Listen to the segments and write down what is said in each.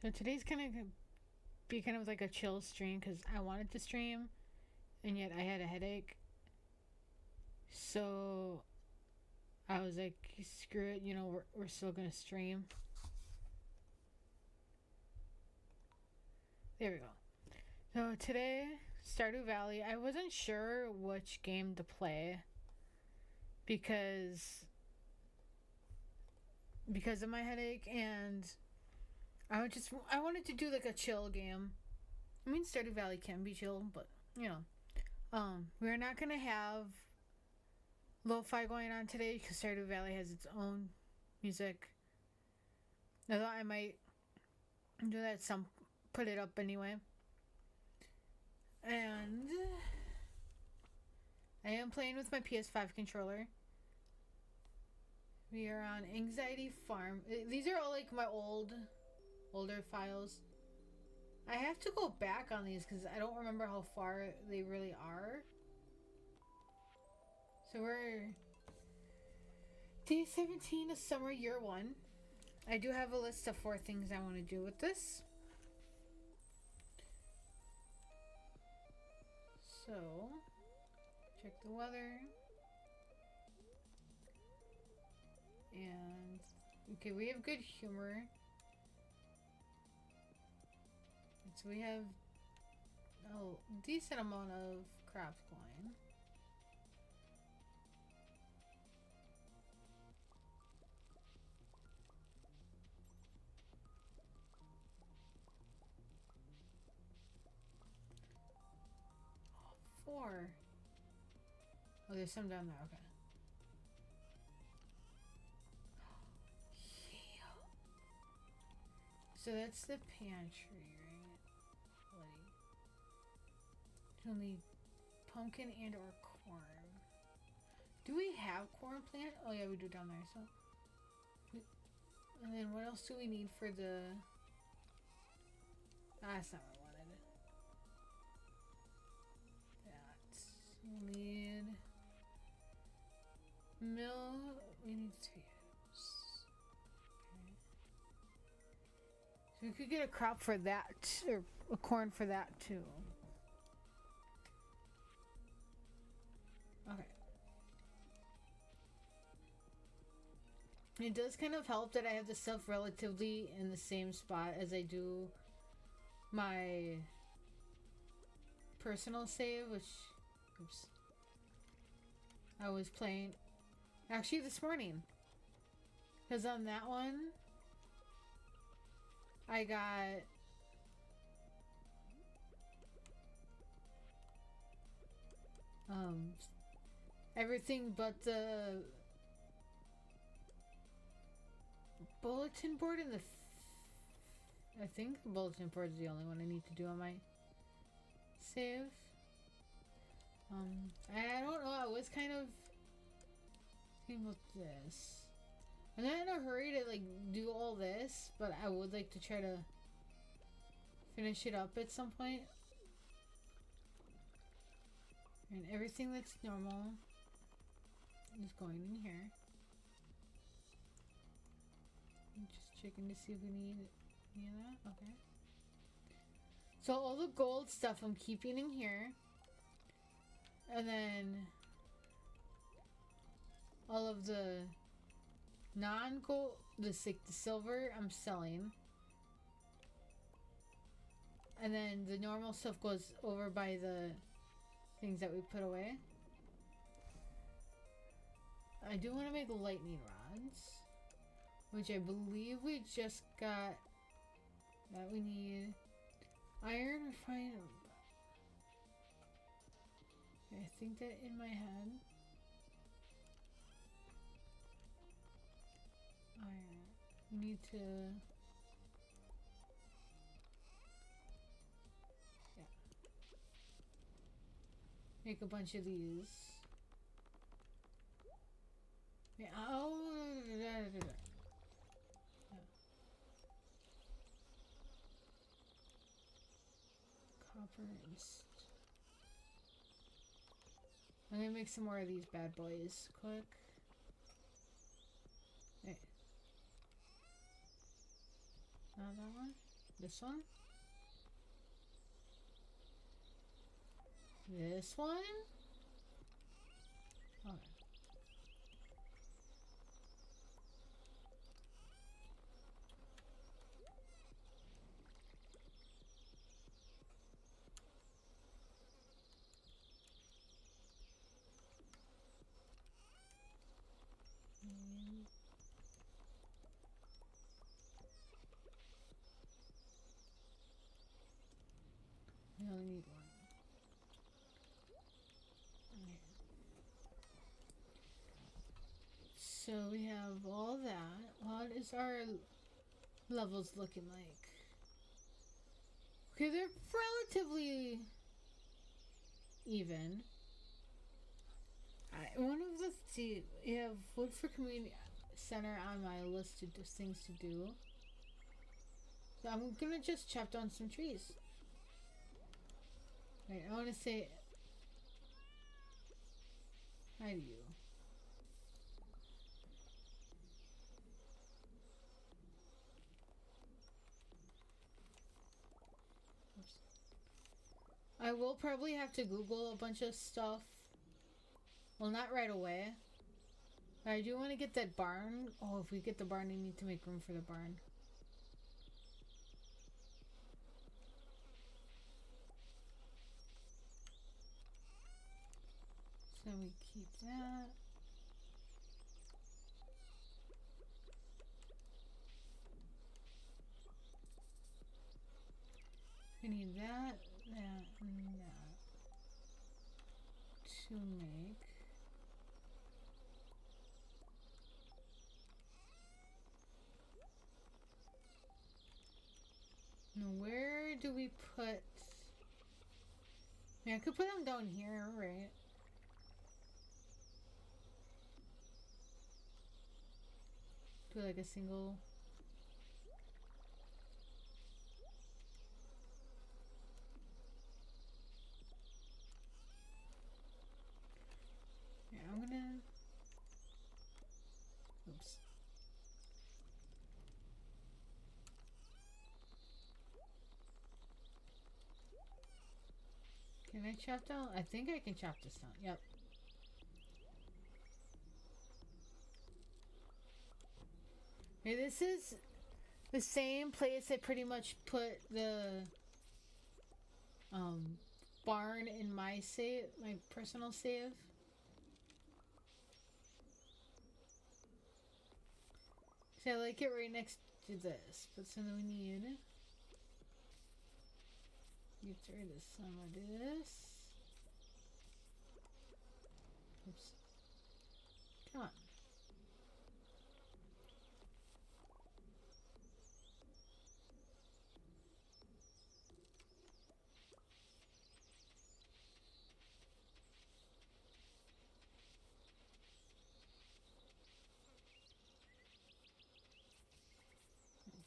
So today's gonna be kind of like a chill stream because I wanted to stream and yet I had a headache. So I was like, screw it, we're still gonna stream. There we go. So today, Stardew Valley, I wasn't sure which game to play because of my headache, and I wanted to do like a chill game. I mean, Stardew Valley can be chill, but we're not gonna have lo-fi going on today because Stardew Valley has its own music. Although I might do that put it up anyway. And I am playing with my PS5 controller. We are on Anxiety Farm. These are all like my older files. I have to go back on these because I don't remember how far they really are. So we're day 17 of summer year 1. I do have a list of 4 things I want to do with this. So, check the weather. And, okay, we have good humor. And so we have a decent amount of crops going. Oh, 4. Oh, there's some down there, okay. Yeah. So that's the pantry, right? You'll need pumpkin and or corn. Do we have corn plant? Oh yeah, we do down there. So, and then what else do we need for the? That's not what I wanted. That we'll need mill. We need tomatoes. Okay. So we could get a crop for that, or a corn for that too. Okay. It does kind of help that I have the stuff relatively in the same spot as I do my personal save, which, oops, I was playing actually this morning. Because on that one, I got everything but the bulletin board and I think the bulletin board is the only one I need to do on my save. I don't know, I was kind of thinking about this. I'm not in a hurry to like do all this, but I would like to try to finish it up at some point. And everything that's normal is going in here. I'm just checking to see if we need any of that. Okay. So all the gold stuff I'm keeping in here. And then all of the non-gold, the silver, I'm selling. And then the normal stuff goes over by the things that we put away. I do want to make lightning rods, which I believe we just got. That we need iron refined. I think that in my head. Iron. We need to. Yeah. Make a bunch of these. Yeah. Oh. Yeah. Copper and. I'm gonna make some more of these bad boys quick. Hey. Not that one? This one? This one? Okay. We only need one. Okay. So we have all that. What is our levels looking like? Okay, they're relatively even. One of the you have wood for community center on my list of things to do. So I'm gonna just chop down some trees. Right, I want to say hi to you. Oops. I will probably have to Google a bunch of stuff. Well, not right away. But I do want to get that barn. Oh, if we get the barn, I need to make room for the barn. So we keep that. We need that, that, and that to make. Now, where do we put? I mean, I could put them down here, right? Do like a single. Yeah, I'm gonna. Oops. Can I chop down? I think I can chop this down. Yep. Okay, this is the same place I pretty much put the barn in my save, my personal save. So I like it right next to this. But so then we need get rid of some of this. Oops. Come on.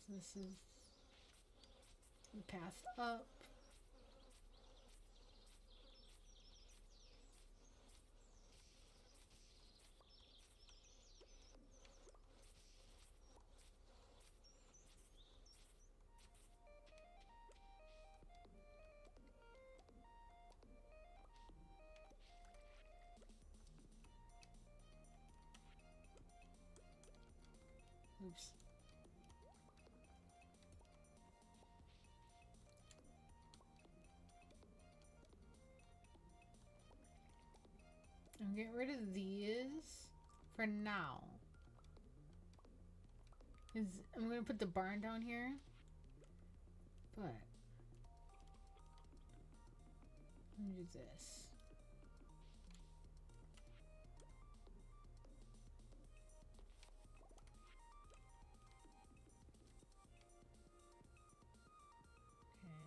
So this is the path up. Oops. I'm getting rid of these for now. I'm gonna put the barn down here, but let me do this. Okay.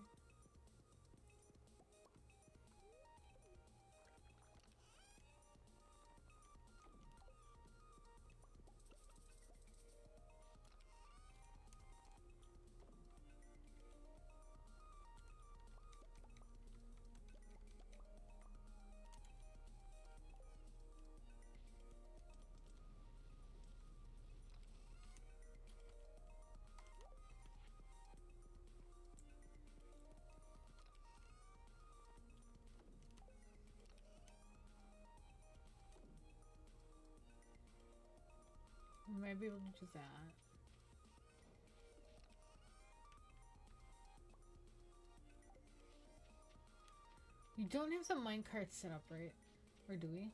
might be able to do that. We don't have the minecart set up, right? Or do we?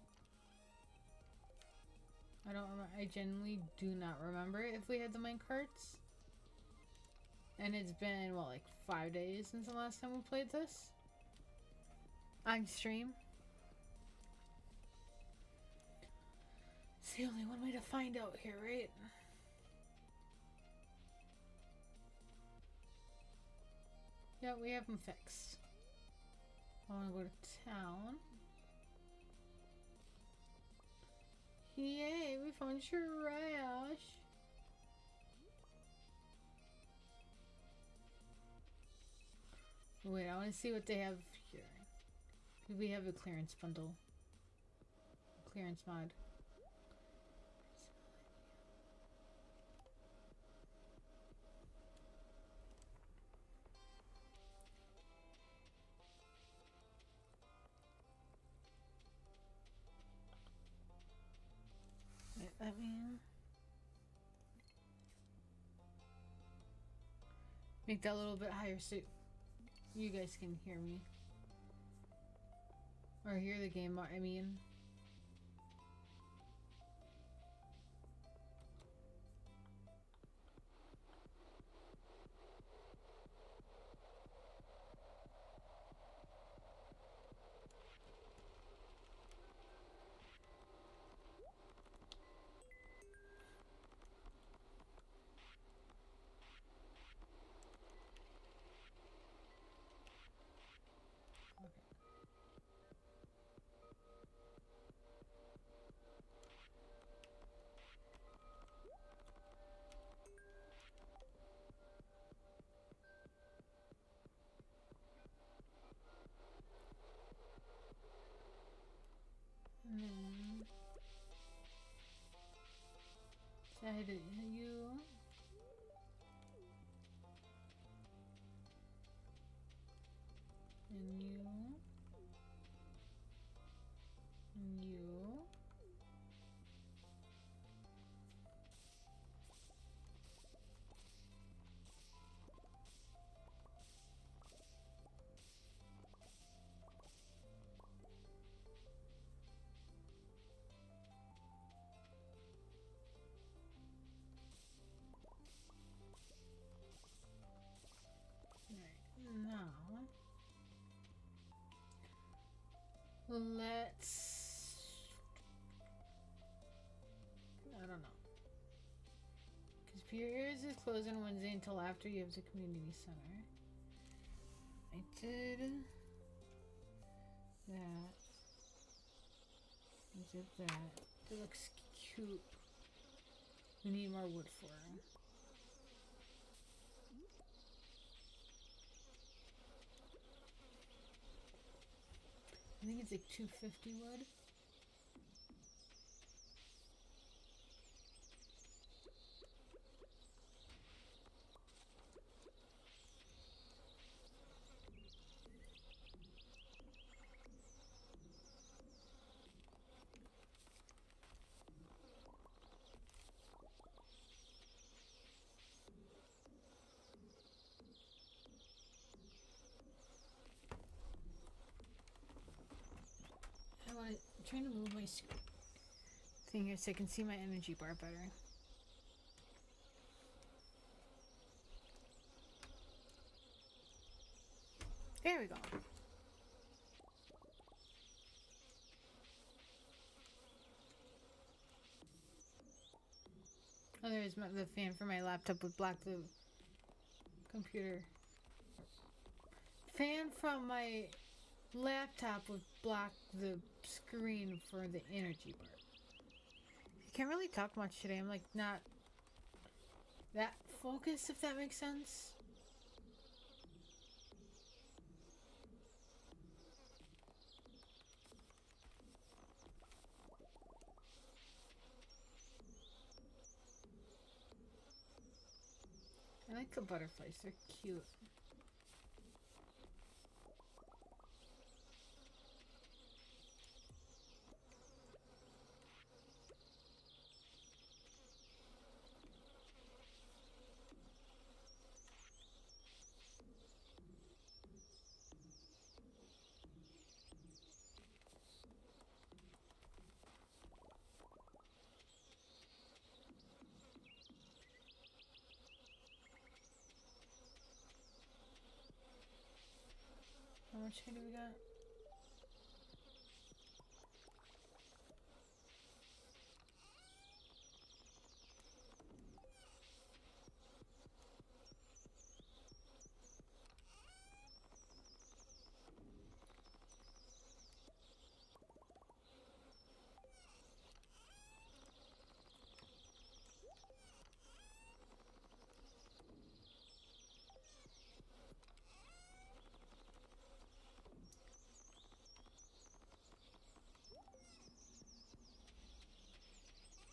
I don't remember. I genuinely do not remember if we had the minecarts. And it's been, what, like 5 days since the last time we played this? On stream? It's the only one way to find out here, right? Yeah, we have them fixed. I want to go to town. Yay, we found trash. Wait, I want to see what they have here. We have a clearance bundle. Clearance mod. Wait, let me make that a little bit higher so you guys can hear me. Or hear the game, I mean. Say to you. And you. And you. Now, let's, I don't know, because Piers is closed on Wednesday until after you have the community center. I did that. I did that. It looks cute. We need more wood for it. I think it's like 250 wood. I'm trying to move my thing here so I can see my energy bar better. There we go. Oh, there's the fan for my laptop would block the computer. Fan from my laptop would block the screen for the energy bar. I can't really talk much today. I'm like not that focused, if that makes sense. I like the butterflies. They're cute. much hay do we got?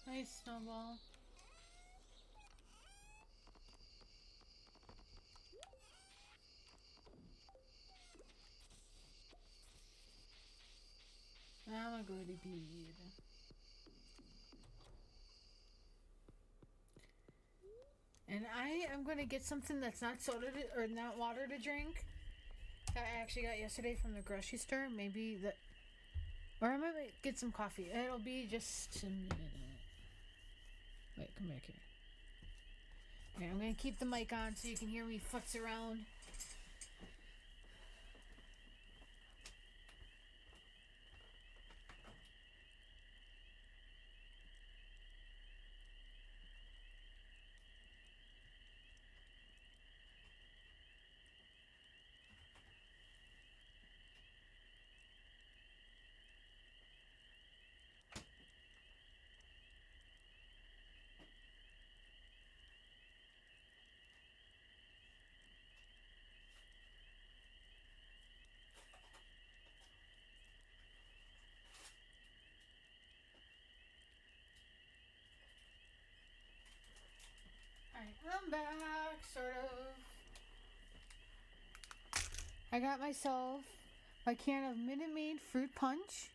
Nice snowball. I'm a goody bead. And I am gonna get something that's not soda to, or not water to drink. That I actually got yesterday from the grocery store. Maybe the, or I might get some coffee. It'll be just a minute. Wait, come back here. Okay, I'm gonna keep the mic on so you can hear me futz around. Alright, I'm back, sort of. I got myself my can of Minute Maid fruit punch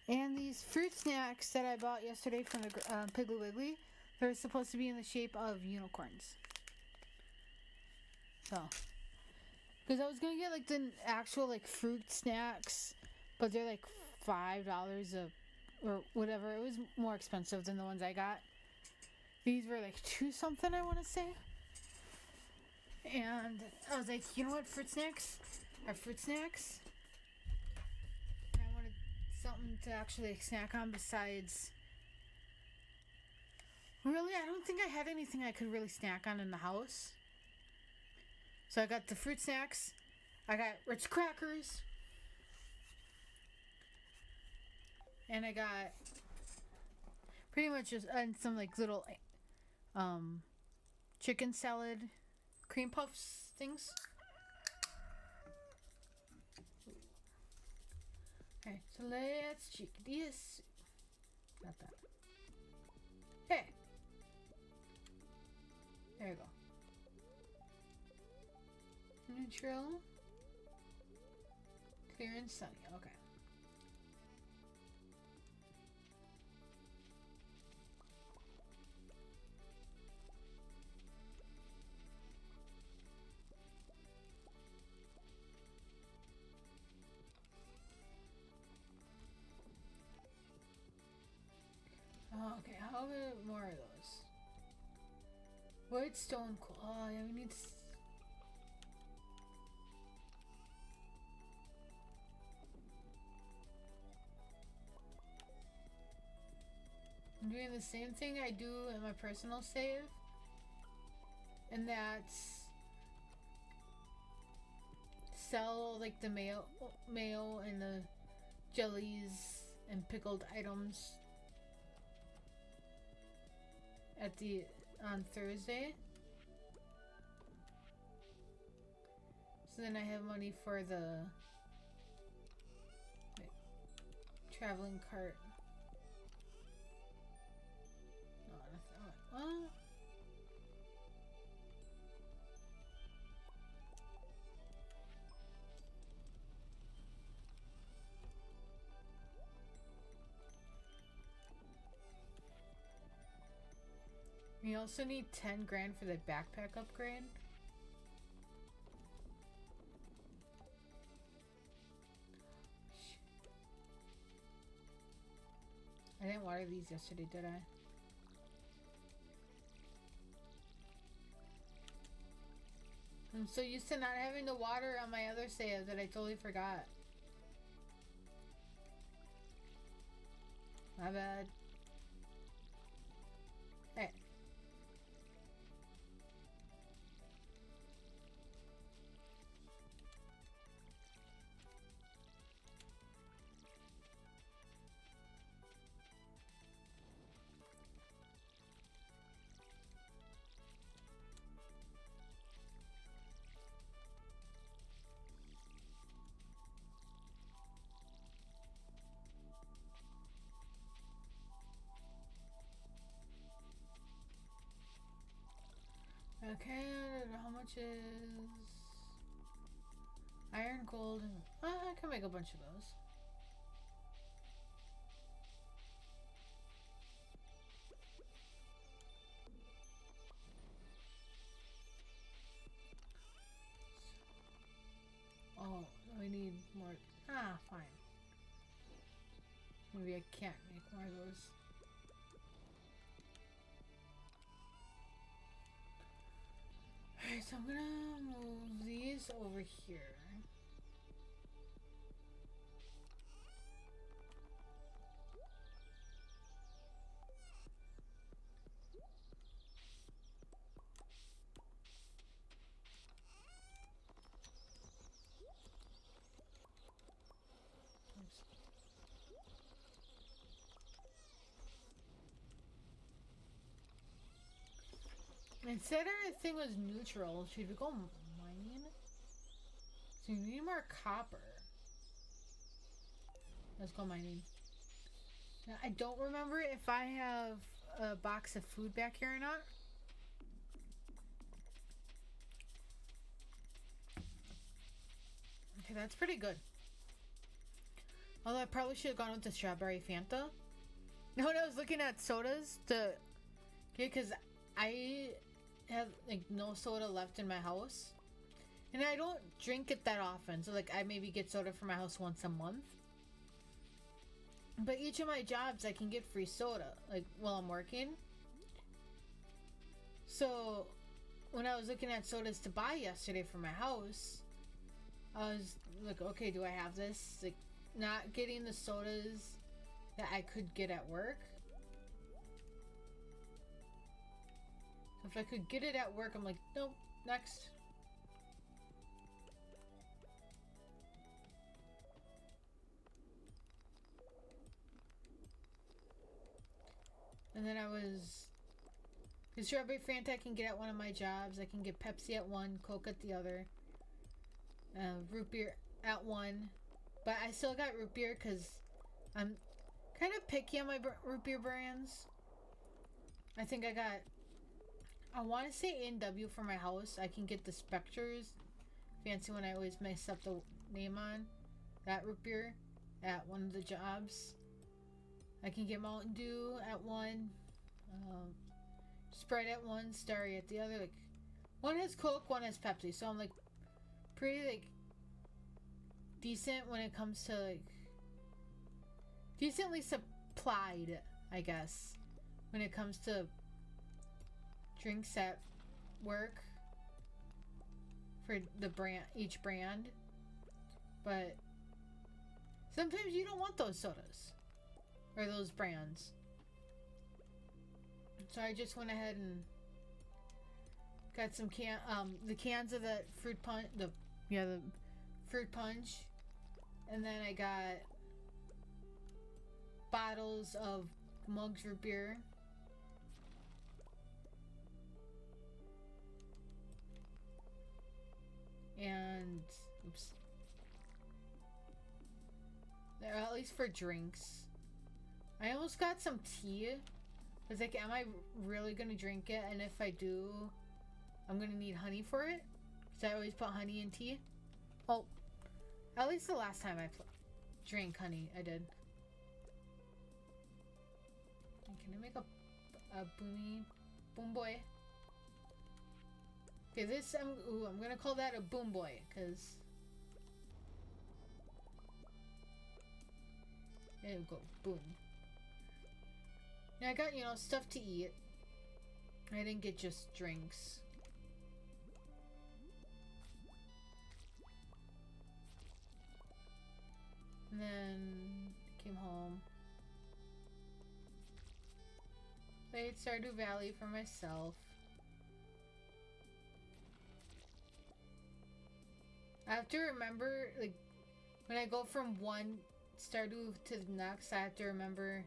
and these fruit snacks that I bought yesterday from the Piggly Wiggly. They're supposed to be in the shape of unicorns. So, because I was gonna get like the actual like fruit snacks, but they're like $5 or whatever. It was more expensive than the ones I got. These were like $2 something, I want to say. And I was like, you know what, fruit snacks are fruit snacks. And I wanted something to actually like, snack on besides. Really, I don't think I had anything I could really snack on in the house. So I got the fruit snacks. I got Ritz crackers. And I got pretty much just some like little chicken salad cream puffs things. Okay, so let's check this. Not that. Hey! There you go. Neutral. Clear and sunny. Okay. Okay, how many more of those? White stone coal. Oh, yeah, we need to. I'm doing the same thing I do in my personal save, and that's sell like the mayo and the jellies and pickled items at the on Thursday. So then I have money for the traveling cart. No, that's not. Well, we also need 10 grand for the backpack upgrade. I didn't water these yesterday, did I? I'm so used to not having the water on my other save that I totally forgot. My bad. Hey. Okay, how much is iron, gold? I can make a bunch of those. Oh, we need more. Ah, fine. Maybe I can't make more of those. Alright, so I'm gonna move these over here. It said everything was neutral. Should we go mining? So you need more copper. Let's go mining. Now, I don't remember if I have a box of food back here or not. Okay, that's pretty good. Although I probably should have gone with the strawberry Fanta. No, when I was looking at sodas, because I have like no soda left in my house, and I don't drink it that often. So like I maybe get soda for my house once a month. But each of my jobs, I can get free soda like while I'm working. So when I was looking at sodas to buy yesterday for my house, I was like, okay, do I have this? Like, not getting the sodas that I could get at work. So if I could get it at work, I'm like, nope, next. And then I was... The strawberry Fanta I can get at one of my jobs. I can get Pepsi at one, Coke at the other. Root beer at one. But I still got root beer because I'm kind of picky on my root beer brands. I think I want to say A&W for my house. I can get the Spectres. Fancy one I always mess up the name on. That root beer at one of the jobs. I can get Mountain Dew at one. Sprite at one. Starry at the other. Like, one has Coke, one has Pepsi. So I'm like pretty like decent when it comes to like decently supplied, I guess, when it comes to drinks at work for the brand, each brand. But sometimes you don't want those sodas or those brands, so I just went ahead and got some the cans of the fruit punch, the fruit punch, and then I got bottles of Mugs root beer. And oops, at least for drinks. I almost got some tea. I was like, am I really gonna drink it? And if I do, I'm gonna need honey for it, because I always put honey in tea. Well, at least the last time I drank honey, I did. Can I make a boom boy? Okay, this I'm gonna call that a boom boy, because there you go, boom. Now I got, stuff to eat. I didn't get just drinks. played Stardew Valley for myself. I have to remember, like, when I go from one Stardew to the next, I have to remember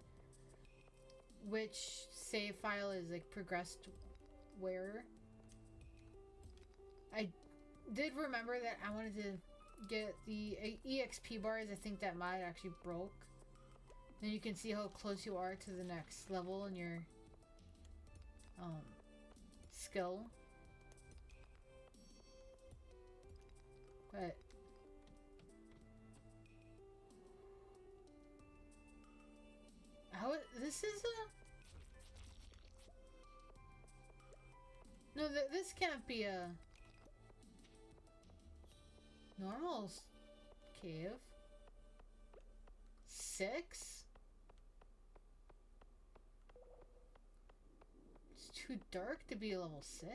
which save file is, like, progressed where. I did remember that I wanted to get the EXP bars. I think that mod actually broke. Then you can see how close you are to the next level in your skill. But how this is a no, this can't be a normal cave. 6? It's too dark to be level 6.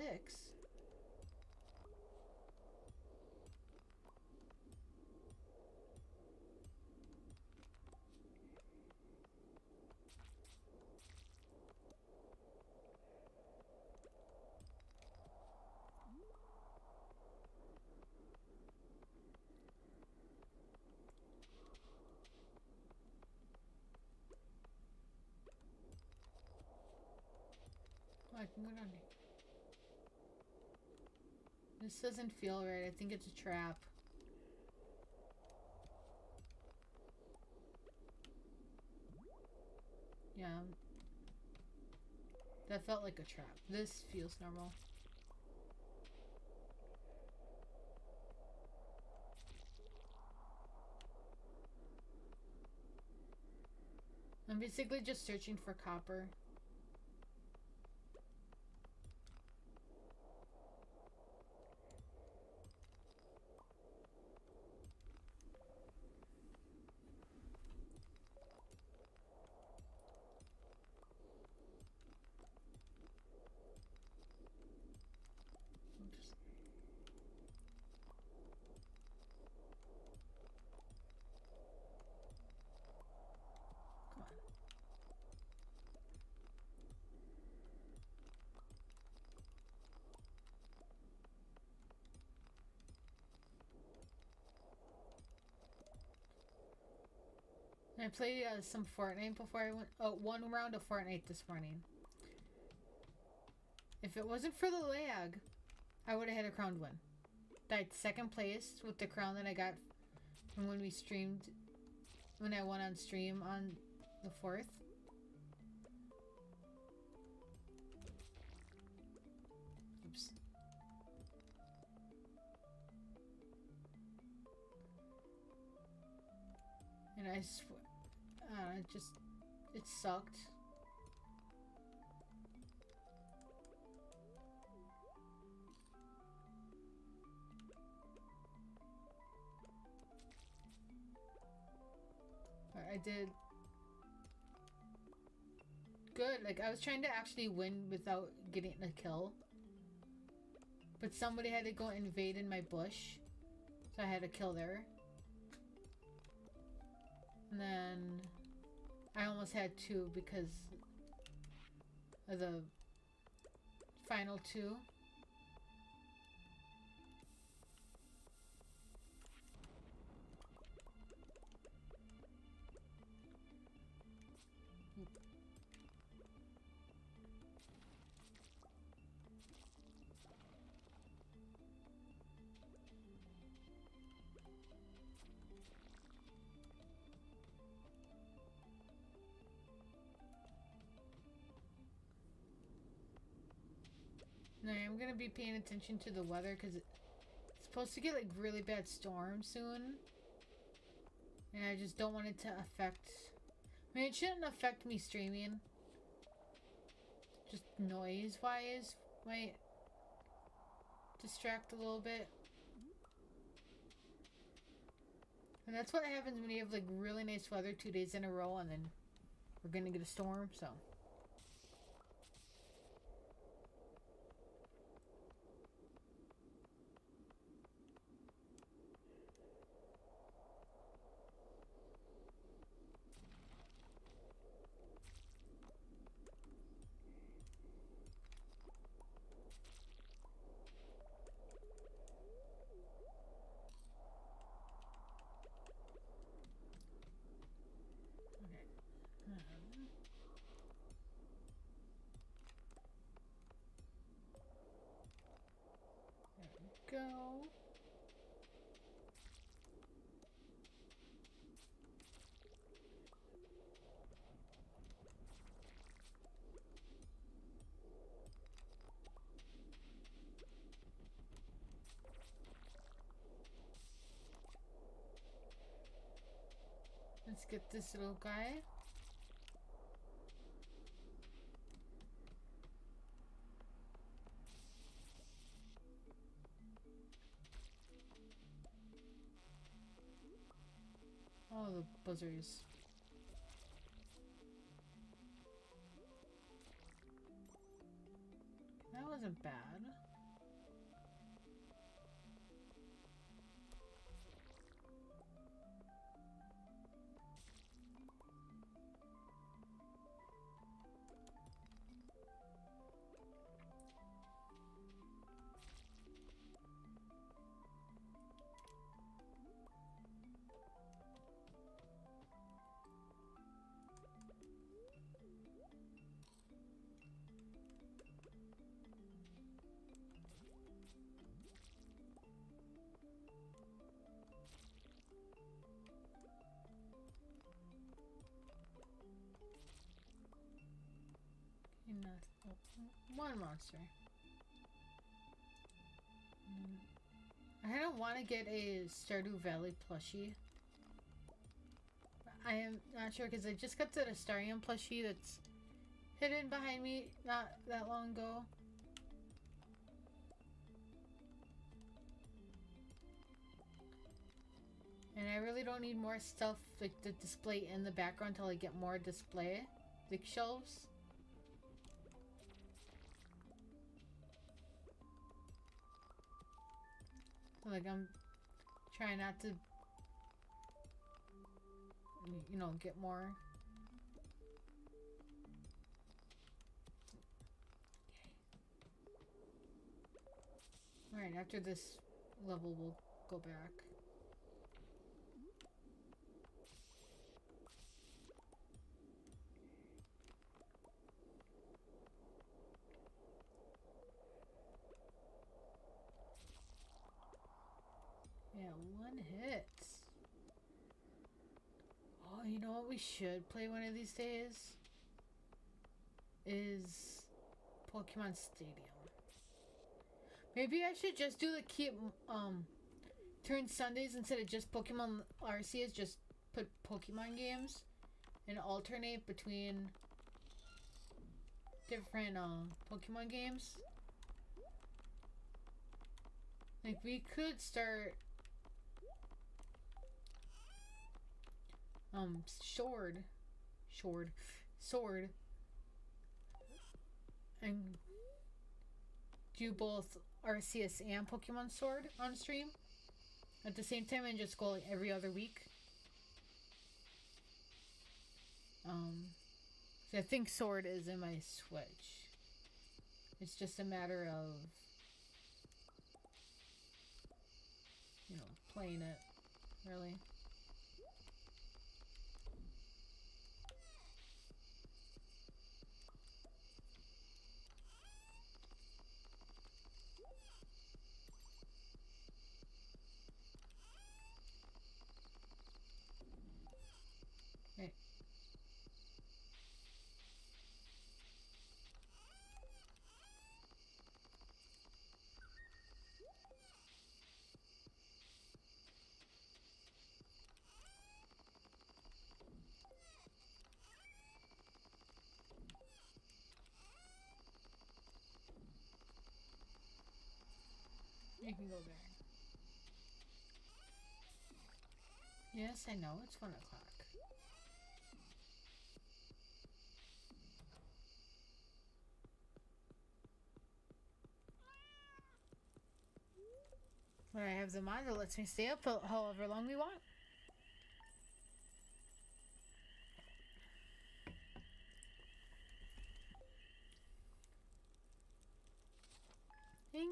Oh, I can go down here. This doesn't feel right. I think it's a trap. Yeah. That felt like a trap. This feels normal. I'm basically just searching for copper. I played some Fortnite before I went. Oh, one round of Fortnite this morning. If it wasn't for the lag, I would have had a crown win. Died second place with the crown that I got from when we streamed, when I went on stream on the 4th. Oops. And I it sucked. But I did good. Like, I was trying to actually win without getting a kill. But somebody had to go invade in my bush. So I had a kill there. And then I almost had 2 because of the final 2. No, I'm gonna be paying attention to the weather because it's supposed to get like really bad storms soon. And I just don't want it to affect... I mean, it shouldn't affect me streaming. Just noise-wise might distract a little bit. And that's what happens when you have like really nice weather 2 days in a row and then we're gonna get a storm, so... Let's get this little guy. Oh, the buzzers. That wasn't bad. Enough. Oh, one monster. I don't want to get a Stardew Valley plushie. I am not sure because I just got to the Starium plushie that's hidden behind me not that long ago. And I really don't need more stuff like the display in the background until I get more display, like shelves. So like I'm trying not to, you know, get more. Alright, after this level we'll go back. Yeah, one hit. Oh, you know what we should play one of these days? Is Pokemon Stadium. Maybe I should just do the turn Sundays instead of just Pokemon RCs, just put Pokemon games and alternate between different Pokemon games. Like we could start Sword and do both Arceus and Pokemon Sword on stream at the same time and just go like every other week. So I think Sword is in my Switch. It's just a matter of, you know, playing it, really. Hey. You can go there. Yes, I know, it's 1 o'clock. But I have the mod that lets me stay up however long we want. Ding.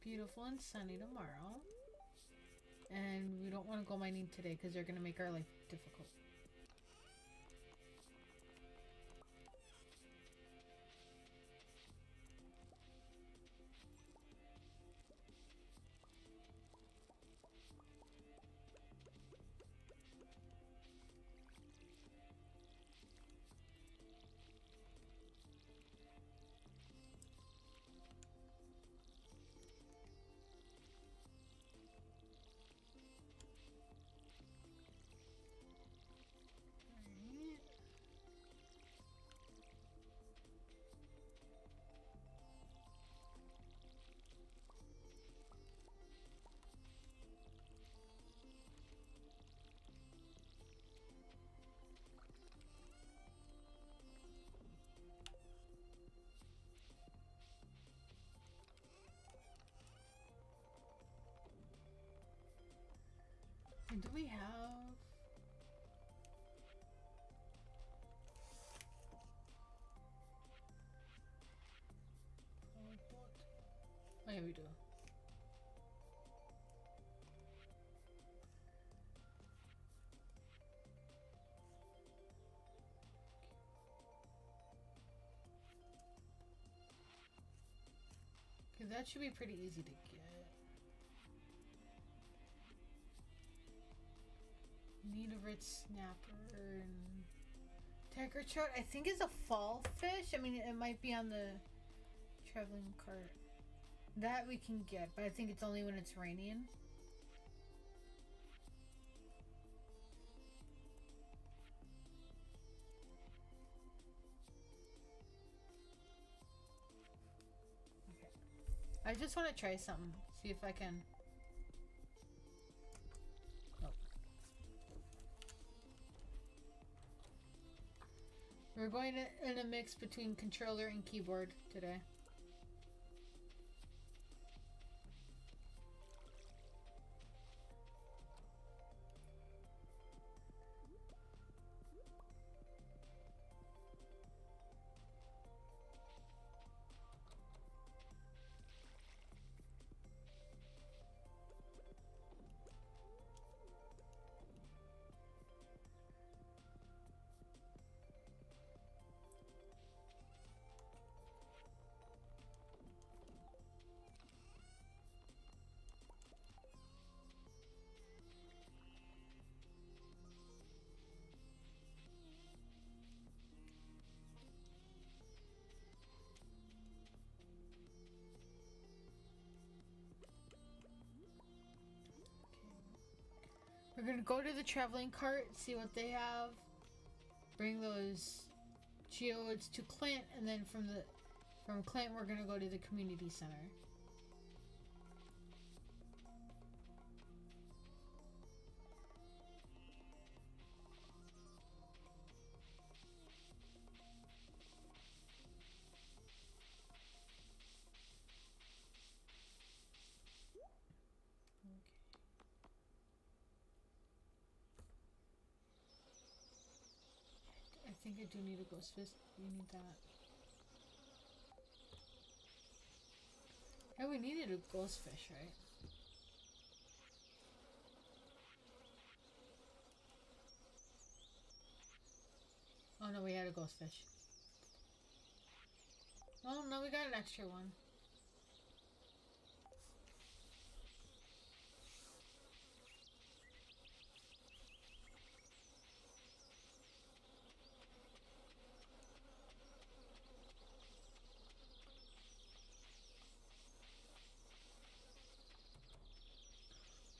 Beautiful and sunny tomorrow. And we don't want to go mining today because they're going to make our life difficult. And do we have... Oh yeah, we do. Okay, that should be pretty easy to get. Need a red snapper and tiger trout. I think is a fall fish. I mean, it might be on the traveling cart. That we can get, but I think it's only when it's raining. Okay. I just want to try something. See if I can. Nope. We're going in a mix between controller and keyboard today. We're gonna go to the traveling cart, see what they have. Bring those geodes to Clint, and then from Clint we're gonna go to the community center. I think I do need a ghost fish. We need that. Oh, we needed a ghost fish, right? Oh no, we had a ghost fish. Oh no, we got an extra one.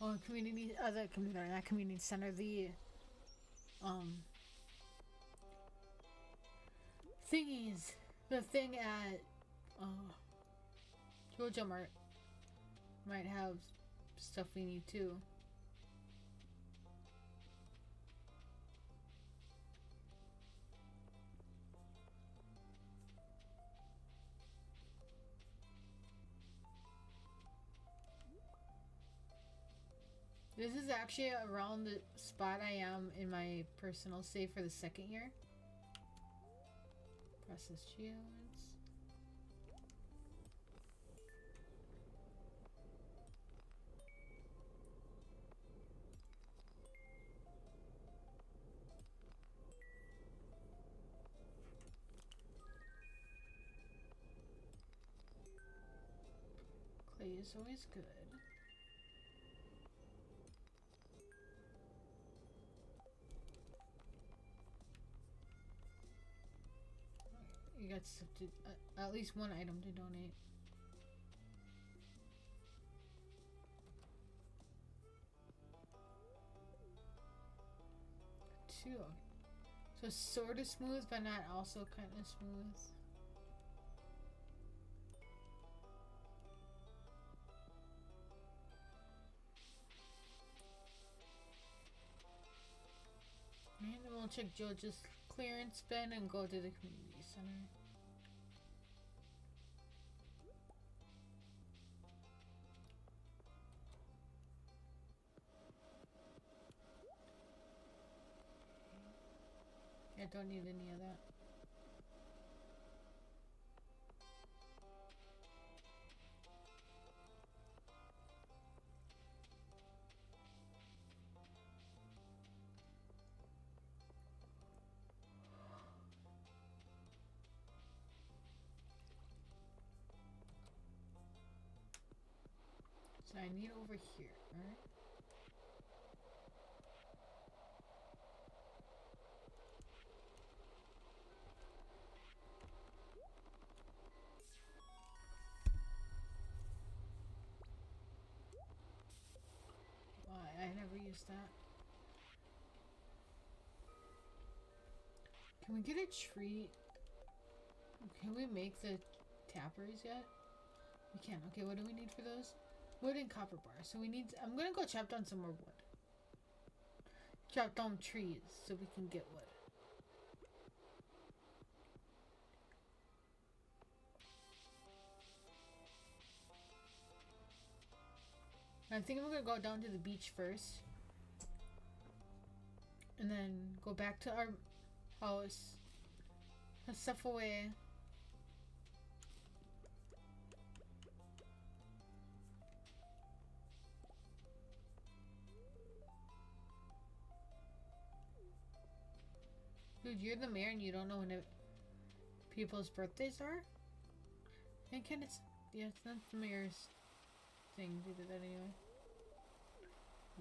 Oh, community, the community, not community center, the thingies, the thing at Jojo Mart might have stuff we need too. This is actually around the spot I am in my personal save for the second year. Process geodes. Clay is always good. You got stuff to, at least one item to donate. Two. So sort of smooth, but not also kind of smooth. And then we'll check George's clearance bin and go to the community center. don't need any of that. So I need over here, alright? I never used that. Can we get a tree? Can we make the tappers yet? We can. Okay, what do we need for those? Wood and copper bar. So we need... I'm gonna go chop down some more wood. Chop down trees so we can get wood. I think I'm gonna go down to the beach first. And then go back to our house. Put stuff away. Dude, you're the mayor and you don't know when people's birthdays are? And can it's... Yeah, it's not the mayor's thing to do that anyway.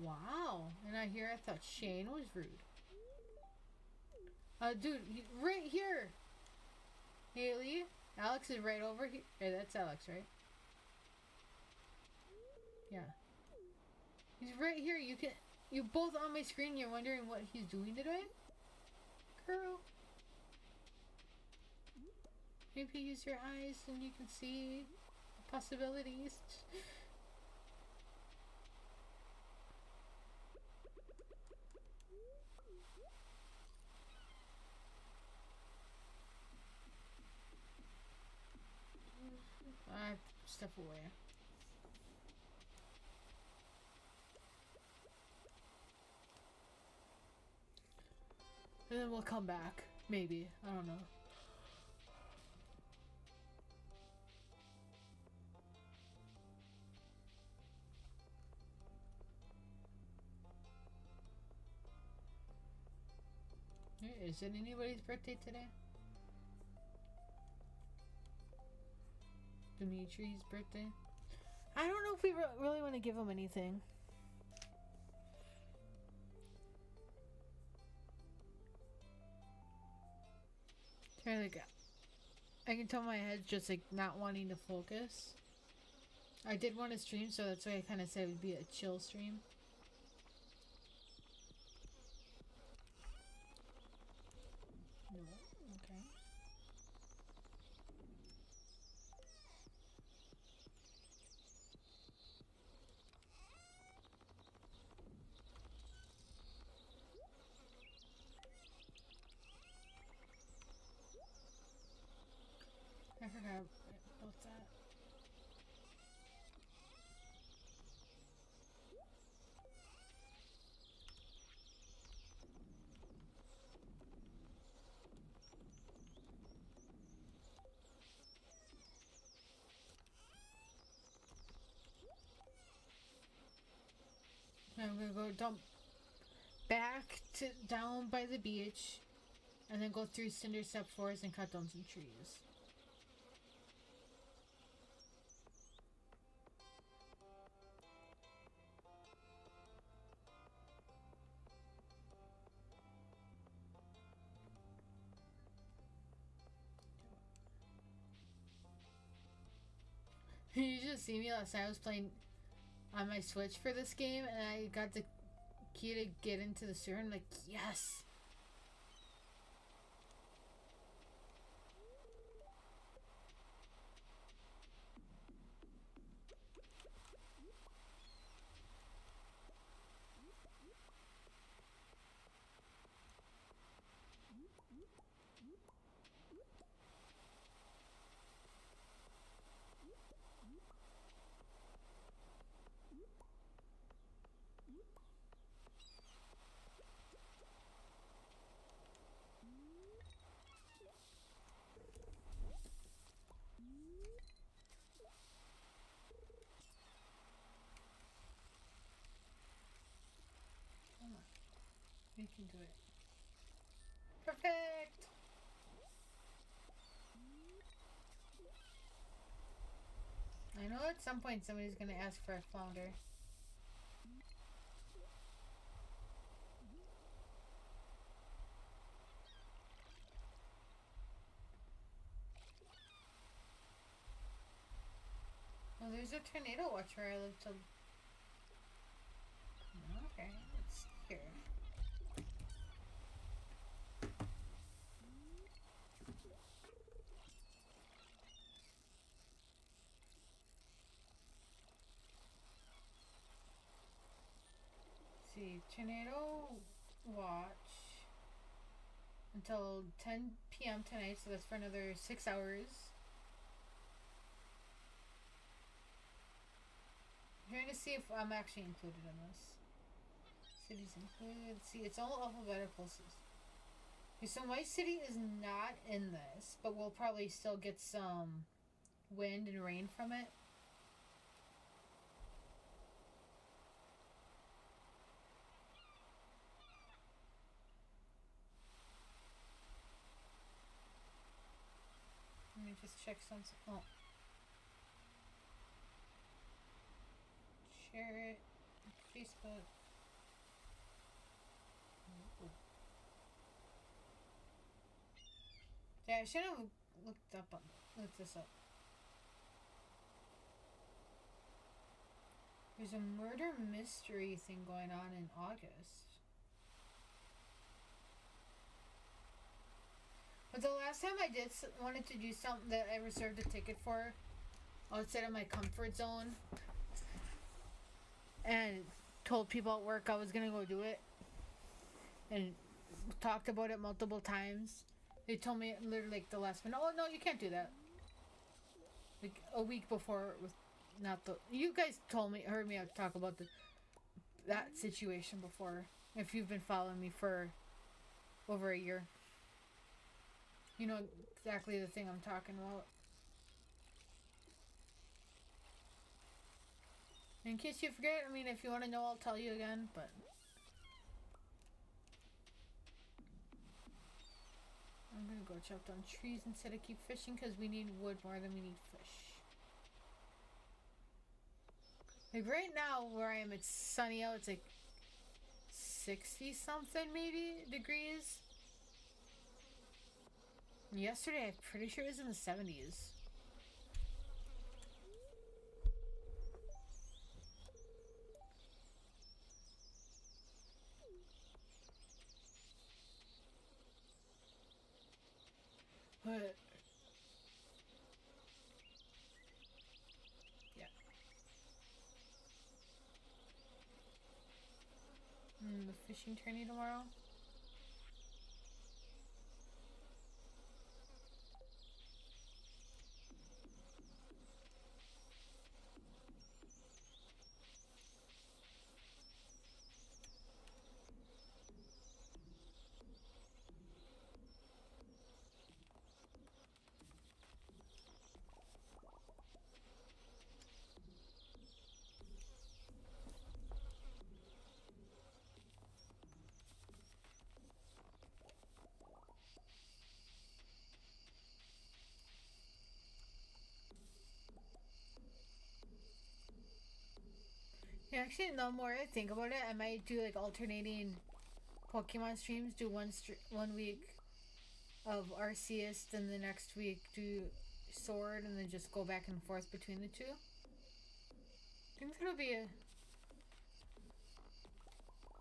Wow. And I thought Shane was rude. Dude, right here. Haley, Alex is right over here. Yeah, that's Alex, right? Yeah. He's right here. You both on my screen. You're wondering what he's doing today? Girl. Maybe use your eyes and you can see possibilities. I have stuff away. And then we'll come back. Maybe. I don't know. Is it anybody's birthday today? Dimitri's birthday? I don't know if we really want to give him anything. There we go. I can tell my head's just like not wanting to focus. I did want to stream, so that's why I kind of said it would be a chill stream. No, okay. I forgot about that. I'm gonna go dump back to down by the beach, and then go through Cinder Step Forest and cut down some trees. You just see me last night. I was playing on my Switch for this game, and I got the key to get into the sewer. I'm like, yes. You can do it. Perfect! I know at some point somebody's gonna ask for a flounder. Oh, there's a tornado watch where I live till... Okay, let's see here. Let's see, tornado watch until 10 p.m. tonight, so that's for another 6 hours. I'm trying to see if I'm actually included in this. Cities included. See, it's all alphabetical. Okay, so my city is not in this, but we'll probably still get some wind and rain from it. Let me just check some. Oh. Share it. Facebook. Ooh. Yeah, I should have looked this up. There's a murder mystery thing going on in August. But the last time I wanted to do something that I reserved a ticket for outside of my comfort zone and told people at work I was gonna go do it and talked about it multiple times. They told me literally like the last minute, oh no, you can't do that. Like a week before it was not the... You guys heard me talk about that situation before. If you've been following me for over a year. You know exactly the thing I'm talking about. In case you forget, I mean, if you want to know, I'll tell you again, but... I'm gonna go chop down trees instead of keep fishing because we need wood more than we need fish. Like right now where I am, it's sunny out. It's like 60 something maybe degrees. And yesterday I'm pretty sure it was in the 70s. But yeah. The fishing tourney tomorrow. Yeah, actually, the more I think about it, I might do like alternating Pokemon streams. Do one week of Arceus, then the next week do Sword, and then just go back and forth between the two. I think that'll be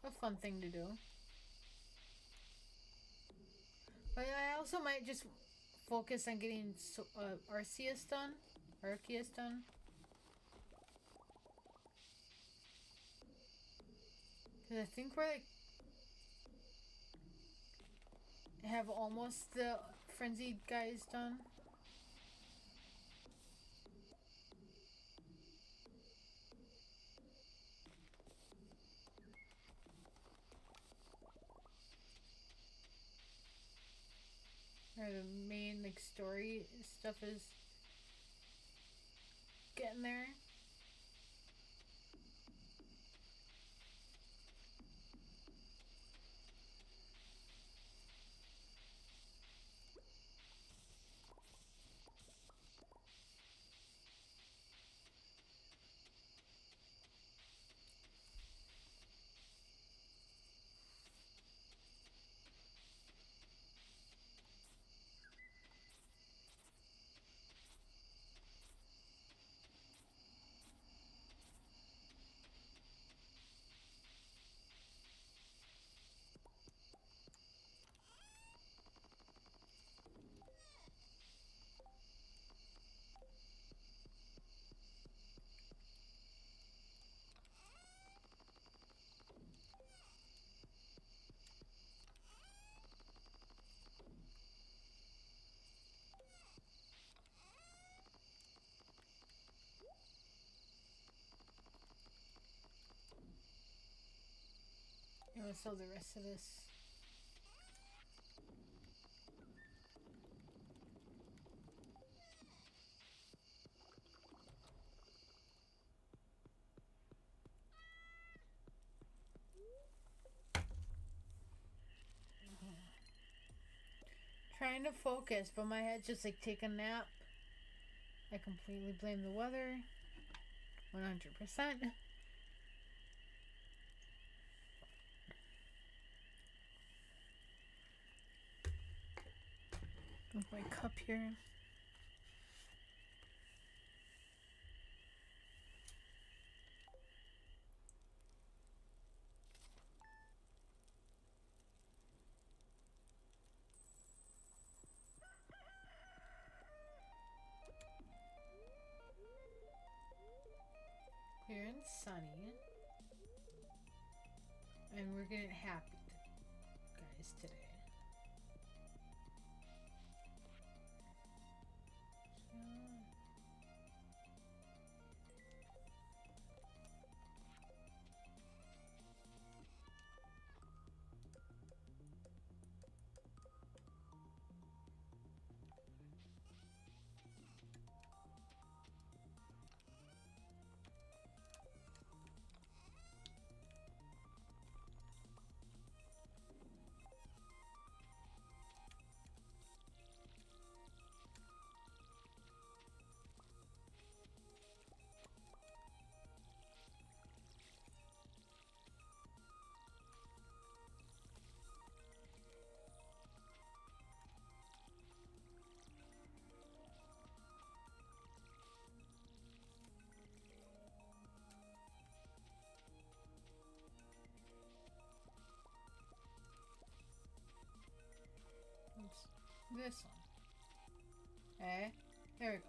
a fun thing to do. But I also might just focus on getting Arceus done. Arceus done. Because I think we're like... have almost the frenzied guys done. Or the main like story stuff is getting there. so the rest of this. Trying to focus, but my head's just like take a nap. I completely blame the weather. 100%. With my cup here. Clear and sunny. And we're getting happy, guys, today. Oops. This one. Okay. There we go.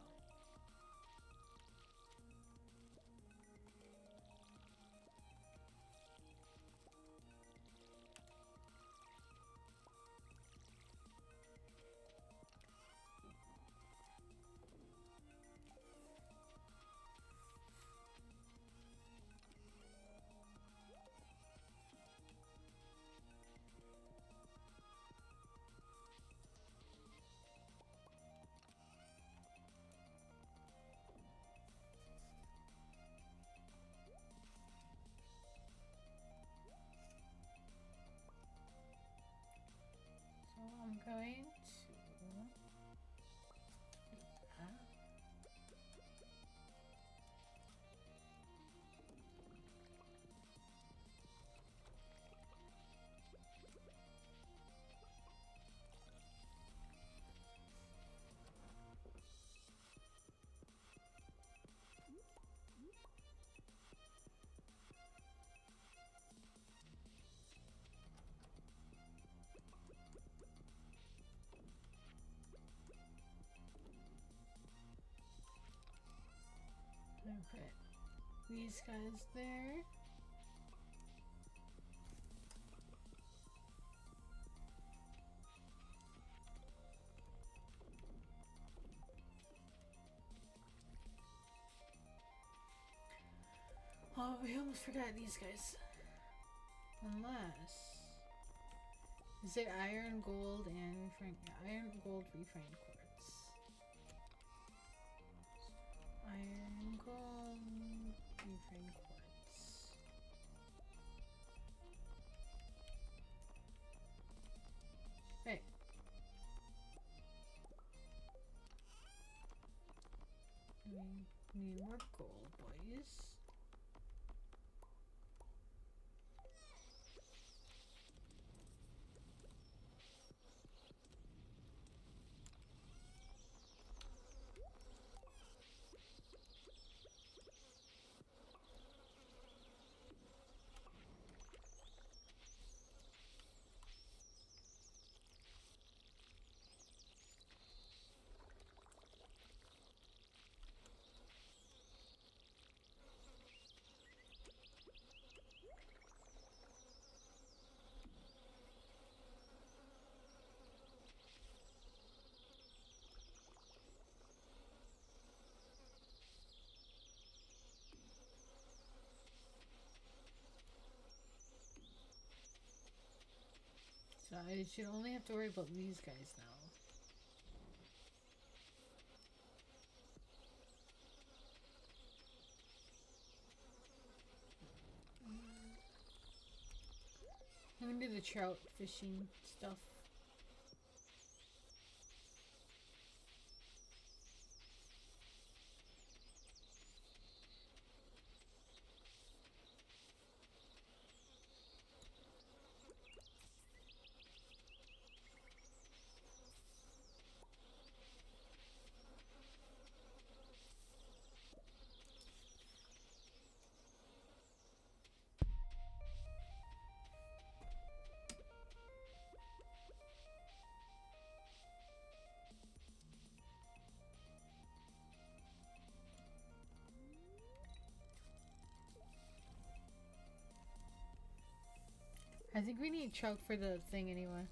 So I'm going to put these guys there. Oh, we almost forgot these guys. Unless... Is it iron, gold, and refined? Yeah, iron, gold, refined quartz. Iron, gold, refined quartz. Hey. We need more gold, boys. I should only have to worry about these guys now. I'm gonna do the trout fishing stuff. I think we need trout for the thing anyway.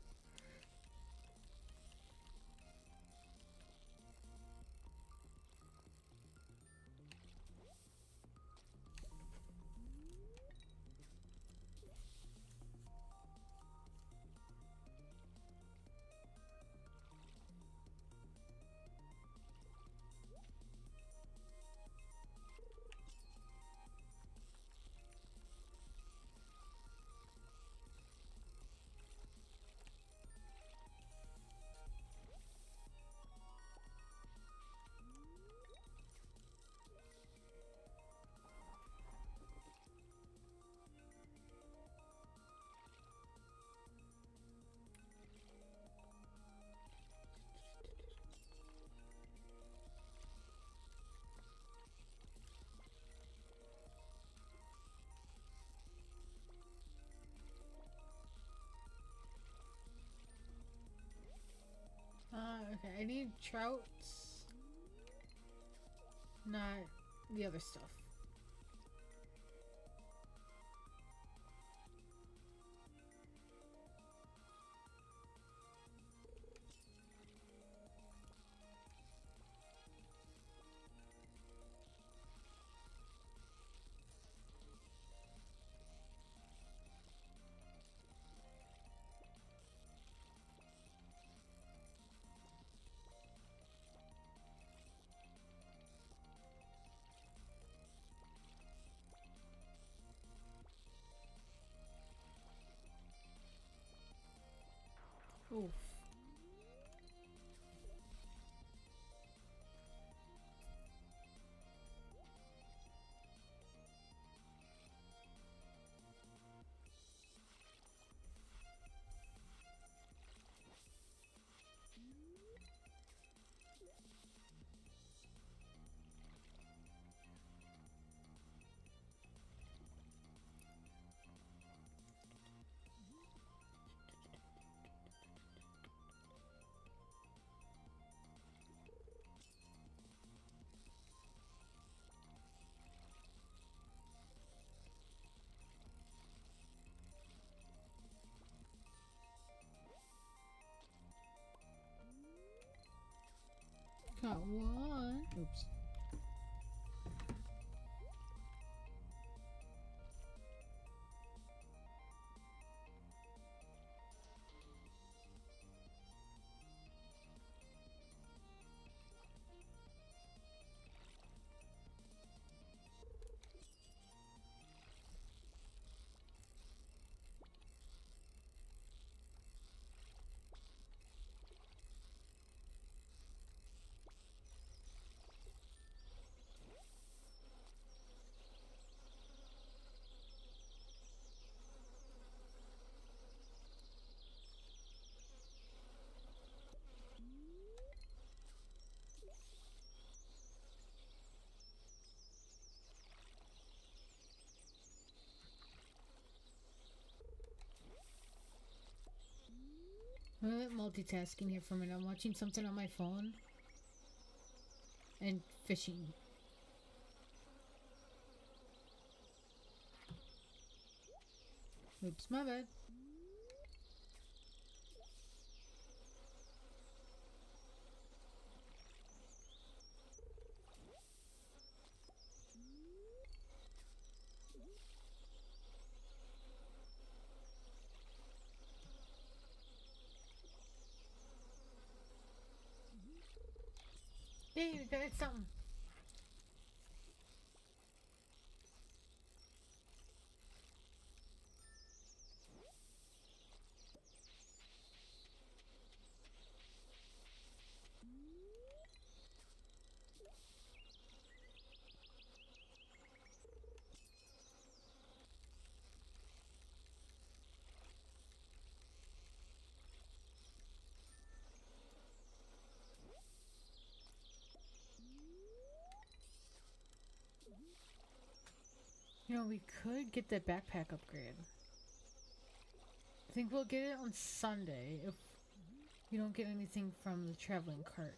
Okay, I need trouts, not the other stuff. Oof. Got one. Oops. I'm multitasking here for a minute. I'm watching something on my phone and fishing. Oops, my bad. Yay, we got something. You know, we could get the backpack upgrade. I think we'll get it on Sunday if you don't get anything from the traveling cart.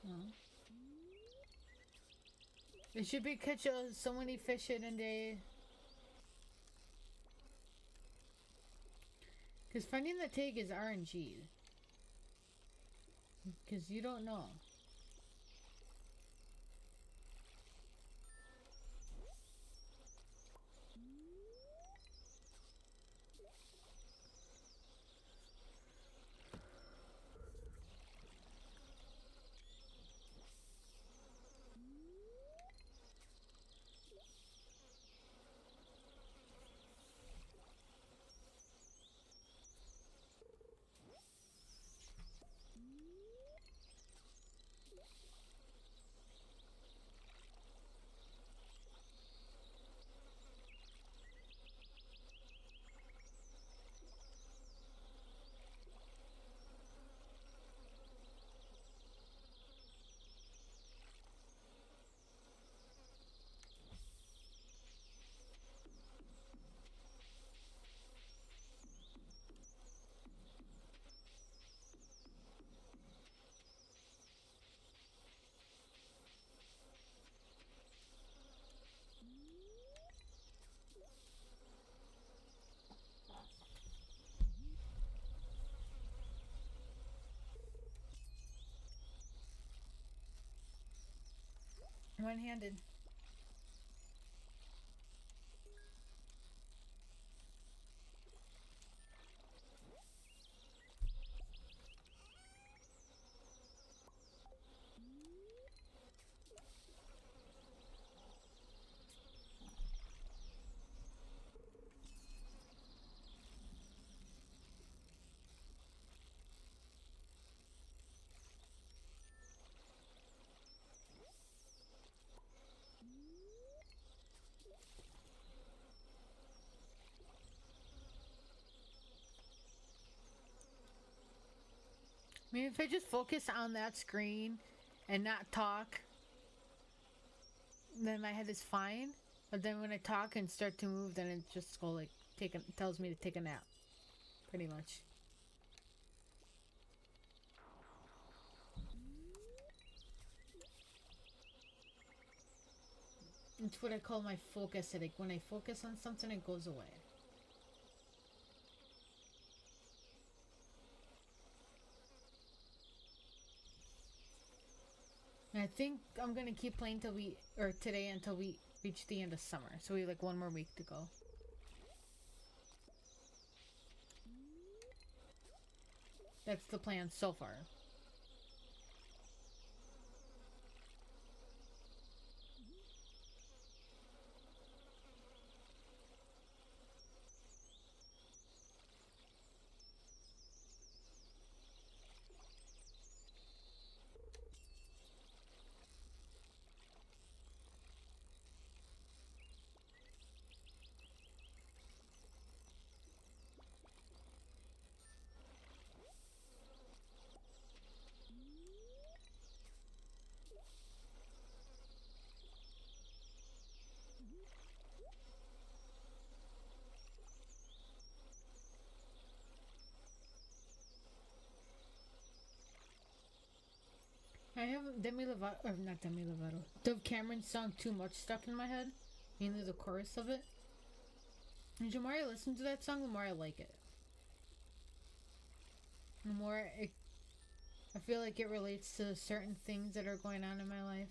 Oh. It should be catch so many fish in a day. Because finding the tag is RNG. Because you don't know. One-handed. I mean, if I just focus on that screen and not talk, then my head is fine. But then when I talk and start to move, then it just go like tells me to take a nap, pretty much. It's what I call my focus. Like when I focus on something, it goes away. And I think I'm gonna keep playing today until we reach the end of summer. So we have like one more week to go. That's the plan so far. I have Demi Lovato, or not Demi Lovato, Dove Cameron's song Too Much stuck in my head. Mainly the chorus of it. And the more I listen to that song, the more I like it. the more I feel like it relates to certain things that are going on in my life.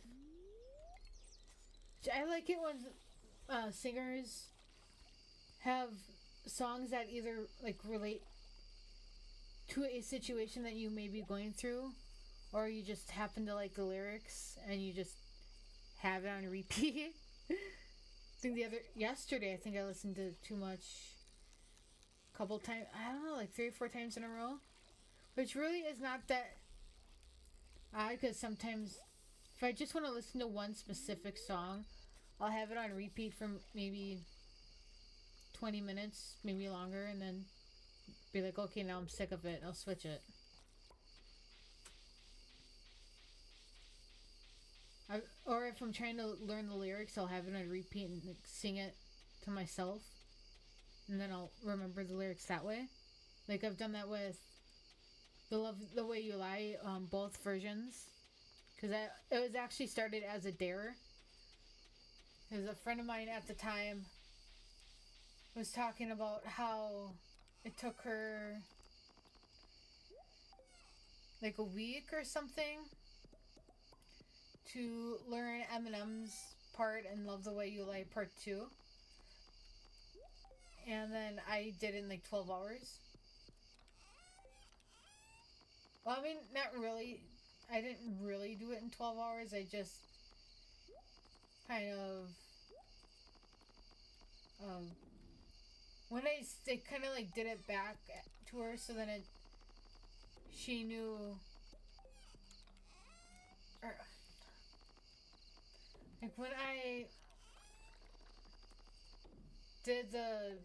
I like it when singers have songs that either like relate to a situation that you may be going through, or you just happen to like the lyrics and you just have it on repeat. I think yesterday I think I listened to Too Much a couple times. I don't know, like 3 or 4 times in a row, which really is not that odd because sometimes if I just want to listen to one specific song, I'll have it on repeat for maybe 20 minutes, maybe longer, and then be like, okay, now I'm sick of it. I'll switch it. Or if I'm trying to learn the lyrics, I'll have it on repeat and like, sing it to myself, and then I'll remember the lyrics that way. Like I've done that with the Way You Lie, both versions, because it was actually started as a dare. Because a friend of mine at the time was talking about how it took her like a week or something to learn Eminem's part in Love the Way You Lie Part 2. And then I did it in like 12 hours. Well, I mean, not really. I didn't really do it in 12 hours. I just kind of... when I kind of like did it back to her so then she knew... Or, like when I did the...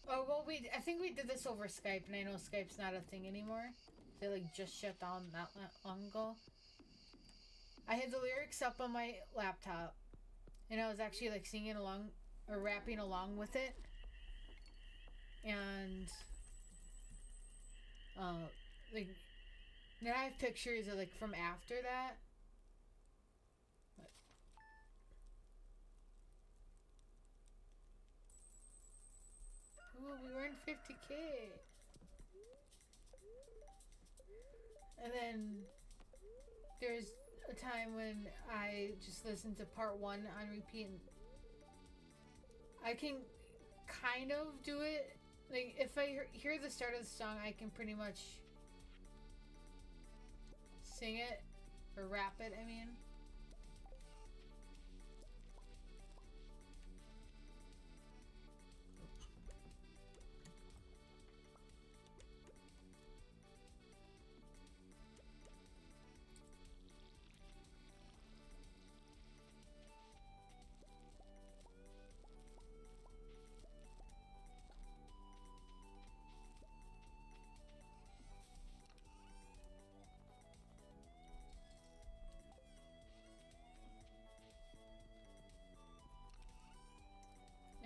Oh, well, I think we did this over Skype, and I know Skype's not a thing anymore. They, like, just shut down not long ago. I had the lyrics up on my laptop, and I was actually, like, singing along, or rapping along with it. And, like, now I have pictures of, like, from after that. Ooh, we were in 50K. And then there's a time when I just listened to part 1 on repeat. And I can kind of do it. Like, if I hear the start of the song, I can pretty much sing it, or rap it, I mean.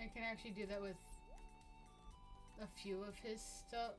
I can actually do that with a few of his stuff.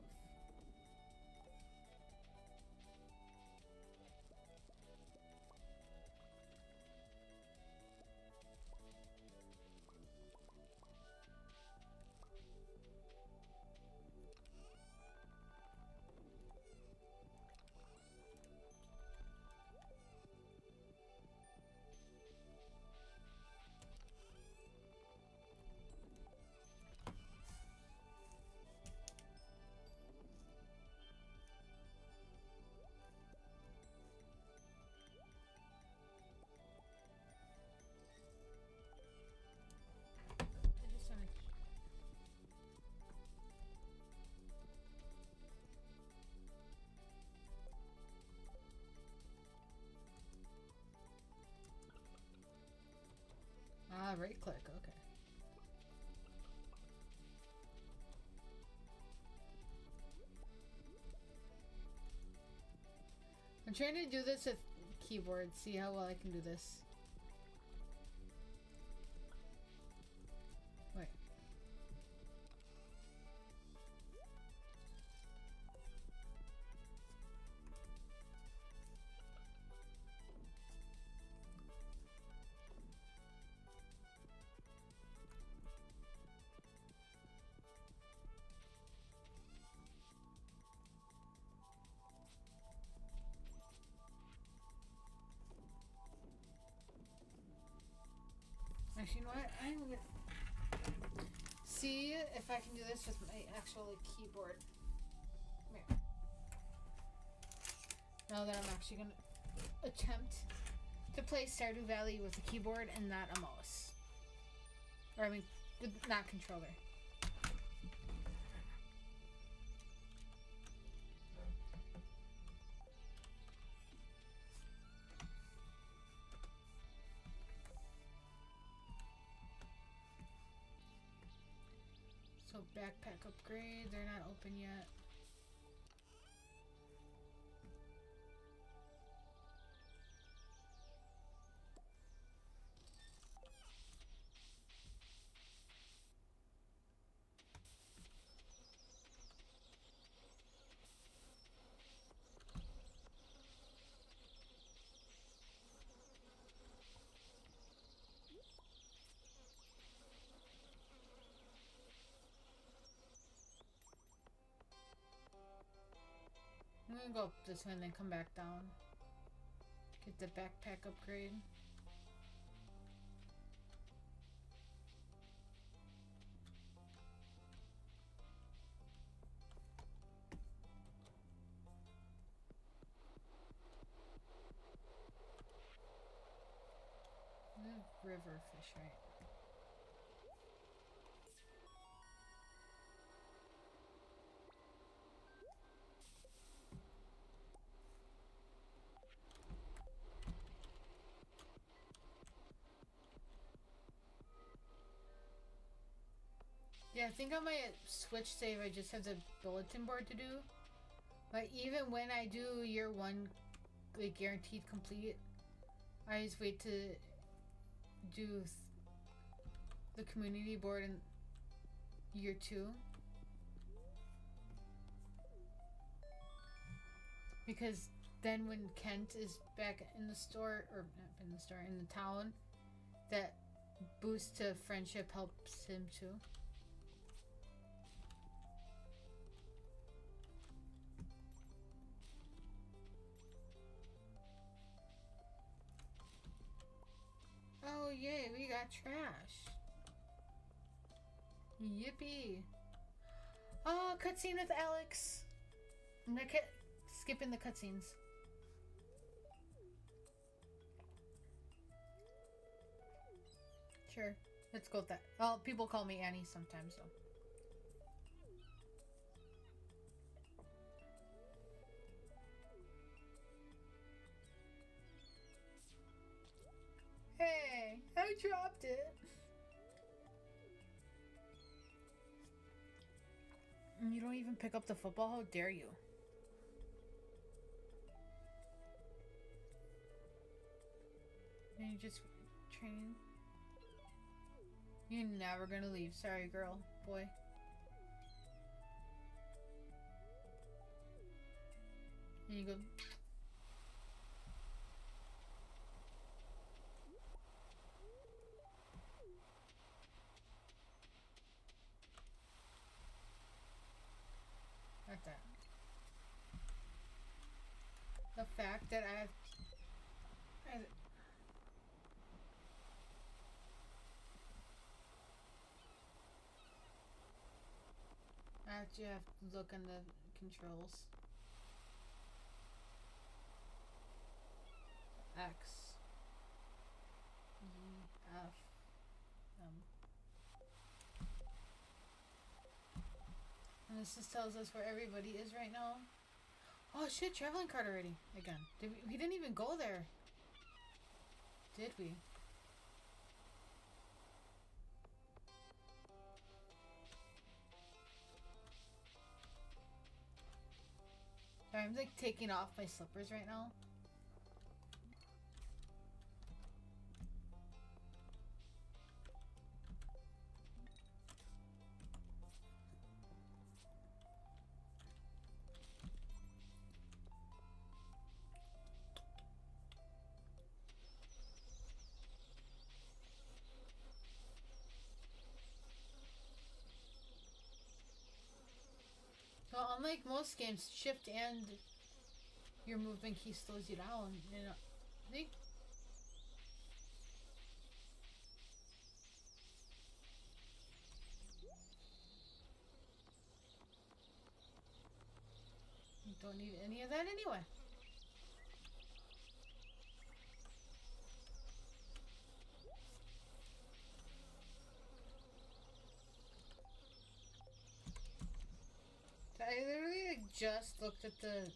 Right click, okay. I'm trying to do this with keyboard, see how well I can do this. Wait. Actually, you know what? I'm gonna see if I can do this with my actual keyboard. Come here. Now that I'm actually gonna attempt to play Stardew Valley with a keyboard and not a mouse. Or I mean, not controller. So backpack upgrade, they're not open yet. I'm gonna go up this way and then come back down. Get the backpack upgrade. River fish, right? Yeah, I think on my Switch save I just have the bulletin board to do. But even when I do year 1, like guaranteed complete, I just wait to do the community board in year 2. Because then when Kent is back in the store, or not in the store, in the town, that boost to friendship helps him too. Oh yay, we got trash. Yippee. Oh, cutscene with Alex. I'm gonna skipping the cutscenes. Sure, let's go with that. Well, people call me Annie sometimes, so. Hey, I dropped it. You don't even pick up the football? How dare you? And you just train. You're never gonna leave. Sorry, girl. Boy. And you go. Like that. The fact that I actually have to look in the controls. X E F M. And this just tells us where everybody is right now. Oh shit, traveling card already. Again. We didn't even go there. Did we? Sorry, I'm like taking off my slippers right now. So unlike most games, shift and your movement key slows you down. You know, I think Don't need any of that anyway. I literally like, just looked at the... At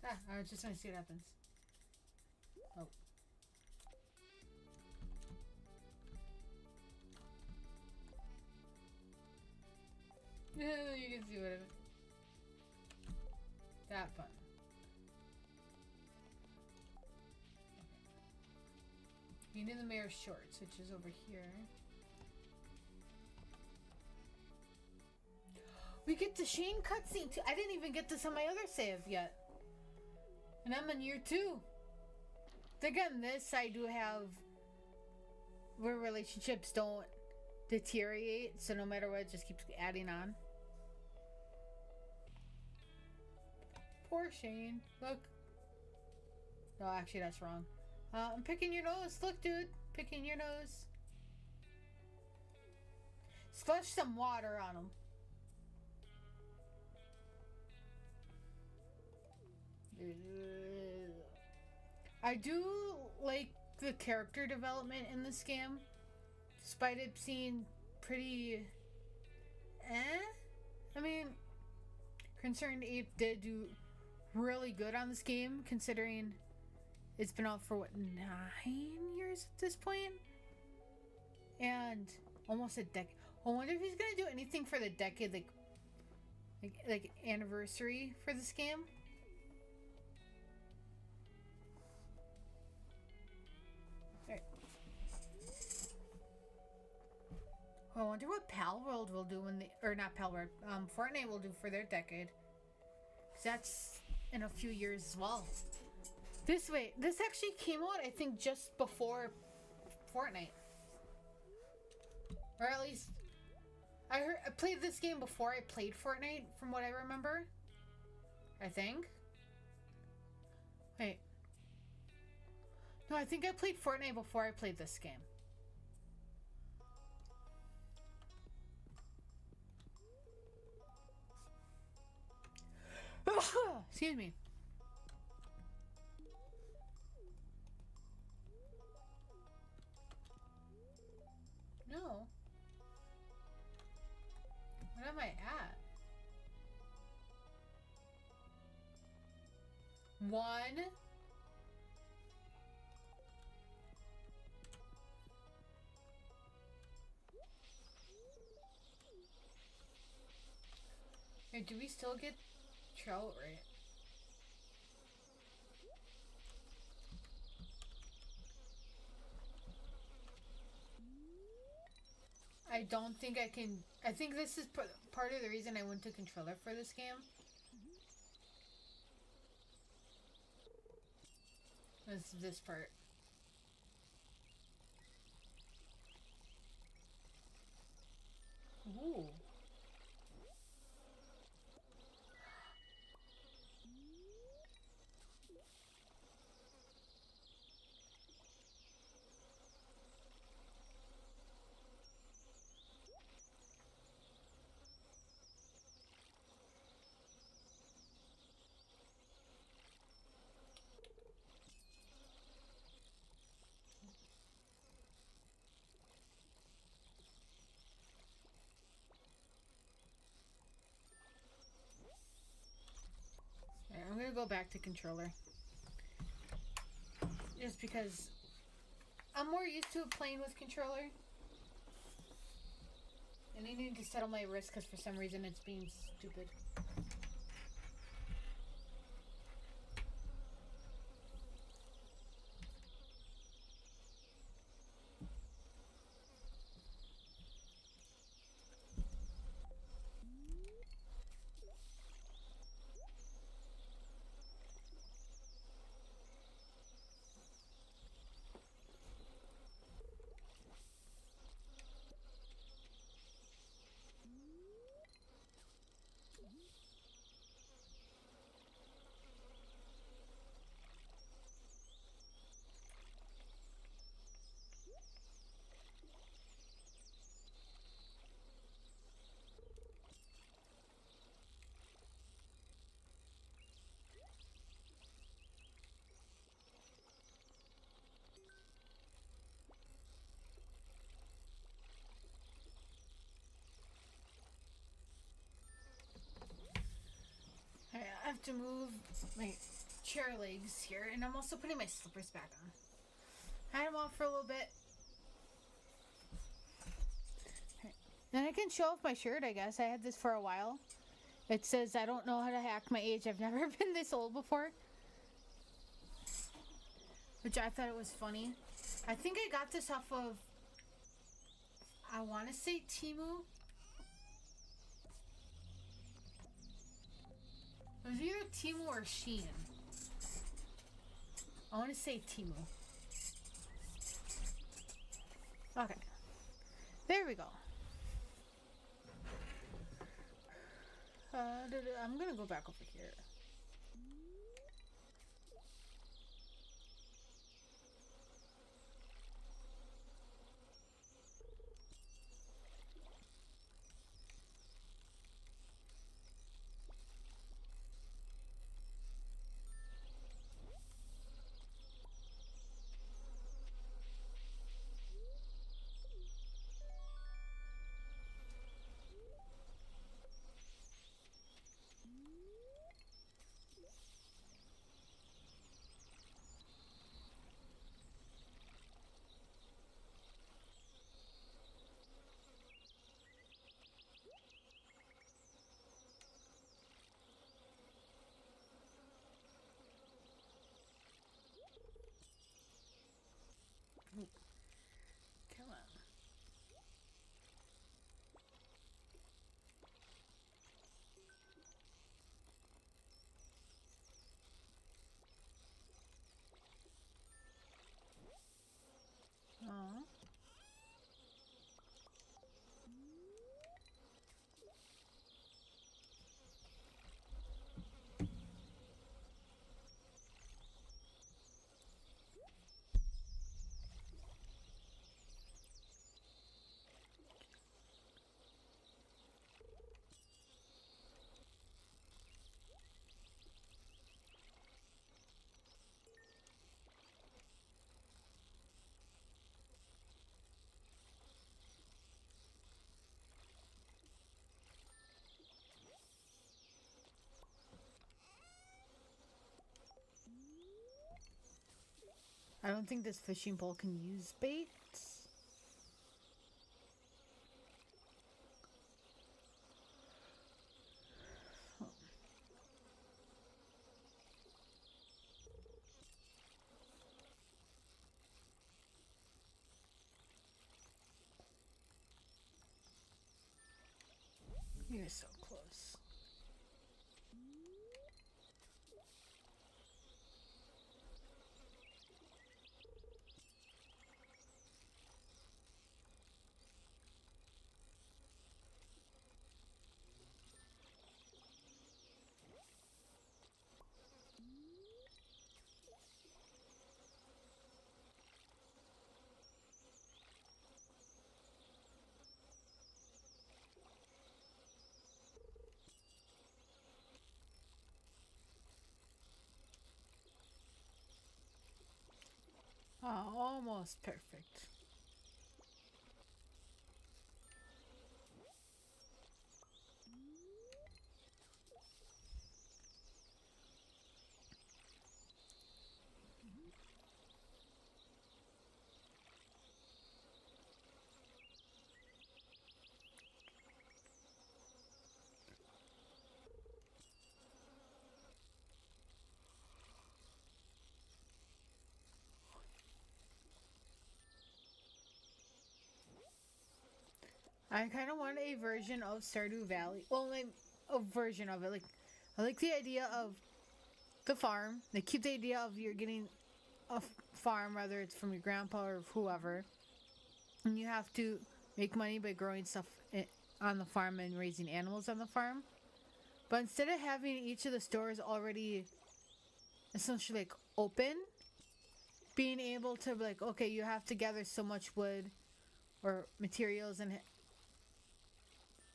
that. I was just gonna see what happens. Oh. You can see what it is. That button. You need the mayor's shorts, which is over here. We get the Shane cutscene too. I didn't even get this on my other save yet. And I'm in year 2. Again, this I do have where relationships don't deteriorate, so no matter what, it just keeps adding on. Poor Shane. Look. No, actually, that's wrong. I'm picking your nose. Look, dude. Picking your nose. Splash some water on him. I do like the character development in this game, despite it being pretty I mean, Concerned Ape did do really good on this game, considering it's been out for what, 9 years at this point? And almost a decade. I wonder if he's gonna do anything for the decade, like anniversary for this game. I wonder what Palworld will do when they, or not Palworld, Fortnite will do for their decade. 'Cause that's in a few years as well. This actually came out, I think, just before Fortnite. Or at least, I played this game before I played Fortnite, from what I remember. I think. Wait. No, I think I played Fortnite before I played this game. Excuse me. No. What am I at? 1. Wait, do we still get trout right? I don't think I can. I think this is part of the reason I went to controller for this game. This part. Ooh. I'm gonna go back to controller. Just because I'm more used to playing with controller. And I need to settle my wrist because for some reason it's being stupid. have to move my chair legs here, and I'm also putting my slippers back on. I had them off for a little bit. Then I can show off my shirt, I guess. I had this for a while. It says, I don't know how to hack my age. I've never been this old before. Which I thought it was funny. I think I got this off of, I want to say Temu. It was either Temu or Shein. I want to say Temu. Okay. There we go. I'm gonna go back over here. Come on. Aw. I don't think this fishing pole can use bait. You're so close. Oh, almost perfect. I kind of want a version of Stardew Valley. Well, like a version of it. Like, I like the idea of the farm. They keep the idea of you're getting a farm, whether it's from your grandpa or whoever, and you have to make money by growing stuff on the farm and raising animals on the farm. But instead of having each of the stores already essentially like open, being able to be like, okay, you have to gather so much wood or materials and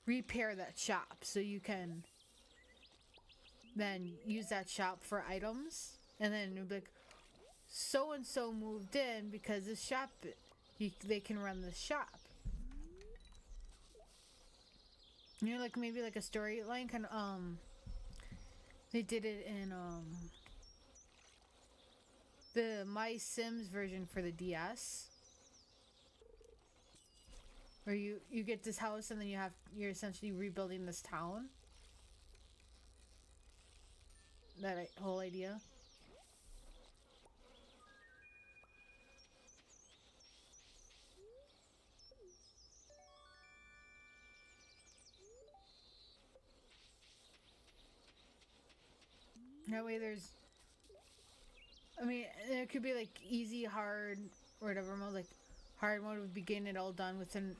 repair that shop so you can then use that shop for items, and then it'll be like, so and so moved in because this shop, they can run the shop. You know, like maybe like a storyline kind of They did it in the My Sims version for the DS, where you get this house and then you're essentially rebuilding this town. That whole idea. That way there's, I mean, it could be like easy, hard, or whatever mode. Like hard mode would be getting it all done within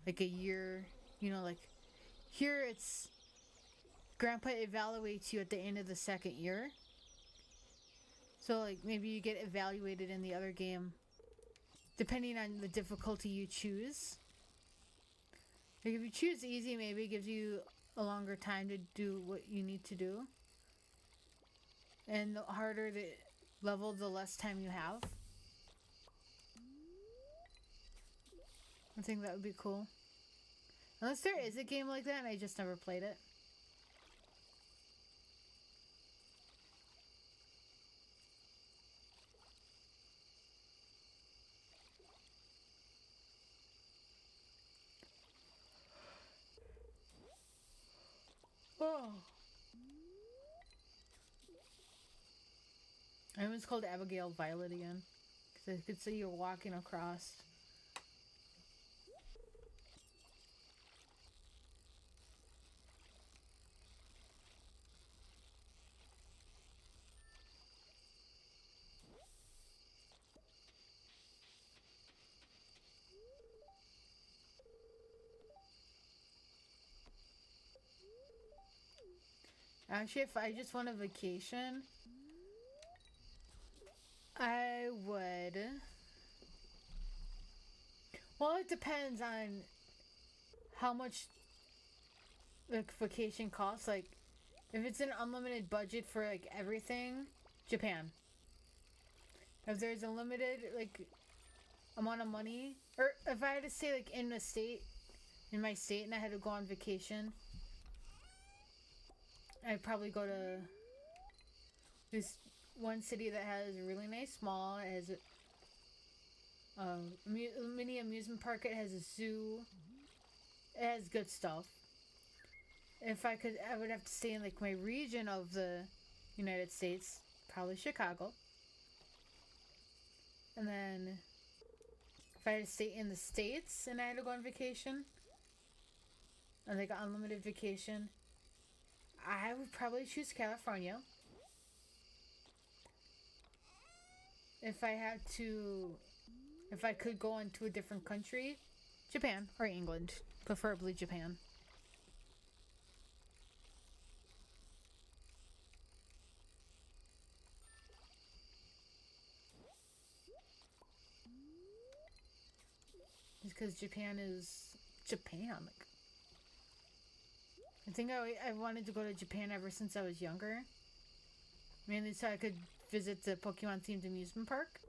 like a year. You know, like here it's Grandpa evaluates you at the end of the second year. So like maybe you get evaluated in the other game, depending on the difficulty you choose. Like if you choose easy, maybe it gives you a longer time to do what you need to do. And the harder the level, the less time you have. I think that would be cool. Unless there is a game like that and I just never played it. Oh. I was called Abigail Violet again. Because I could see you walking across. Actually, if I just want a vacation, I would. Well, it depends on how much the vacation costs. Like, if it's an unlimited budget for like everything, Japan. If there's a limited like amount of money, or if I had to stay like in my state, and I had to go on vacation, I'd probably go to this one city that has a really nice mall. It has a mini amusement park. It has a zoo. It has good stuff. If I could, I would have to stay in like my region of the United States, probably Chicago. And then if I had to stay in the States and I had to go on vacation, and like unlimited vacation, I would probably choose California. If I could go into a different country, Japan or England, preferably Japan. Just because Japan is Japan. Like, I think I wanted to go to Japan ever since I was younger. Mainly so I could visit the Pokemon themed amusement park.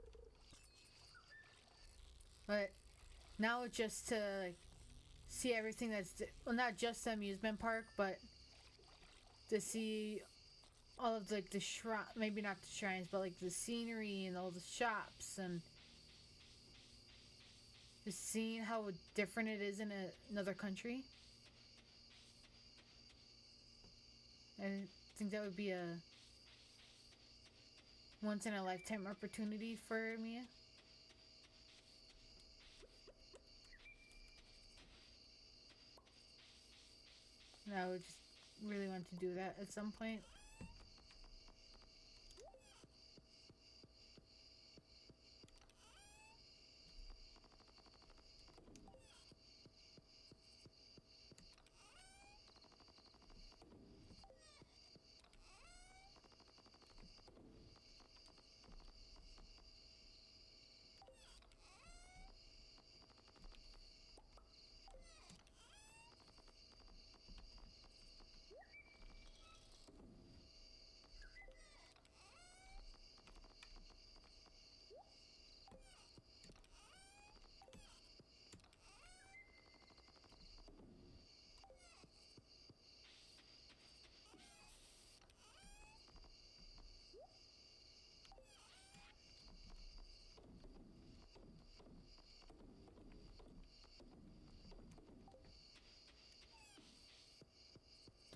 But now it's just to like see everything that's, well, not just the amusement park, but to see all of like the shrine, maybe not the shrines, but like the scenery and all the shops, and just seeing how different it is in another country. I think that would be a once in a lifetime opportunity for me. And I would just really want to do that at some point.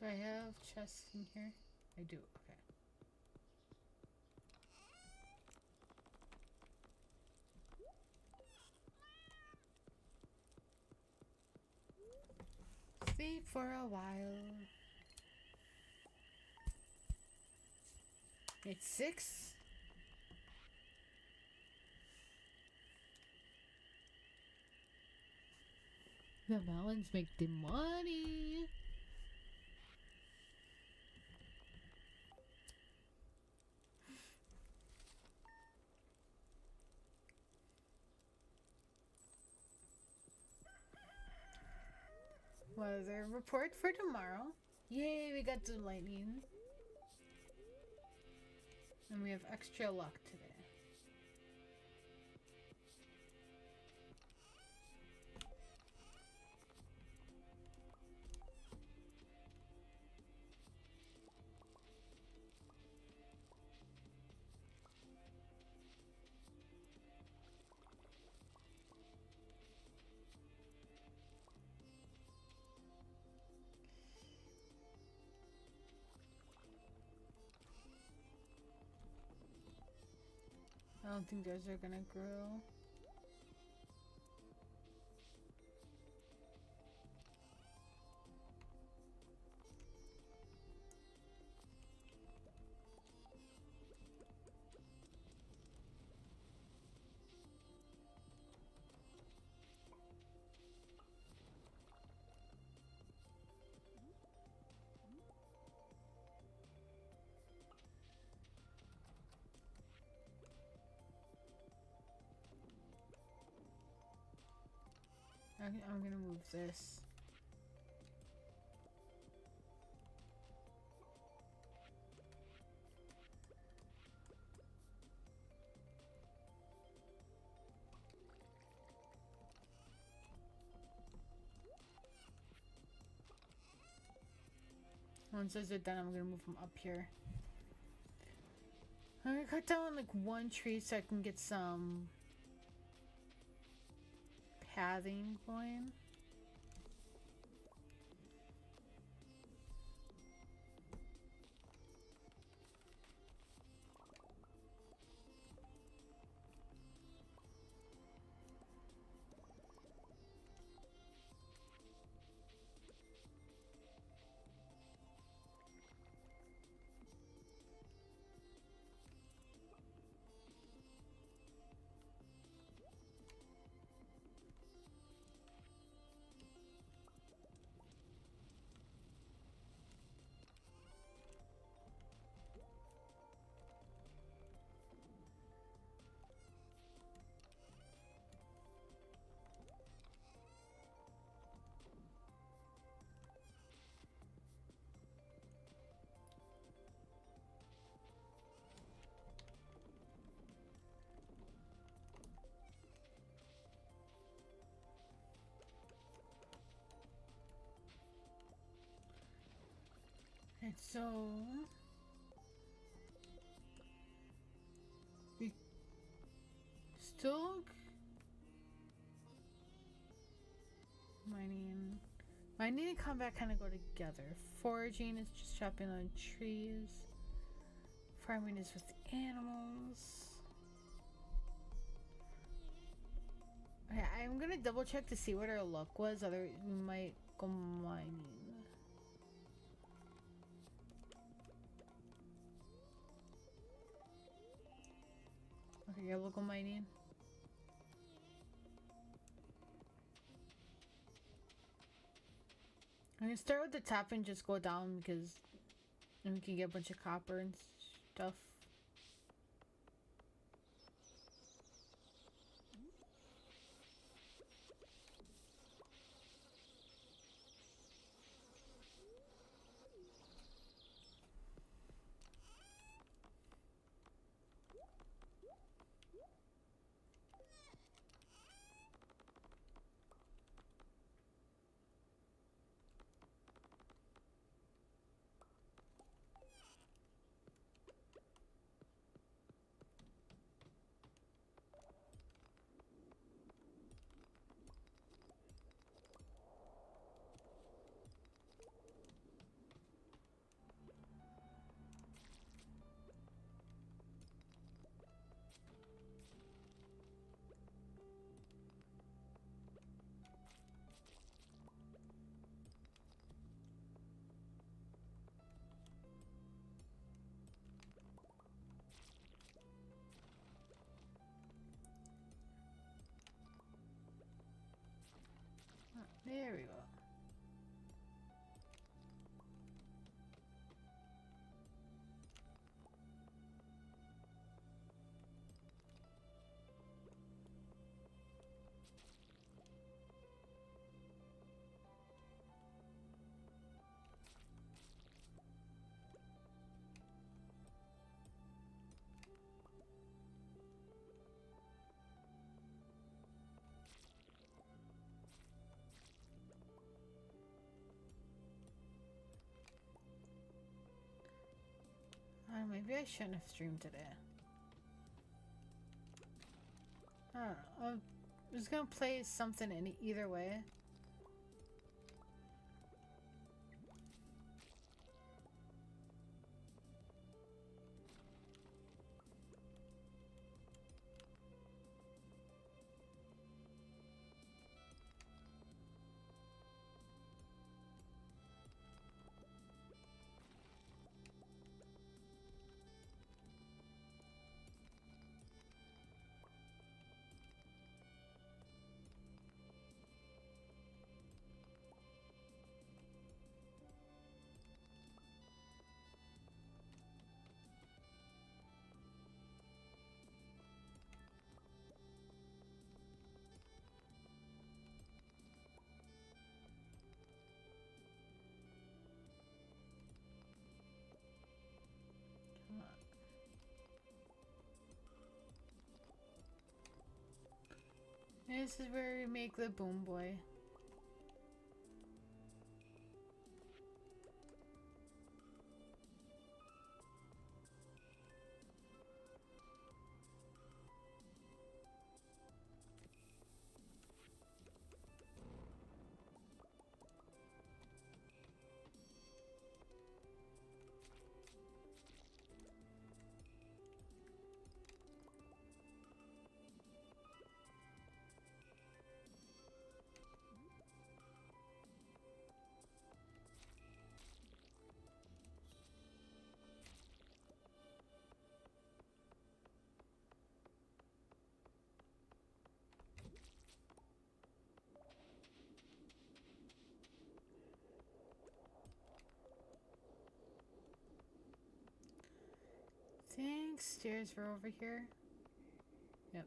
Do I have chests in here? I do, okay. Sleep for a while. It's 6. The melons make the money. Weather report for tomorrow. Yay, we got some lightning. And we have extra luck today. I don't think those are gonna grow. I'm gonna move this. Once those are done, I'm gonna move them up here. I'm gonna cut down like one tree so I can get some pathing going. And so we still mining and combat kind of go together. Foraging is just chopping on trees. Farming is with animals. Okay, I'm gonna double check to see what our luck was. Otherwise, we might go mining. Okay, yeah, we'll go mining. I'm gonna start with the top and just go down because then we can get a bunch of copper and stuff. There we go. Maybe I shouldn't have streamed today. I don't know. I'm just gonna play something in either way. This is where we make the boom boy. Think stairs were over here. Yep.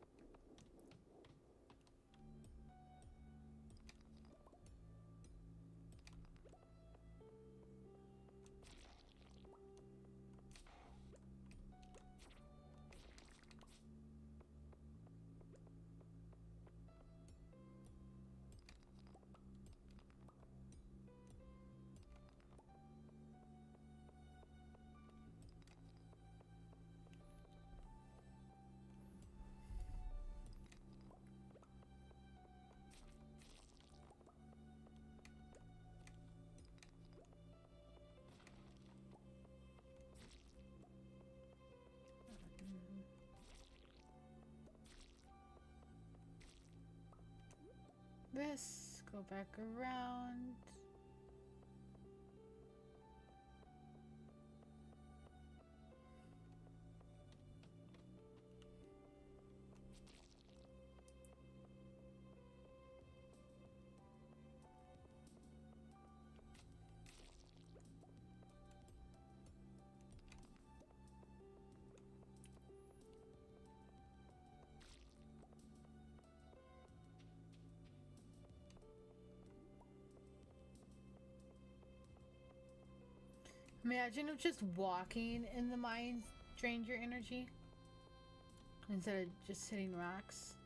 This, go back around. Imagine if just walking in the mines drained your energy instead of just hitting rocks.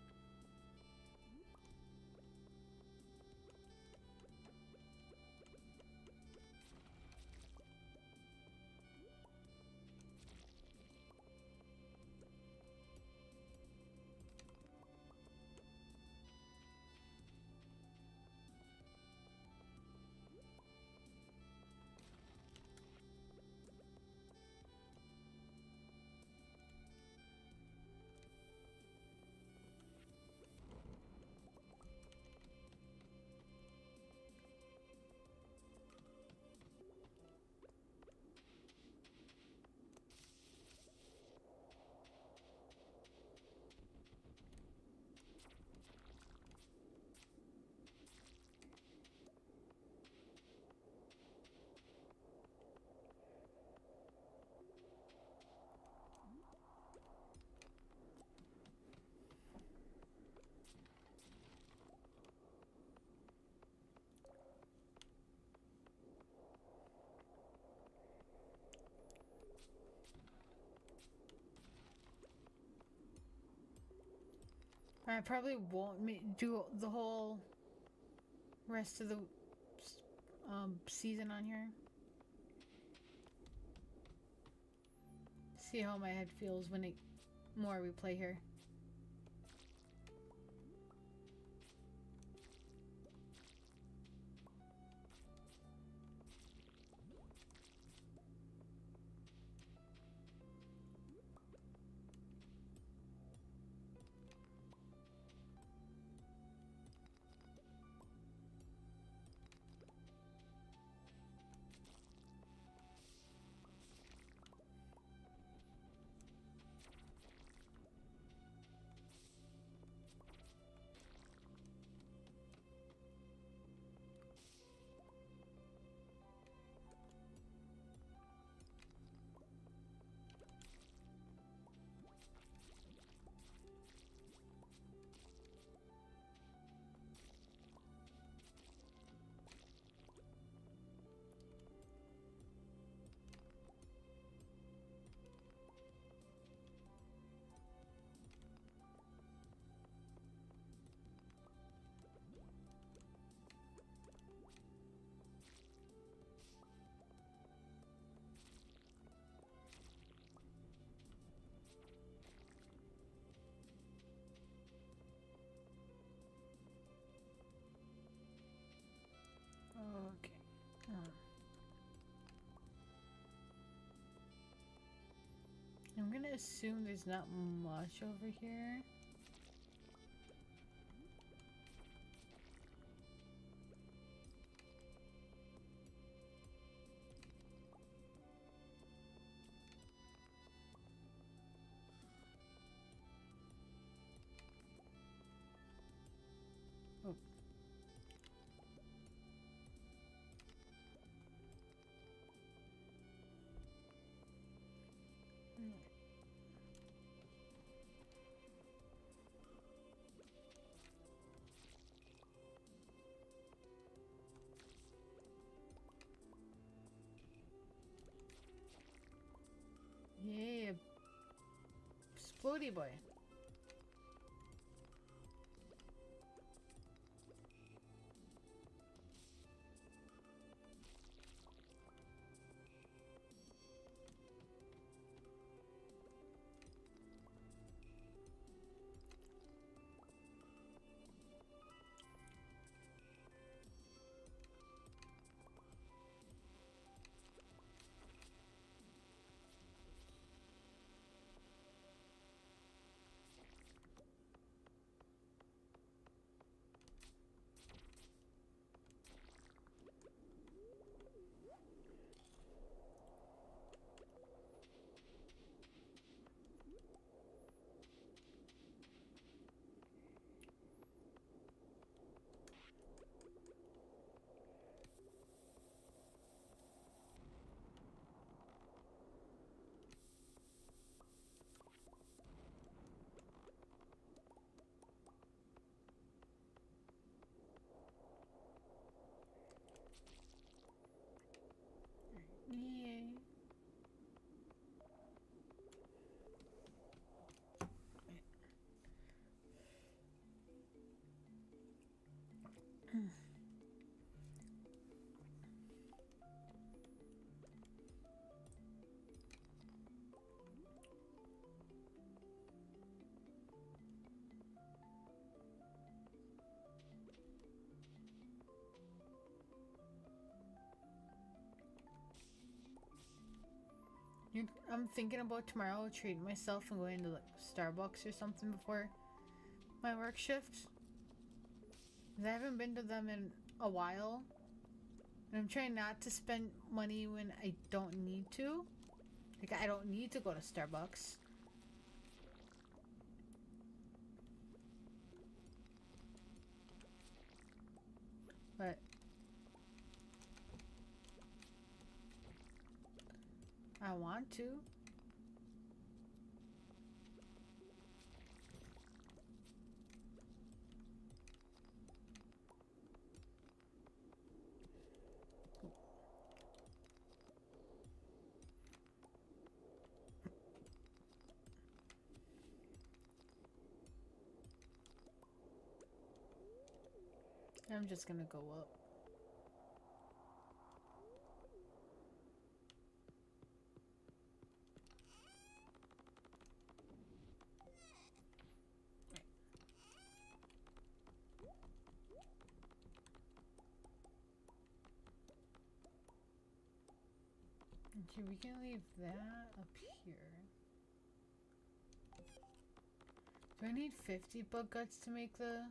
I probably won't do the whole rest of the season on here. See how my head feels when it more we play here. Okay. I'm gonna assume there's not much over here. Oh. Yeah, Splody boy. Yay. I'm thinking about tomorrow treating myself and going to like Starbucks or something before my work shift. 'Cause I haven't been to them in a while. And I'm trying not to spend money when I don't need to. Like, I don't need to go to Starbucks. But I want to. I'm just gonna go up. Okay, we can leave that up here. Do I need 50 bug guts to make the...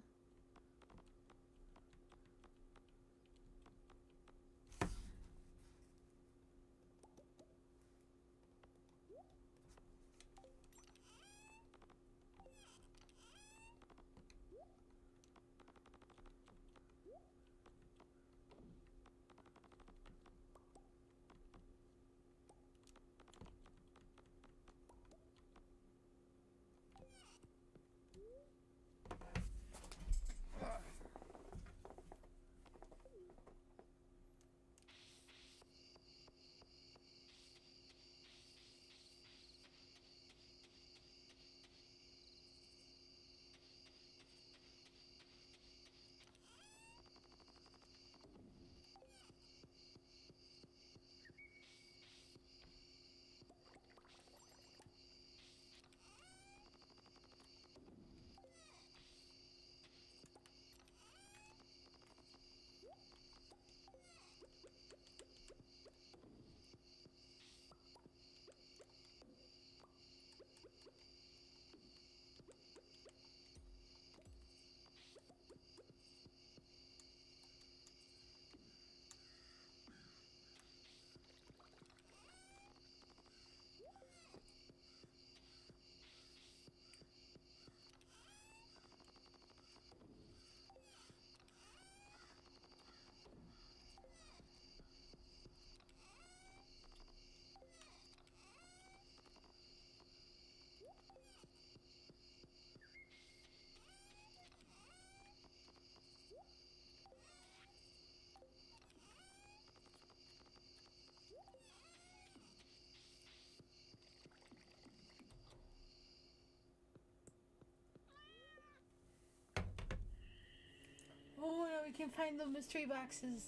Oh, now we can find the mystery boxes.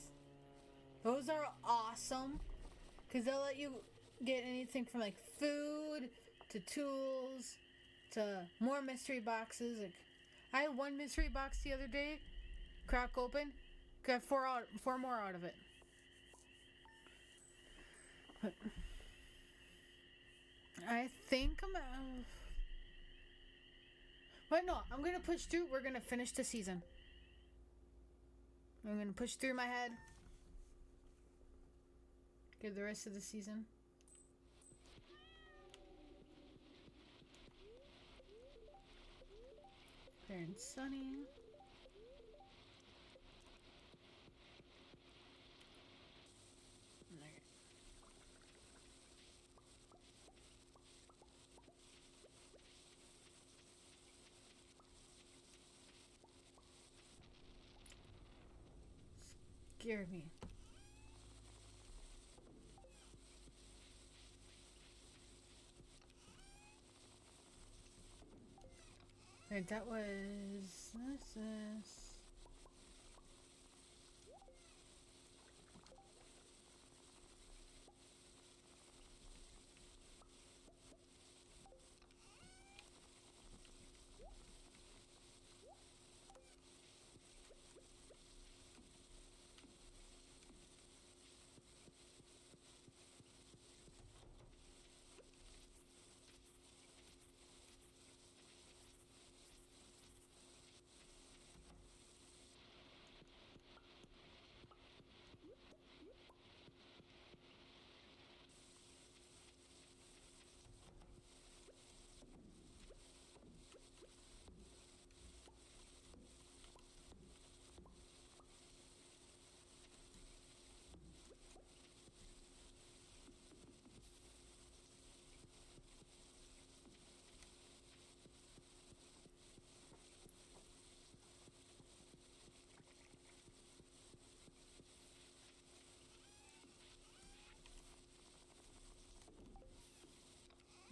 Those are awesome. Because they'll let you get anything from like food to tools to more mystery boxes. Like, I had one mystery box the other day, crack open, got four more out of it. But I think I'm out. But no, I'm gonna push through. We're gonna finish the season. I'm gonna push through my head. Get the rest of the season. Fair and sunny. Scared me. Right, that was this.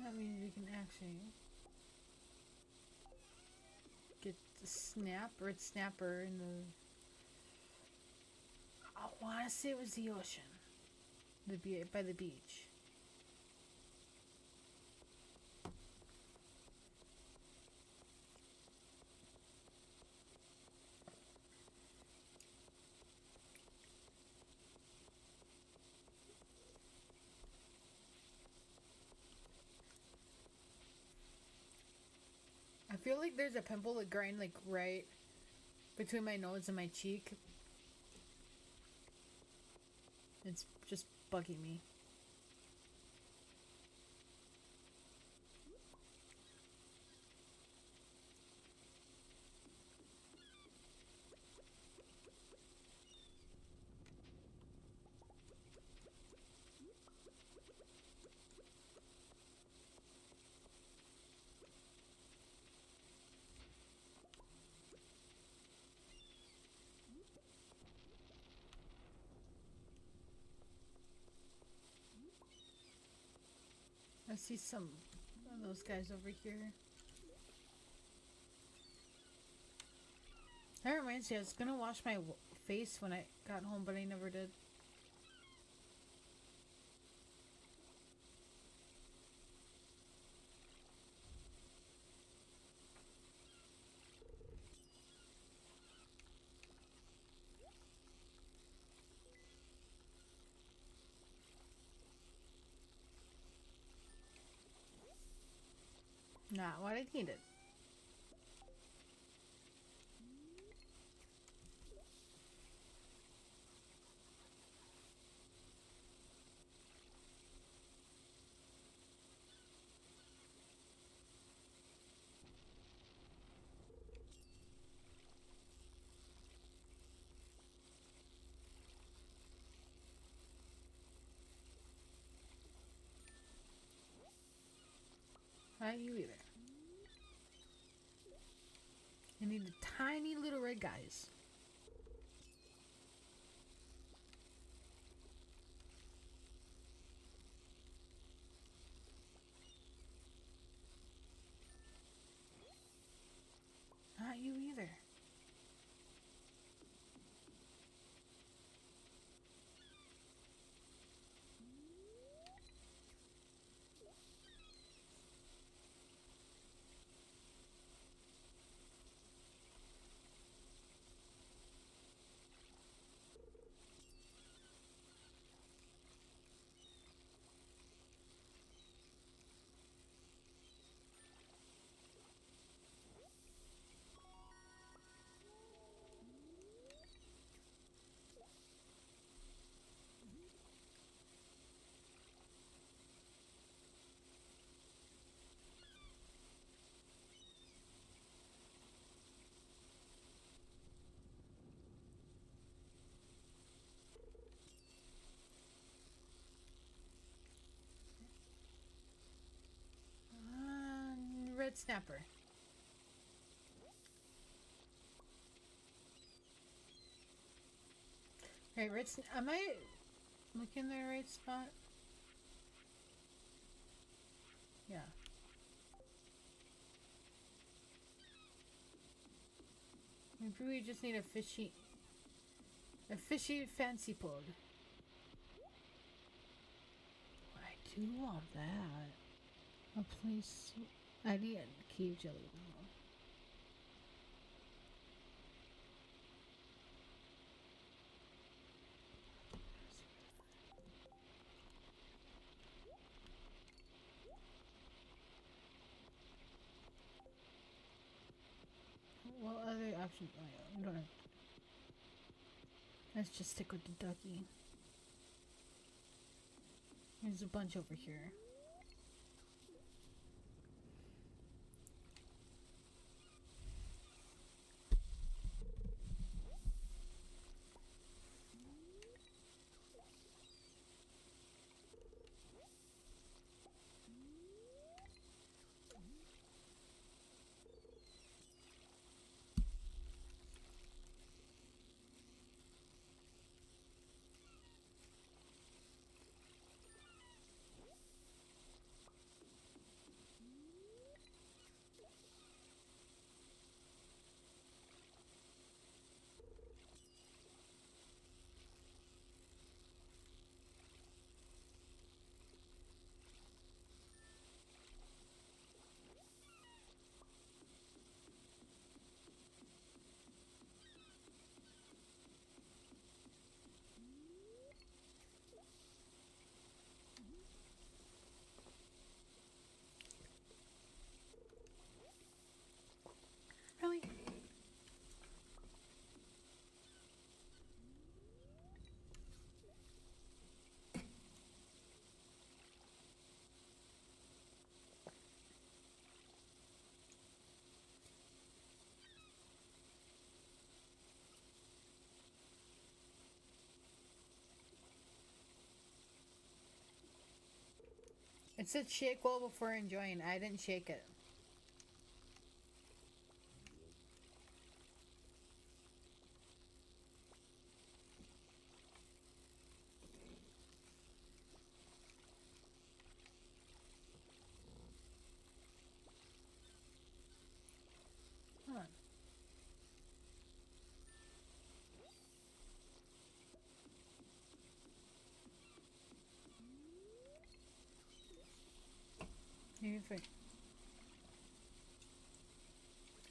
That means we can actually get the snapper in the I want to say it was the ocean. By the beach. I feel like there's a pimple that grind like right between my nose and my cheek. It's just bugging me. I see some of those guys over here. That reminds me, I was gonna wash my face when I got home, but I never did. Not what I needed. Not you either. I need the tiny little red guys. Not you either. Red snapper. Right, am I looking in the right spot? Yeah. Maybe we just need a fishy fancy pug. I do want that. A place. I need a cave jelly though. What other options? Oh yeah, we don't have. Let's just stick with the ducky. There's a bunch over here. It said shake well before enjoying. I didn't shake it. Come on.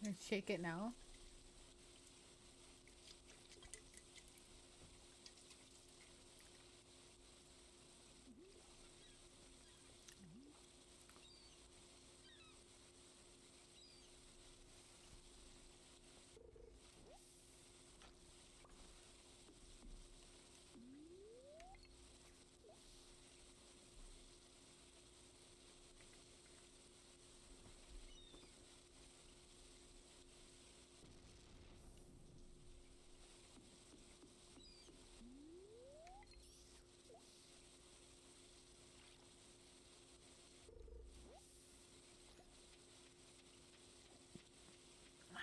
Let's shake it now.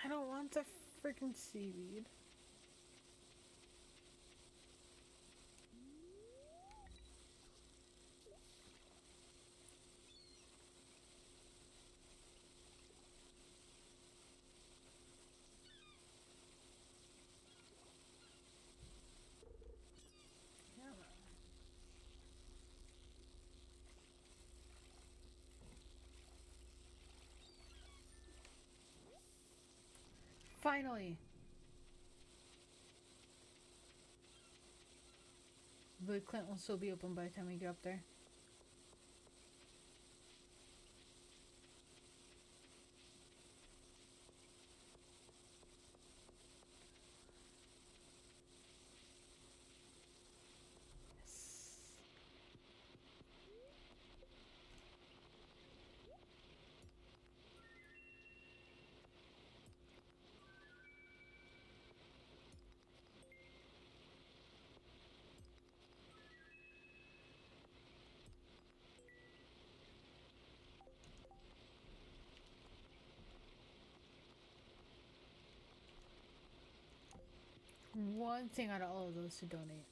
I don't want the freaking seaweed. Finally. But Clint will still be open by the time we get up there. One thing out of all of those to donate.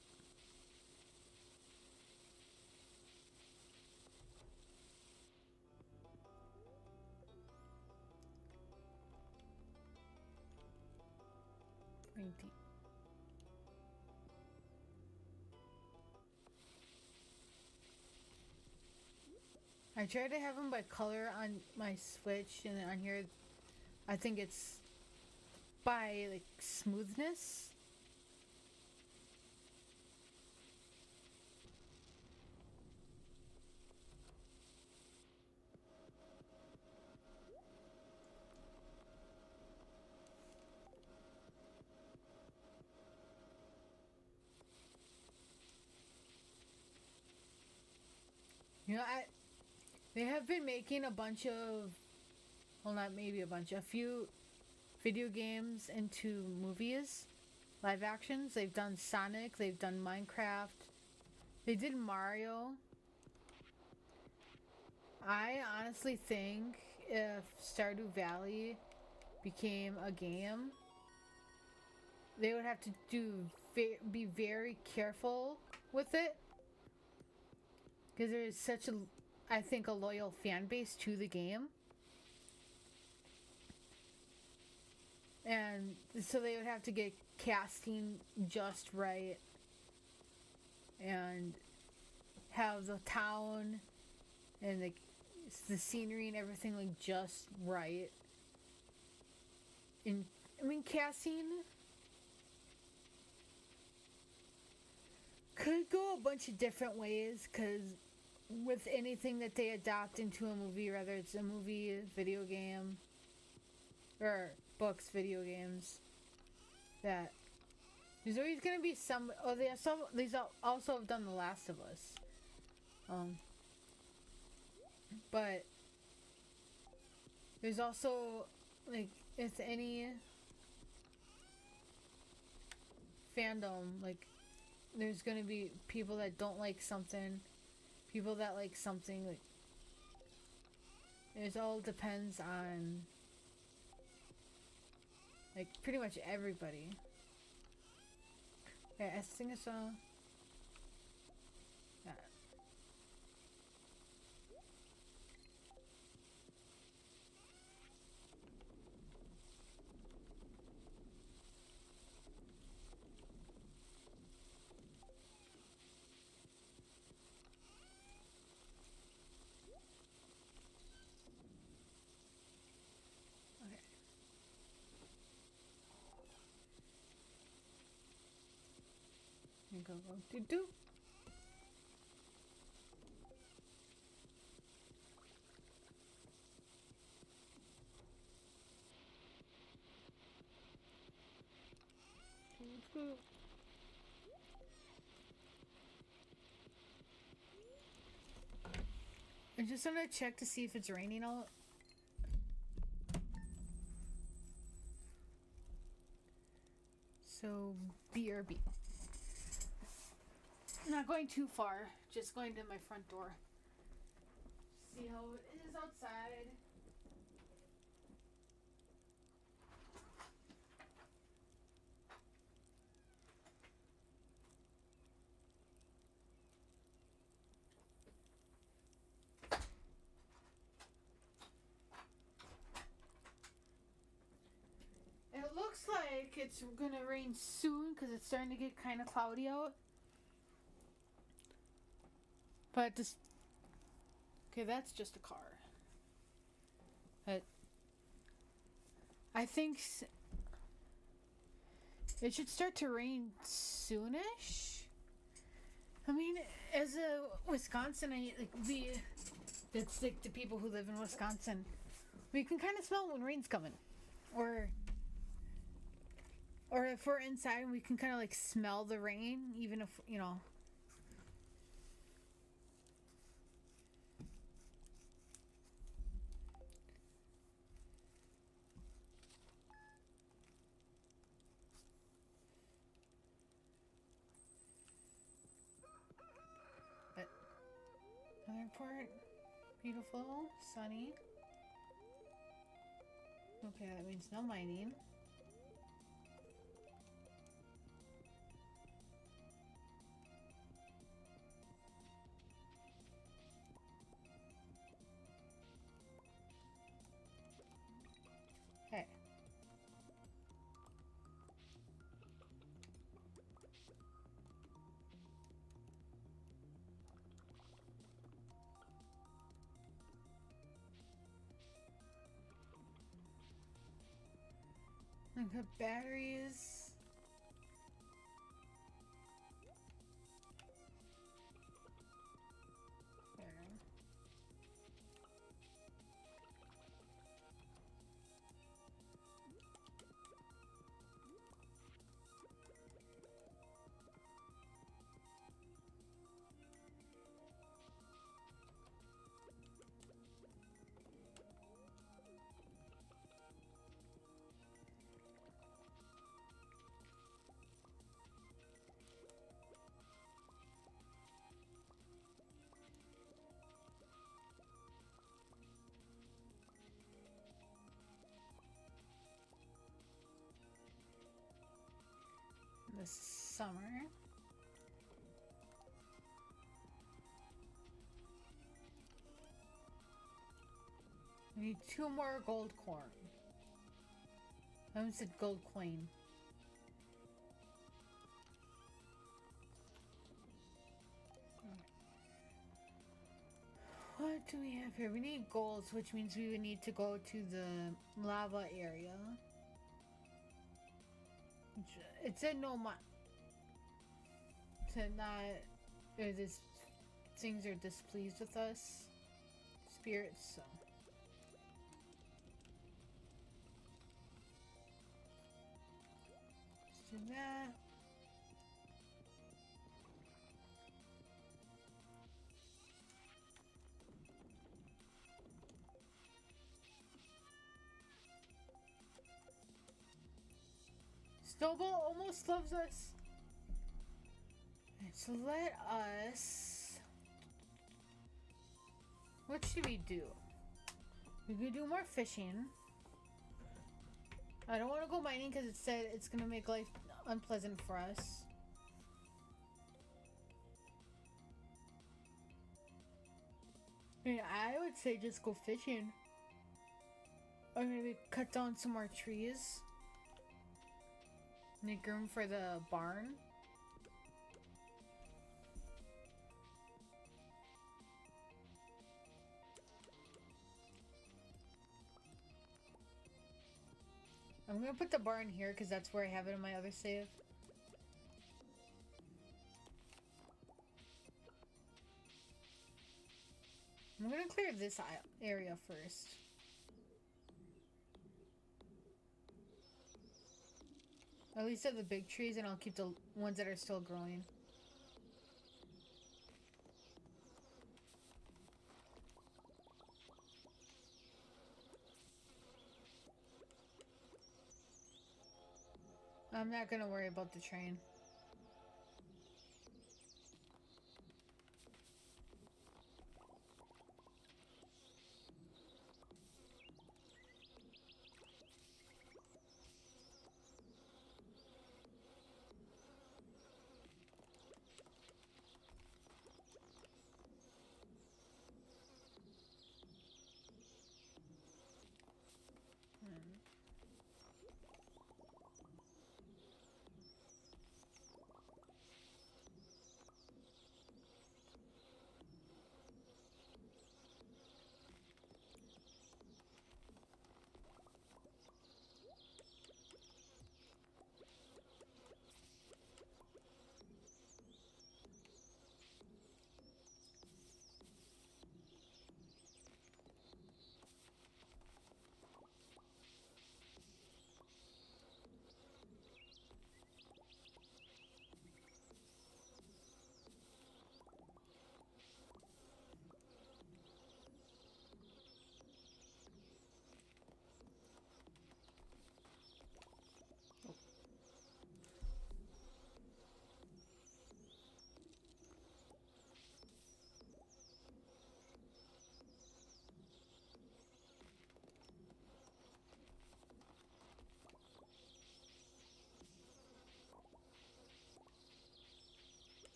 I tried to have them by color on my Switch, and on here, I think it's by like smoothness. You know, they have been making a bunch of, well, not maybe a bunch, a few video games into movies, live actions. They've done Sonic, they've done Minecraft, they did Mario. I honestly think if Stardew Valley became a game, they would have to be very careful with it, because there is such a, I think, a loyal fan base to the game. And so they would have to get casting just right and have the town and the scenery and everything like just right. And I mean, casting could go a bunch of different ways, because with anything that they adopt into a movie, whether it's a movie, video game, or books, video games, that there's always gonna be some. Oh, these also have done The Last of Us, but there's also, like, if any fandom, like, there's gonna be people that don't like something, people that like something, like, It all depends on like pretty much everybody. Yeah, I sing a song. Yeah. Okay. Go do do. I just want to check to see if it's raining out. So BRB. Not going too far, just going to my front door. See how it is outside. It looks like it's gonna rain soon because it's starting to get kind of cloudy out. But just okay, that's just a car. But I think it should start to rain soonish. I mean, as a Wisconsinite, it's like the people who live in Wisconsin, we can kind of smell when rain's coming, or if we're inside, we can kind of like smell the rain, even if But another part, beautiful, sunny. Okay, that means no mining. Okay. And put batteries. There. This summer. We need 2 more gold corn. I almost said gold coin. What do we have here? We need golds, which means we would need to go to the lava area. It said no to not, or this things are displeased with us. Spirits, so. Let's do that. Snowball almost loves us. So let us... What should we do? We could do more fishing. I don't want to go mining because it said it's going to make life unpleasant for us. Yeah, I would say just go fishing. Or maybe cut down some more trees. Make room for the barn. I'm gonna put the barn here because that's where I have it in my other save. I'm gonna clear this area first. At least of the big trees, and I'll keep the ones that are still growing. I'm not gonna worry about the train.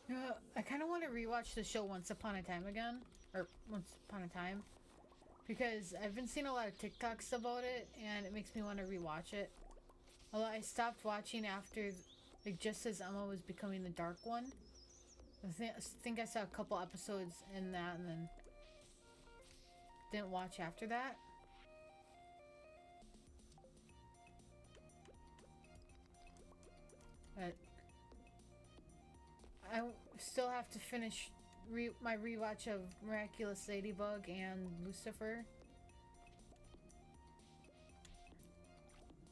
You know, I kind of want to rewatch the show Once Upon a Time again. Or Once Upon a Time. Because I've been seeing a lot of TikToks about it, and it makes me want to rewatch it. Although I stopped watching after, like, just as Emma was becoming the Dark One. I think I saw a couple episodes in that, and then didn't watch after that. But I still have to finish my rewatch of Miraculous Ladybug and Lucifer.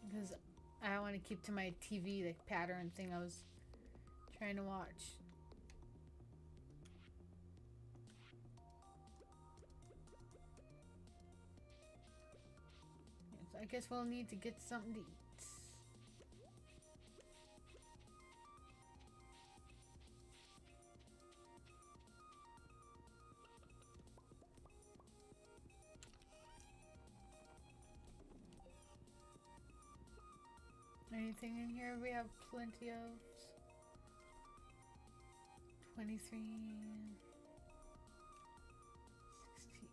Because I want to keep to my TV, like, pattern thing I was trying to watch. Yes, I guess we'll need to get something to eat. Anything in here? We have plenty of 23, 68,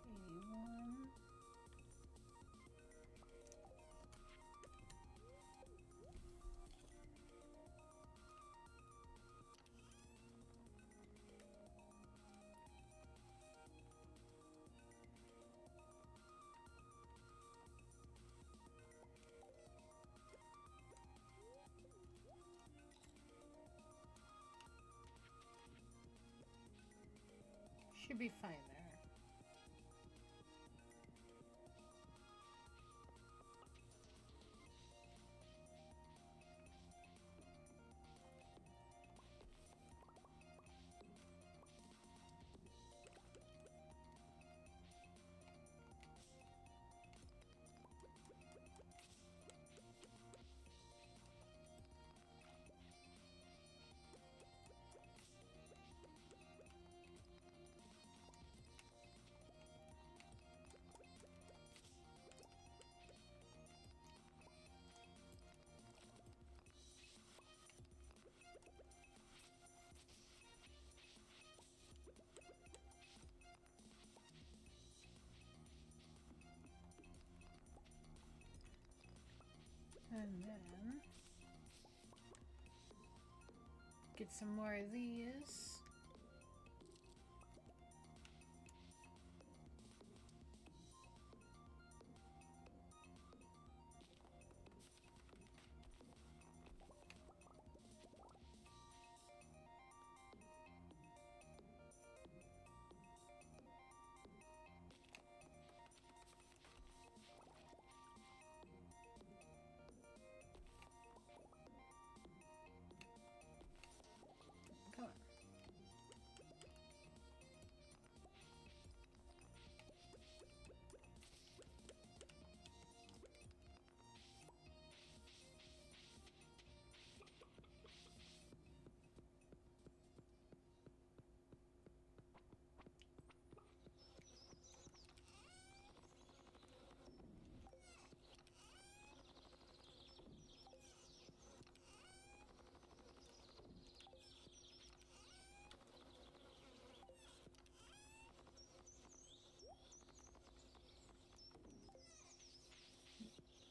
81. Should be fine there. And then get some more of these. Come on.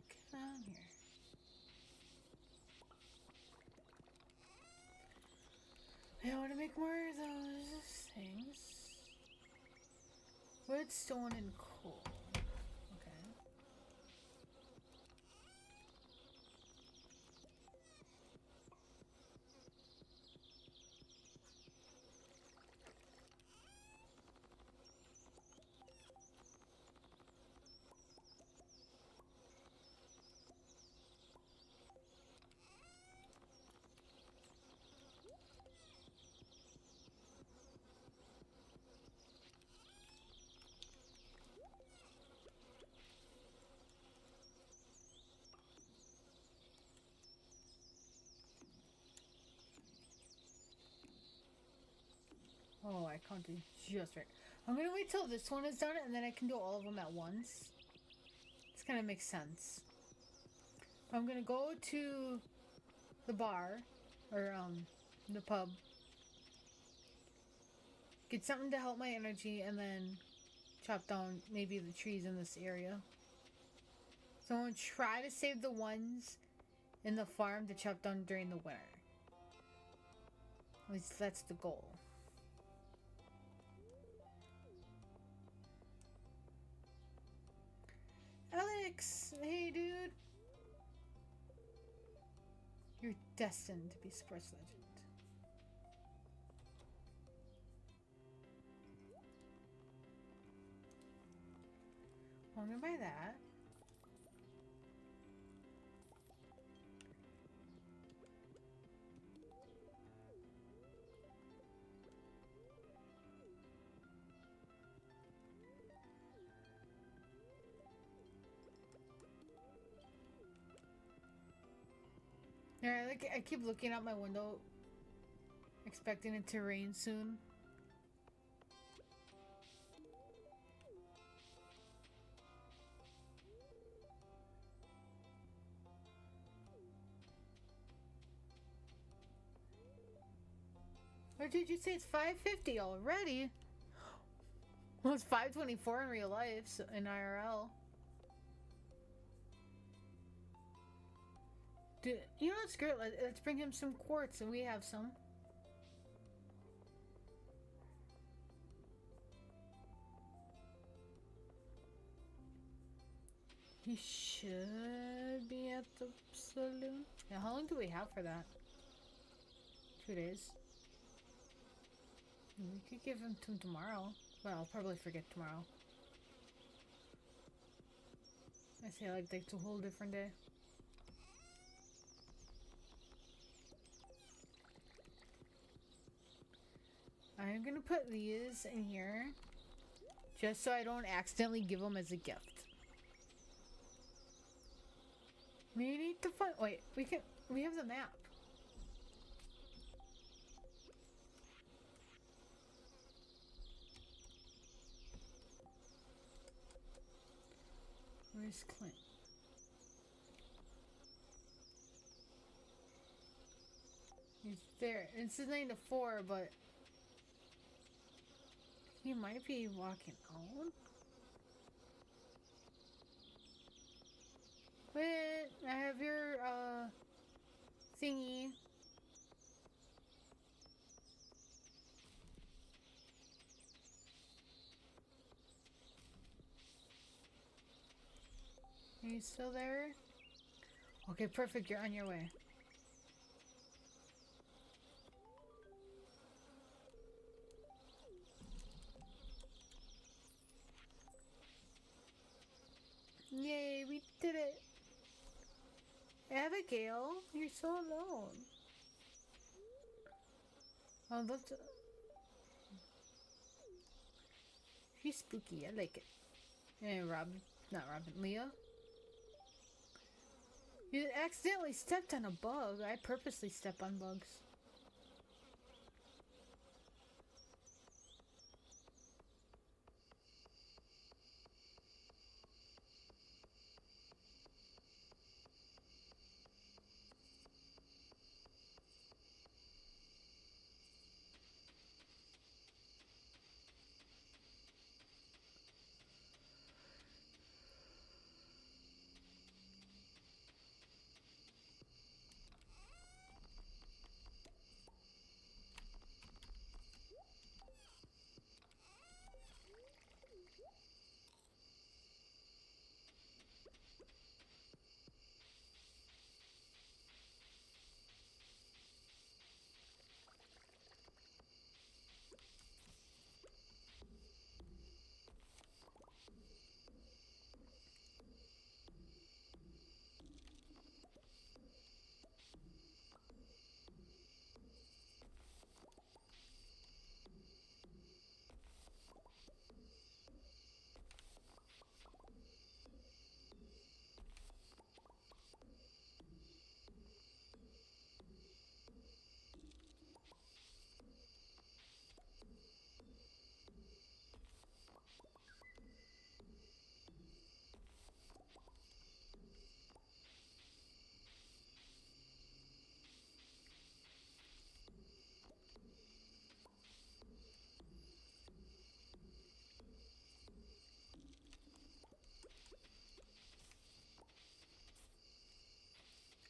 Get on here. I want to make more of those things. Wood, stone, and coal. Okay. Oh, I counted just right. I'm gonna wait till this one is done and then I can do all of them at once. This kind of makes sense. I'm gonna go to the bar, or the pub. Get something to help my energy and then chop down maybe the trees in this area. So I'm gonna try to save the ones in the farm to chop down during the winter. At least that's the goal. Alex! Hey, dude! You're destined to be a sports legend. Well, I'm gonna buy that. Yeah, I keep looking out my window, expecting it to rain soon. Or did you say it's 5:50 already? Well, it's 5:24 in real life, so in IRL. Dude, you know what's great? Let's bring him some quartz, and we have some. He should be at the saloon. Yeah, how long do we have for that? 2 days. We could give him to tomorrow. Well, I'll probably forget tomorrow. I say like it's a whole different day. I'm gonna put these in here just so I don't accidentally give them as a gift. We need to find. Wait, we have the map. Where's Clint? He's there. It's 9 to 4, but he might be walking out. Wait, I have your, thingy. Are you still there? Okay, perfect. You're on your way. Yay, we did it. Abigail, you're so alone. Oh, that's... She's spooky. I like it. And Robin. Not Robin. Leah? You accidentally stepped on a bug. I purposely step on bugs.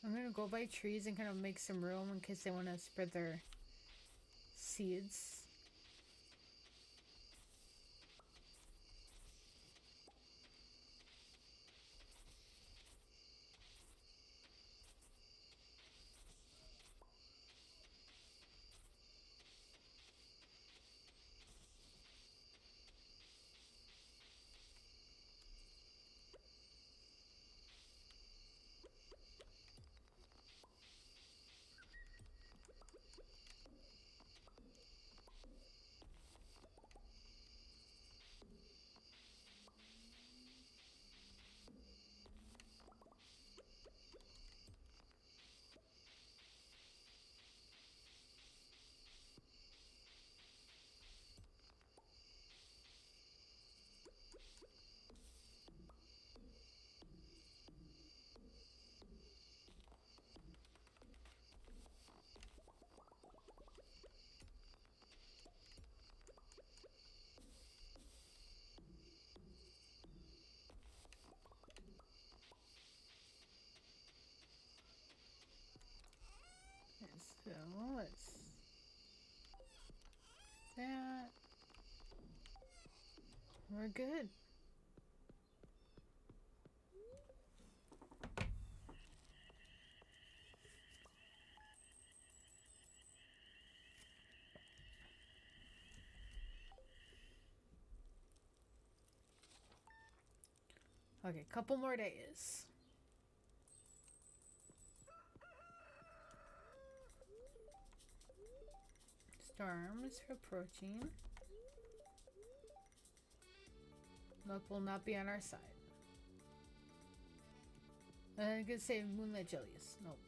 I'm gonna go by trees and kind of make some room in case they want to spread their seeds. So let's that. We're good. Okay, couple more days. Storms approaching. Luck will not be on our side. I could say Moonlight Jellies. Nope.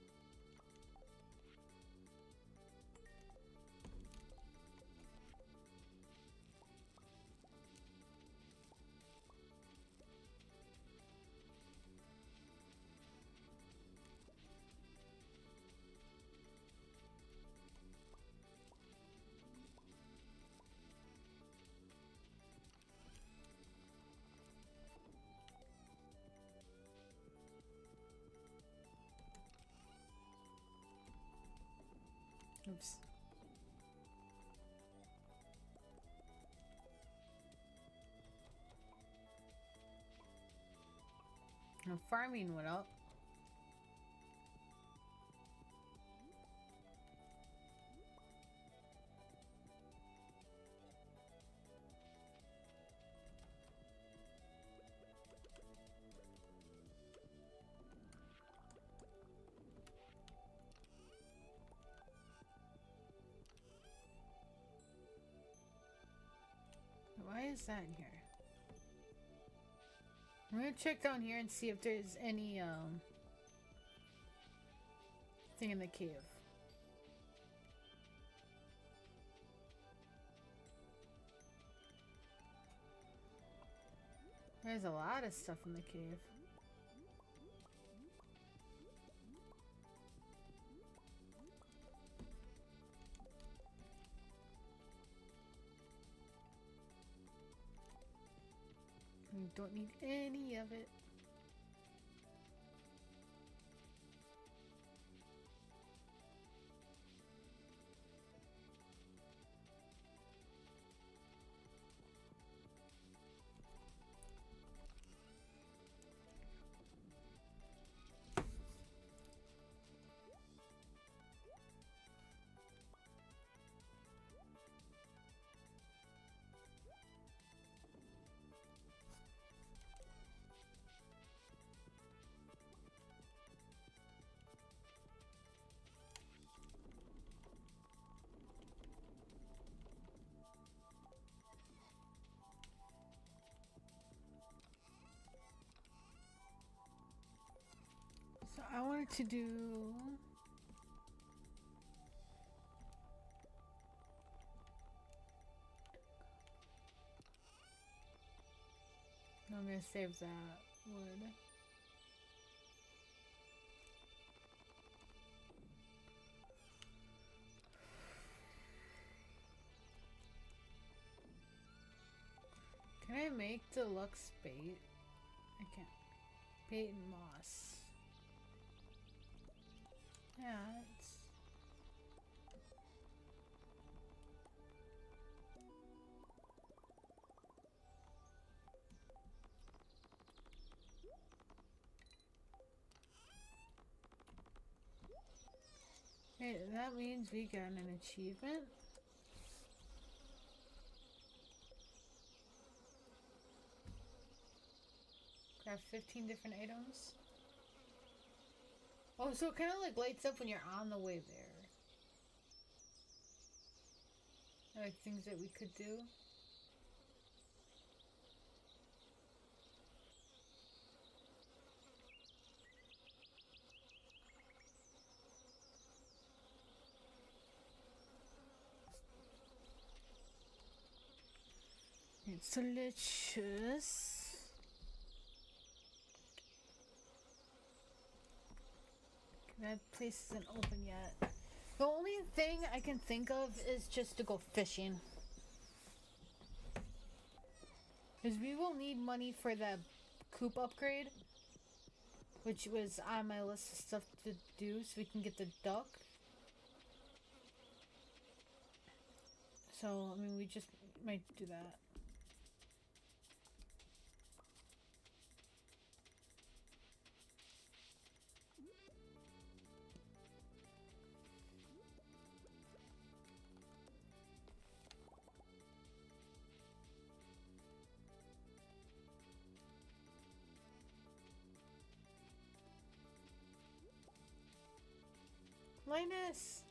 Oops. No, farming went up. Why is that in here? I'm gonna check down here and see if there's any thing in the cave. There's a lot of stuff in the cave. We don't need any of it. So I wanted to do... I'm gonna save that wood. Can I make deluxe bait? I can't. Bait and moss. Yeah, it's... Hey, that means we got an achievement. Craft 15 different items. Oh, so it kind of like lights up when you're on the way there. Like things that we could do. It's delicious. That place isn't open yet. The only thing I can think of is just to go fishing. Because we will need money for the coop upgrade. Which was on my list of stuff to do so we can get the duck. So, I mean, we just might do that. Linus!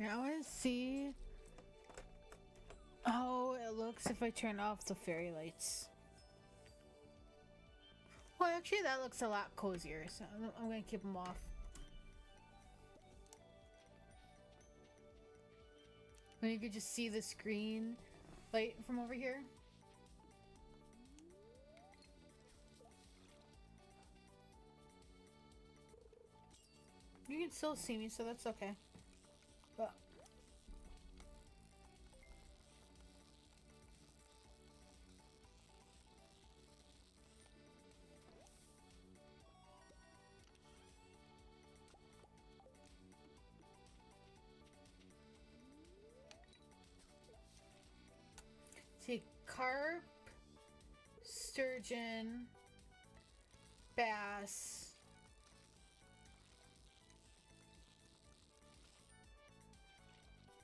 Yeah, I want to see how it looks if I turn off the fairy lights. Well, actually, that looks a lot cozier, so I'm going to keep them off. Then you could just see the screen light from over here. You can still see me, so that's okay. But see, carp, sturgeon, bass,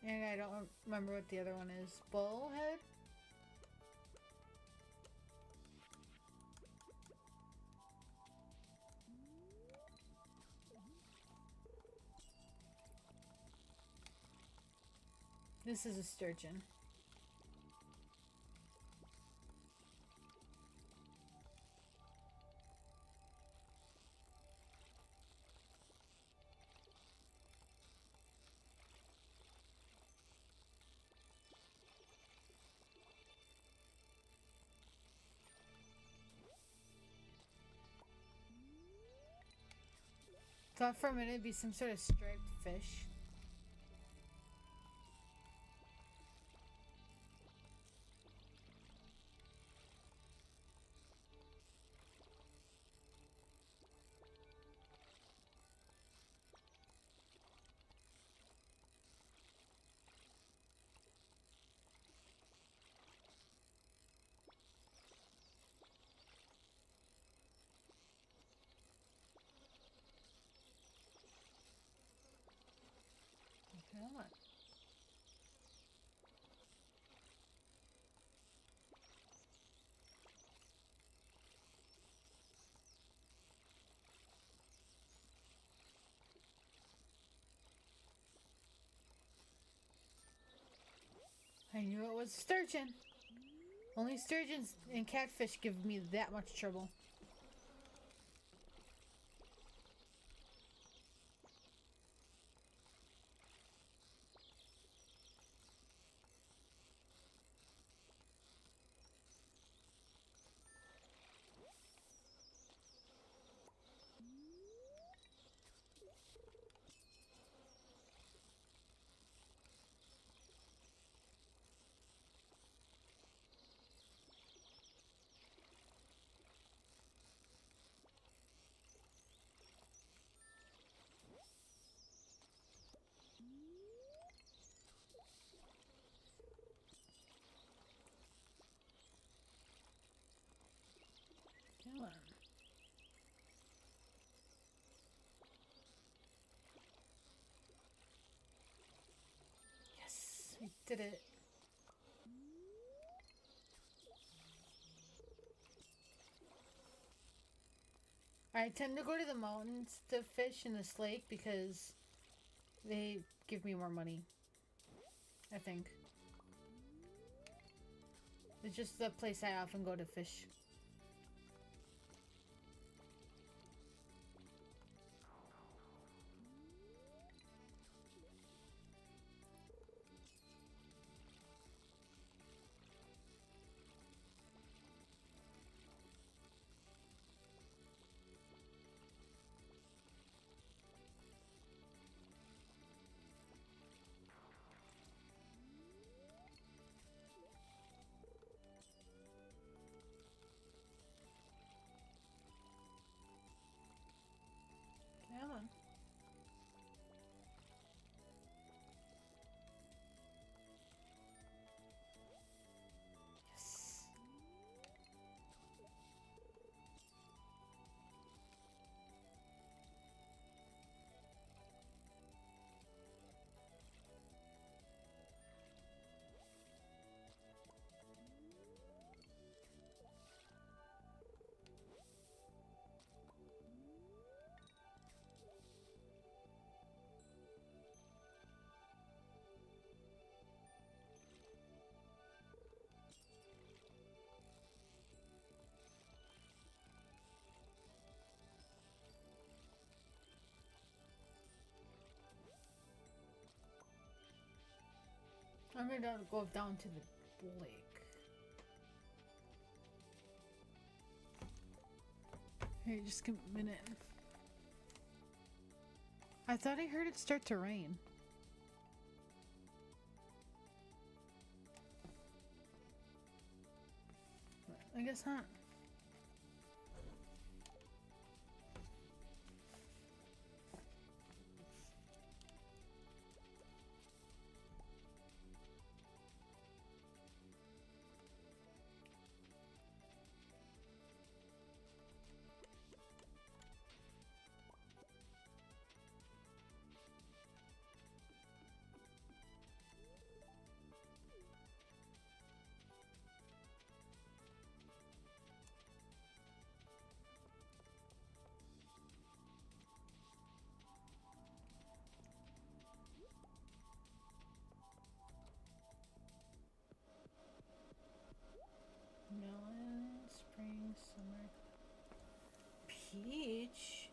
and I don't remember what the other one is. Bullhead? This is a sturgeon. Thought for a minute it'd be some sort of striped fish. Come on. I knew it was sturgeon. Only sturgeons and catfish give me that much trouble. Come on. Yes, we did it. I tend to go to the mountains to fish in this lake because they give me more money. I think. It's just the place I often go to fish. I'm gonna go down to the lake. Hey, just give me a minute. I thought I heard it start to rain. I guess not. Melon, spring, summer. Peach?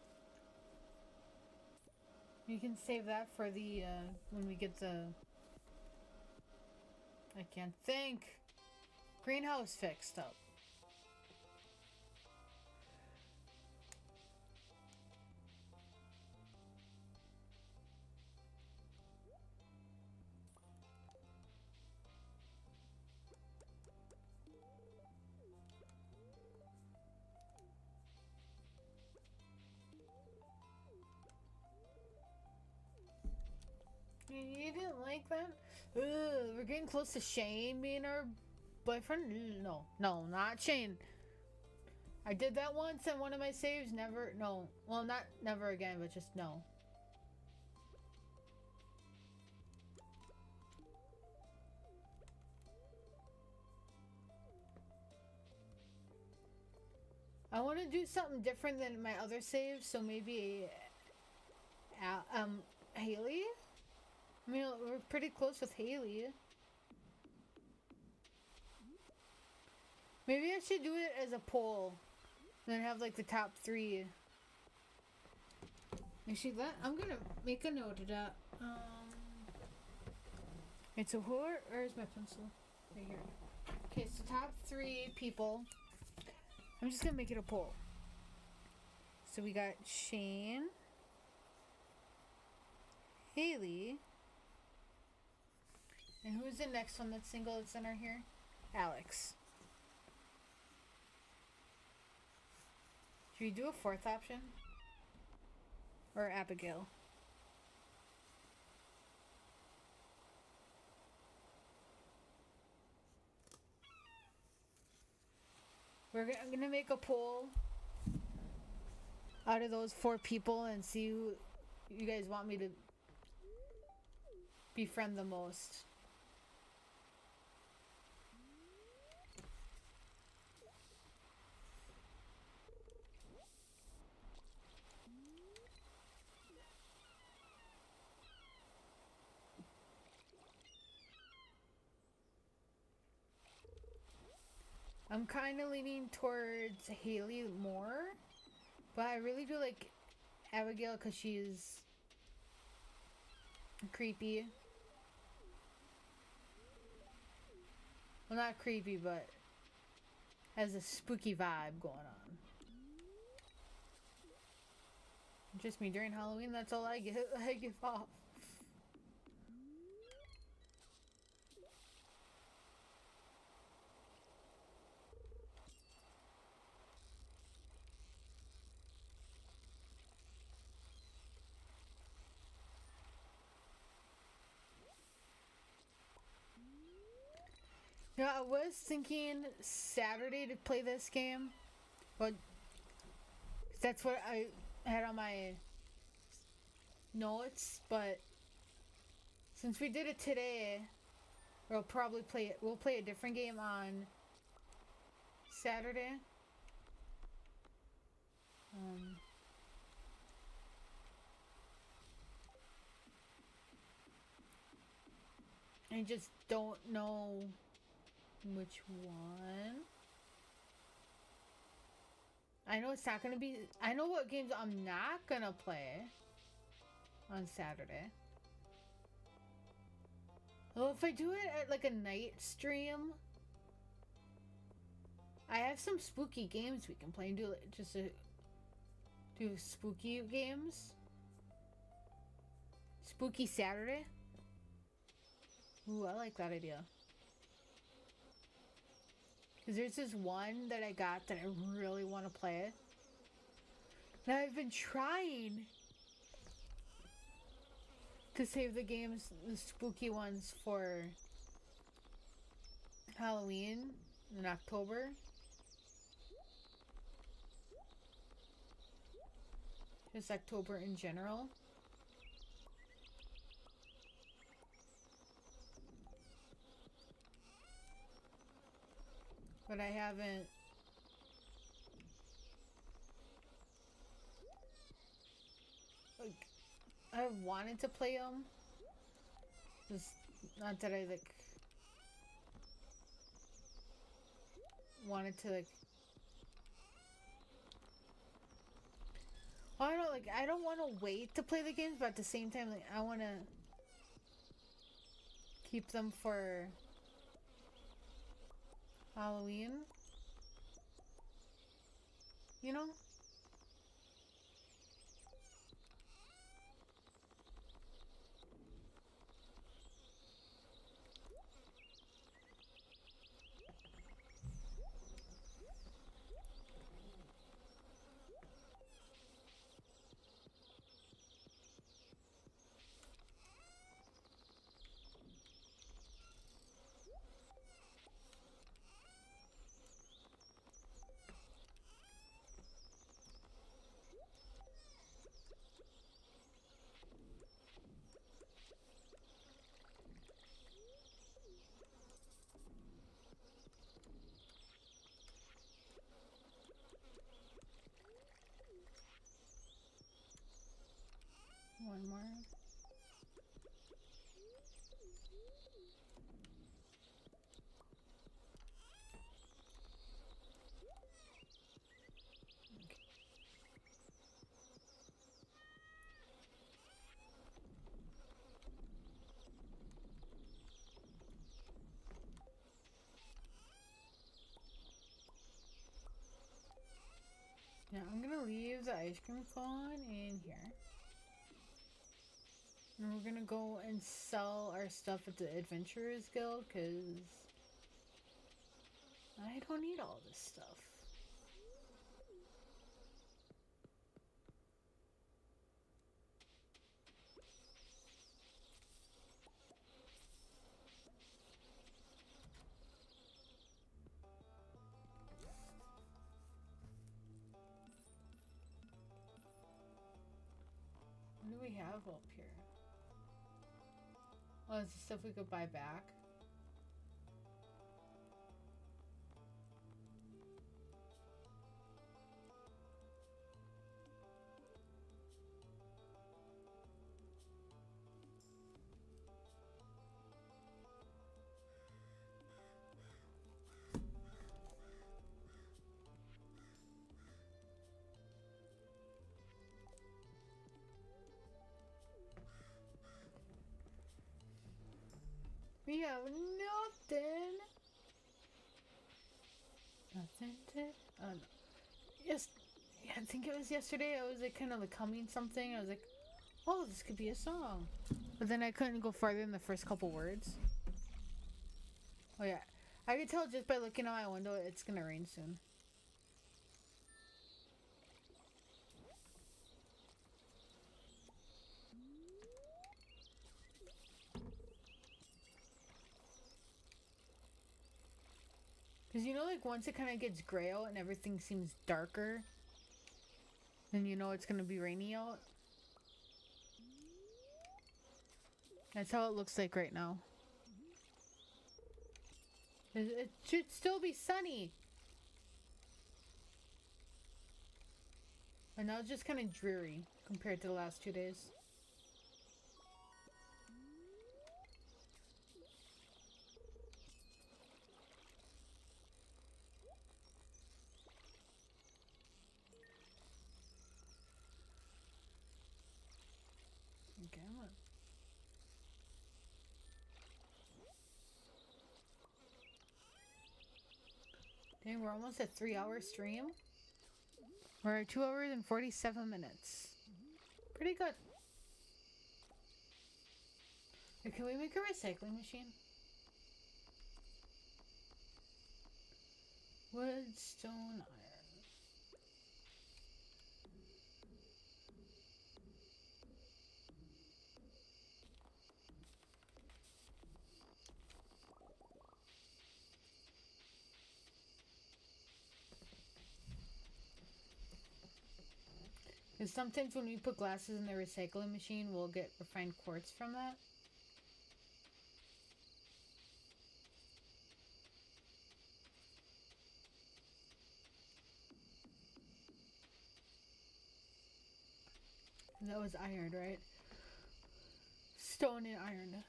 You can save that for the, when we get the... I can't think. Greenhouse fixed up. You didn't like that? Ugh, we're getting close to Shane being our boyfriend? No, not Shane. I did that once in one of my saves. Never, no. Well, not never again, but just no. I want to do something different than my other saves, so maybe Haley? I mean, we're pretty close with Haley. Maybe I should do it as a poll. Then have like the top 3. Actually, I'm gonna make a note of that. It's a where's my pencil? Right here. Okay, so top 3 people. I'm just gonna make it a poll. So we got Shane, Haley, and who's the next one that's single that's in our here? Alex. Should we do a 4th option? Or Abigail? I'm gonna make a poll out of those 4 people and see who you guys want me to befriend the most. I'm kind of leaning towards Haley more, but I really do like Abigail because she's creepy. Well, not creepy, but has a spooky vibe going on. Just me during Halloween, that's all I give off. Yeah, I was thinking Saturday to play this game, but that's what I had on my notes, but since we did it today, we'll probably play it. We'll play a different game on Saturday. I just don't know which one. I know it's not gonna be. I know what games I'm not gonna play on Saturday. Well, if I do it at like a night stream, I have some spooky games we can play and do just to do spooky games. Spooky Saturday. Ooh, I like that idea. Because there's this one that I got that I really want to play. And I've been trying to save the games, the spooky ones, for Halloween in October. Just October in general. But I haven't. Like, I wanted to play them. Just not that I like wanted to like. Well, I don't want to wait to play the games, but at the same time, like, I want to keep them for Halloween. You know? One more. Yeah, I'm gonna leave the ice cream cone in here. And we're gonna go and sell our stuff at the Adventurers Guild, because I don't need all this stuff. What do we have up here? Oh, is this stuff we could buy back? We have nothing. Nothing to. Oh no. Yes. Yeah, I think it was yesterday. I was like kind of like humming something. I was like, oh, this could be a song. But then I couldn't go farther than the first couple words. Oh yeah. I could tell just by looking out my window it's gonna rain soon. Because you know, like once it kind of gets gray out and everything seems darker, then you know it's gonna be rainy out. That's how it looks like right now. It should still be sunny. But now it's just kind of dreary compared to the last 2 days. Okay, Okay, we're almost at 3-hour stream. We're at 2 hours and 47 minutes. Pretty good. Hey, can we make a recycling machine? Wood, stone, iron. Because sometimes when we put glasses in the recycling machine, we'll get refined quartz from that. And that was iron, right? Stone and iron.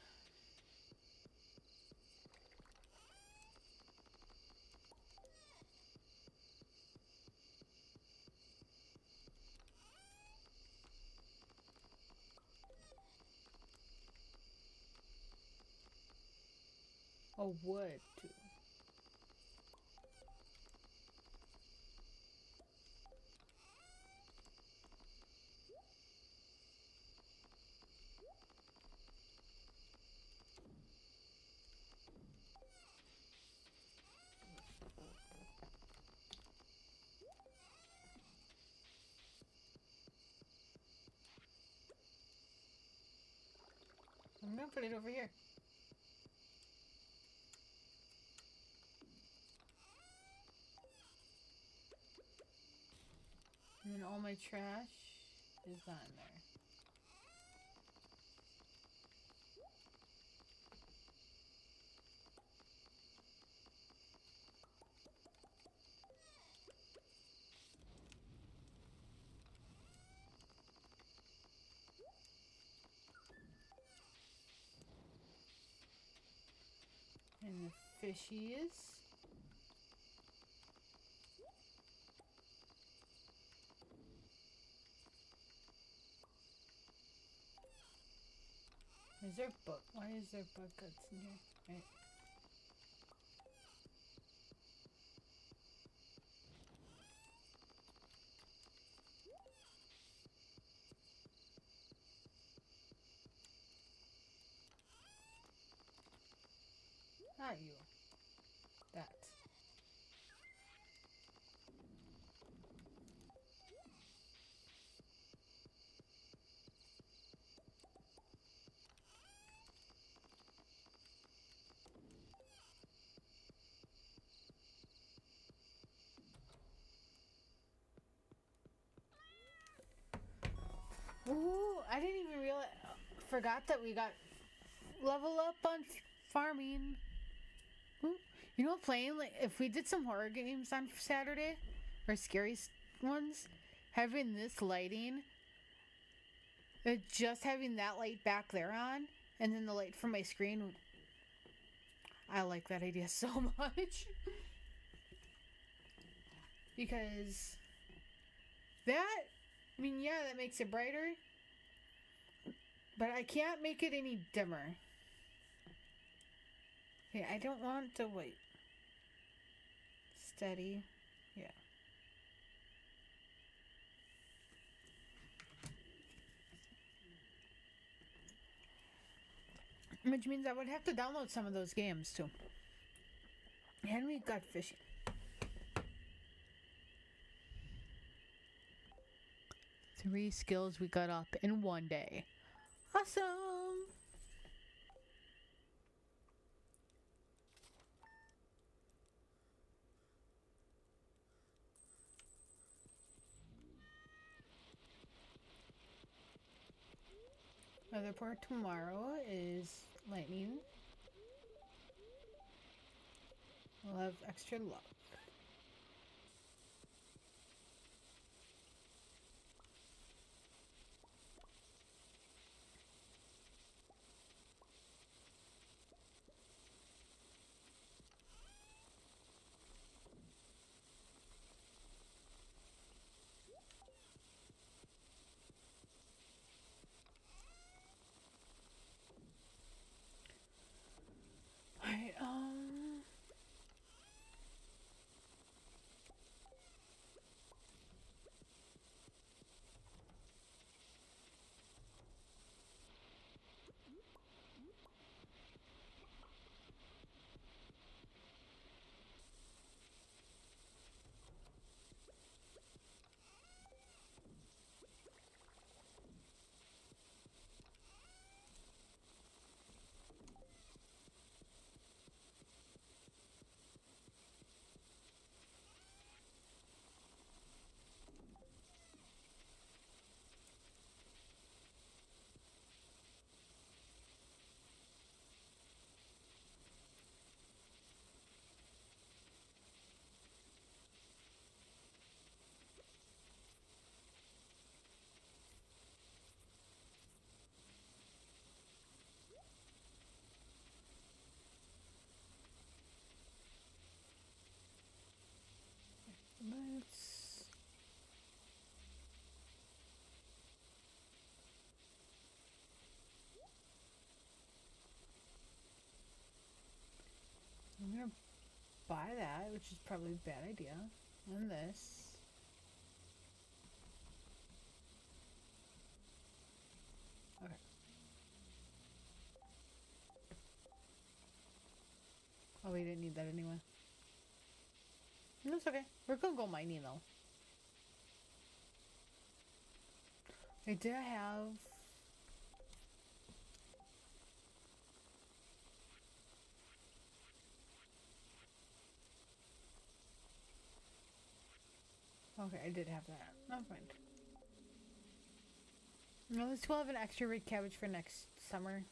Oh, wood, too. I'm gonna put it over here. And then all my trash is on there. And the fishies. Is there book? Why is there bug guts in here? Right. Not you. That. Ooh, I didn't even realize. Forgot that we got level up on farming. Ooh, you know, playing like if we did some horror games on Saturday, or scary ones, having this lighting, just having that light back there on, and then the light from my screen. I like that idea so much. Because that, I mean, yeah, that makes it brighter. But I can't make it any dimmer. Okay, I don't want to wait. Steady. Yeah. Which means I would have to download some of those games too. And we got fishing. 3 skills we got up in one day. Awesome! Weather report tomorrow is lightning. We'll have extra luck. Alright, buy that, which is probably a bad idea. And this. Okay. Oh, we didn't need that anyway. That's okay. We're gonna go mining though. I did have... Okay, I did have that. Never mind. No, at least we'll have an extra red cabbage for next summer.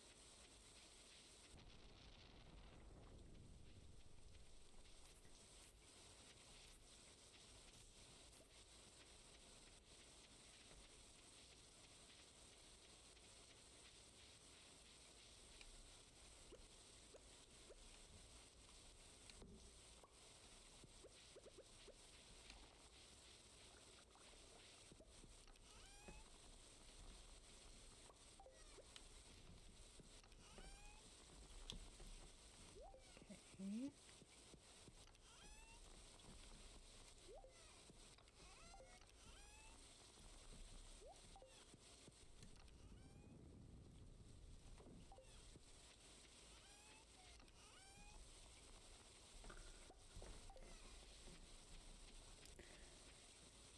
Okay.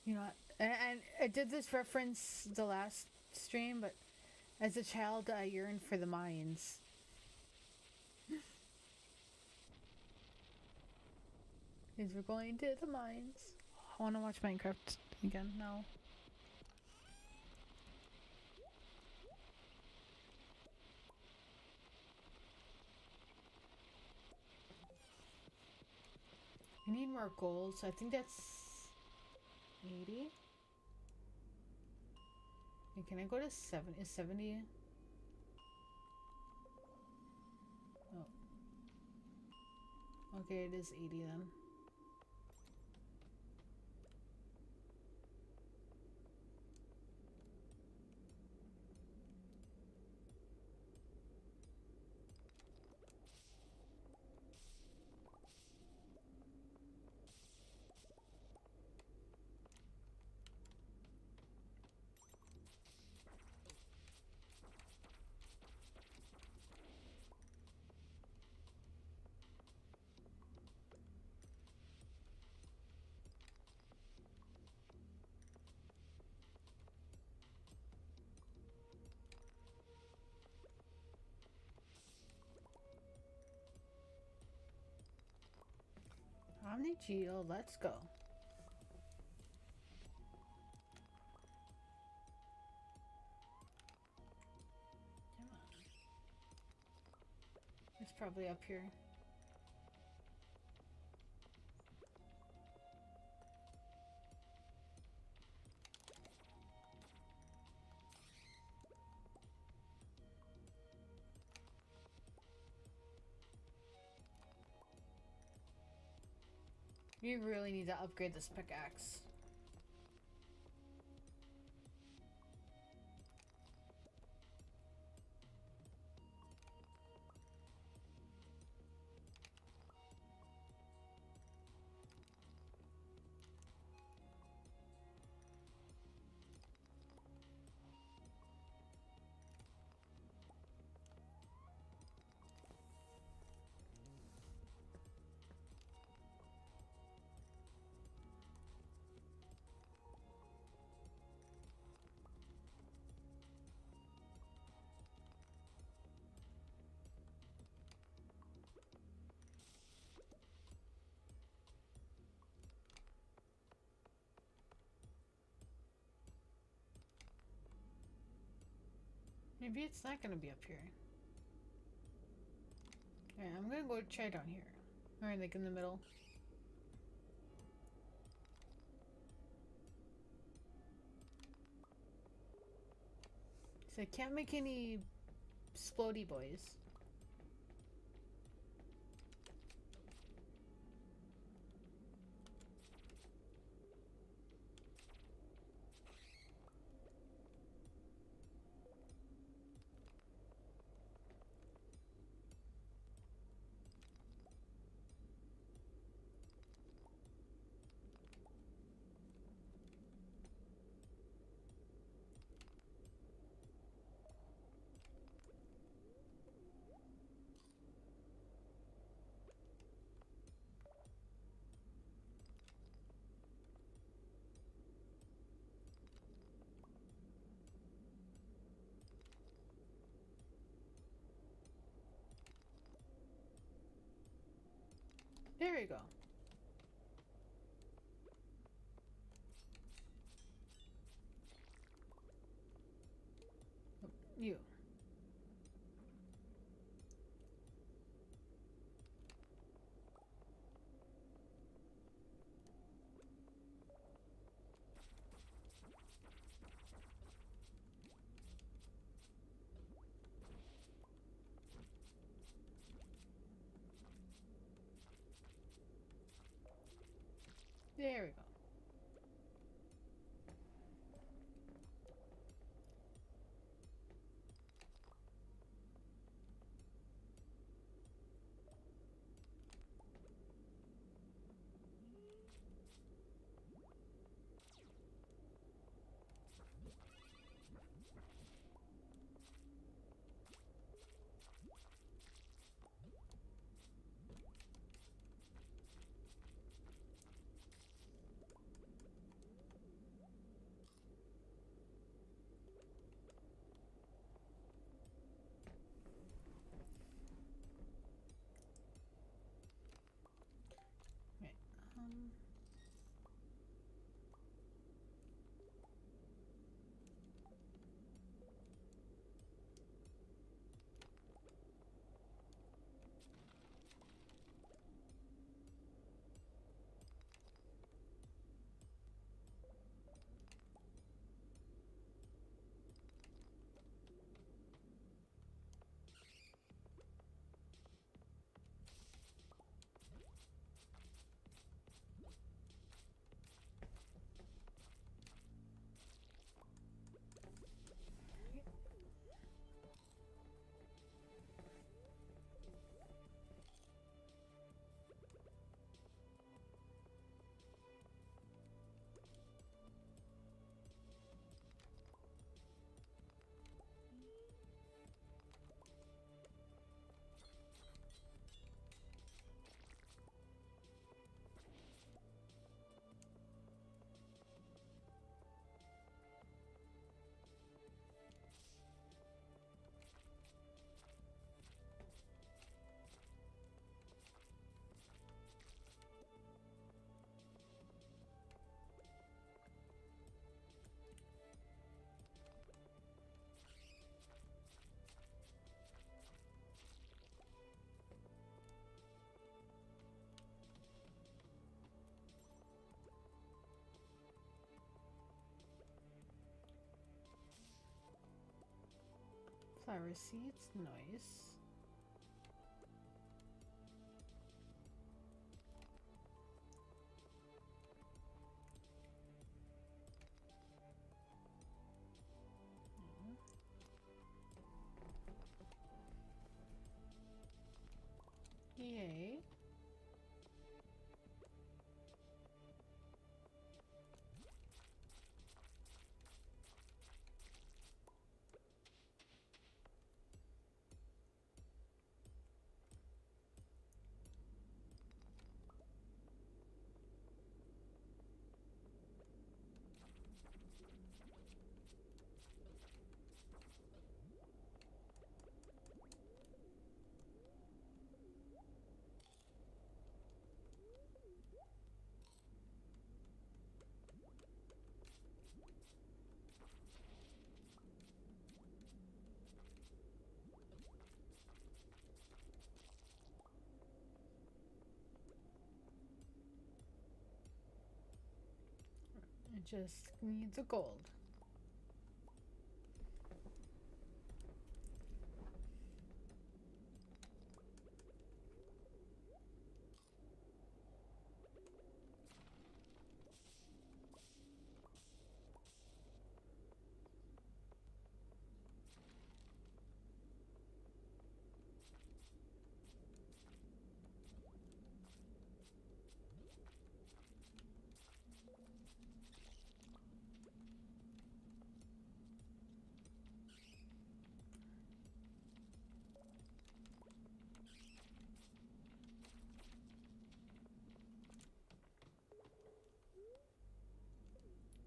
You know, and I did this reference the last stream, but as a child, I yearned for the mines. Because we're going to the mines. I want to watch Minecraft again now. I need more gold, so I think that's 80. And can I go to 7? Is 70? Oh. Okay, it is 80 then. OmniGeo, let's go. Come on. It's probably up here. You really need to upgrade this pickaxe. Maybe it's not gonna be up here. Alright, I'm gonna go try down here. Or like in the middle. So I can't make any splody boys. There you go. You. There we go. Right. Flower seeds, nice. Yay. It just needs a gold.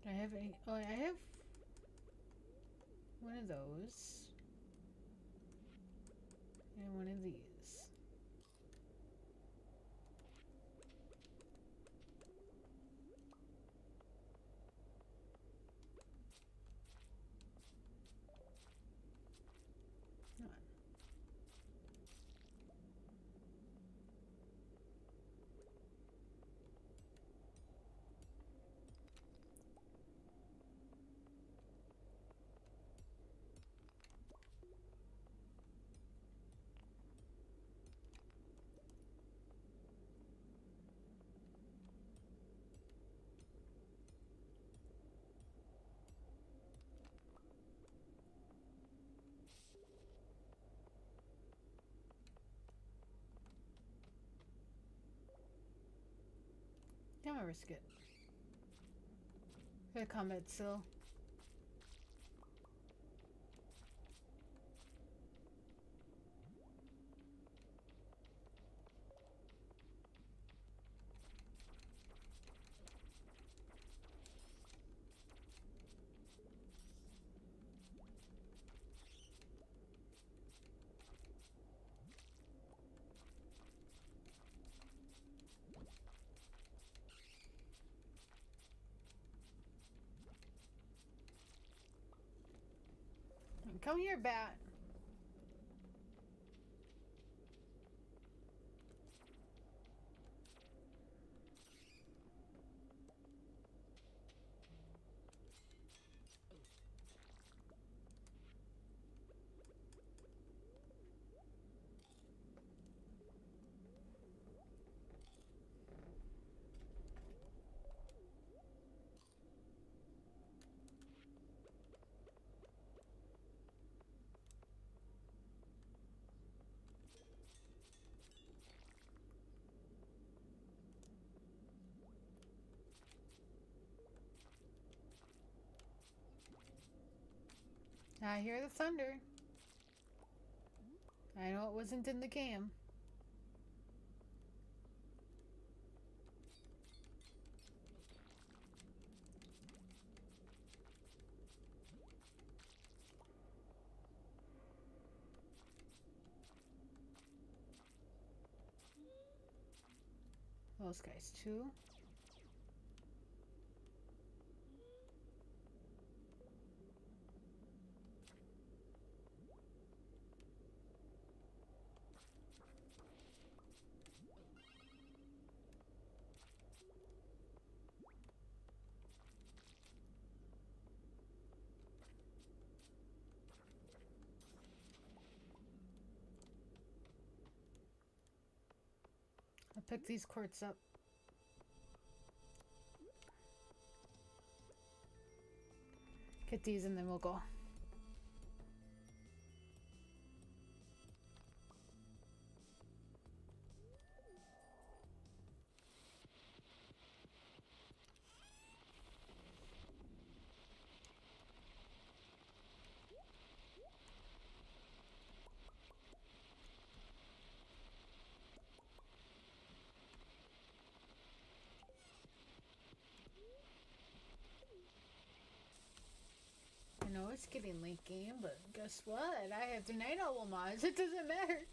I have a. Oh, I have one of those. And one of these. I'm gonna risk it. For the combat still. Come here, bat. I hear the thunder. I know it wasn't in the game. Those guys too. I'll pick these quartz up. Get these and then we'll go. I know it's getting late game, but guess what? I have the night owl mods. It doesn't matter.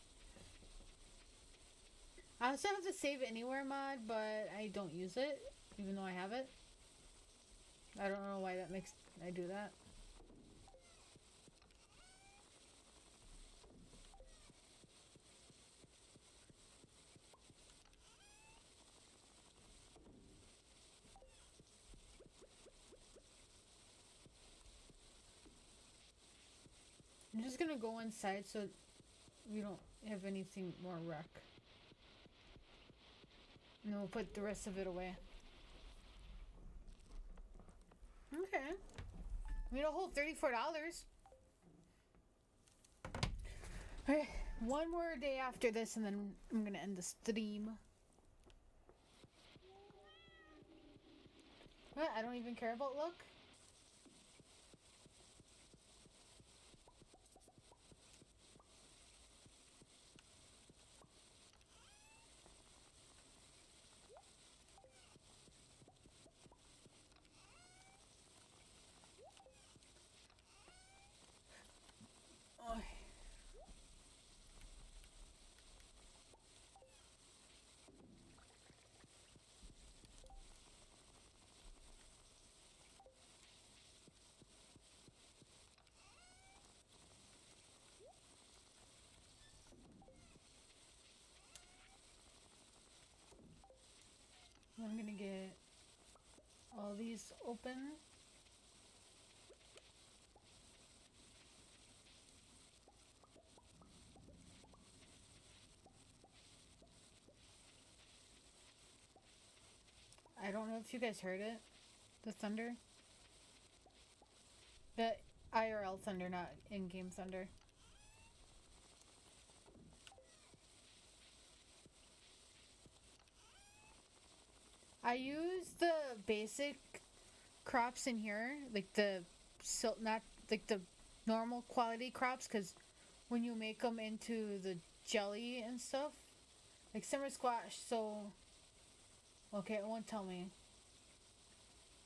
I also have the save anywhere mod, but I don't use it, even though I have it. I don't know why that makes I do that. I'm just gonna go inside so we don't have anything more wreck. And then we'll put the rest of it away. Okay. We need a whole $34. Okay, one more day after this and then I'm gonna end the stream. What? I don't even care about look? Oh. I'm gonna get all these open. I don't know if you guys heard it. The thunder. The IRL thunder, not in-game thunder. I use the basic crops in here, like the not like the normal quality crops, because when you make them into the jelly and stuff, like summer squash. So okay, it won't tell me.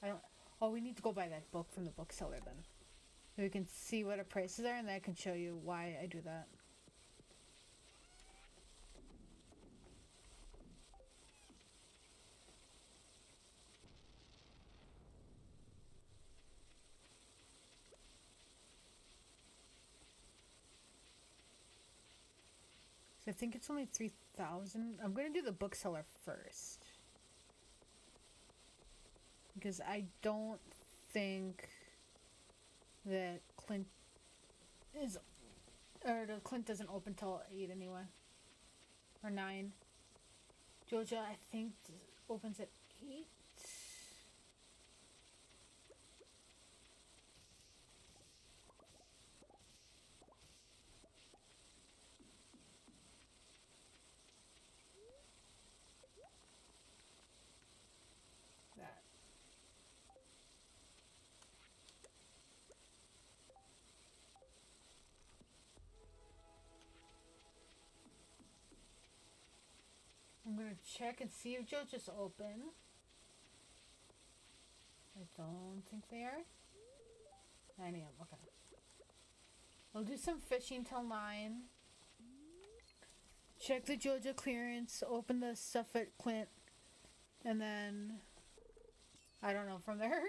I don't. Oh, we need to go buy that book from the bookseller then. So we can see what our prices are, and then I can show you why I do that. So I think it's only 3,000. I'm gonna do the bookseller first because I don't think that Clint is, or the Clint doesn't open till 8 anyway, or 9. Georgia, I think, opens at 8. That. I'm gonna check and see if Georgia's open. I don't think they are. 9 a.m. Okay. We'll do some fishing till 9. Check the Georgia clearance. Open the stuff at Clint. And then, I don't know from there.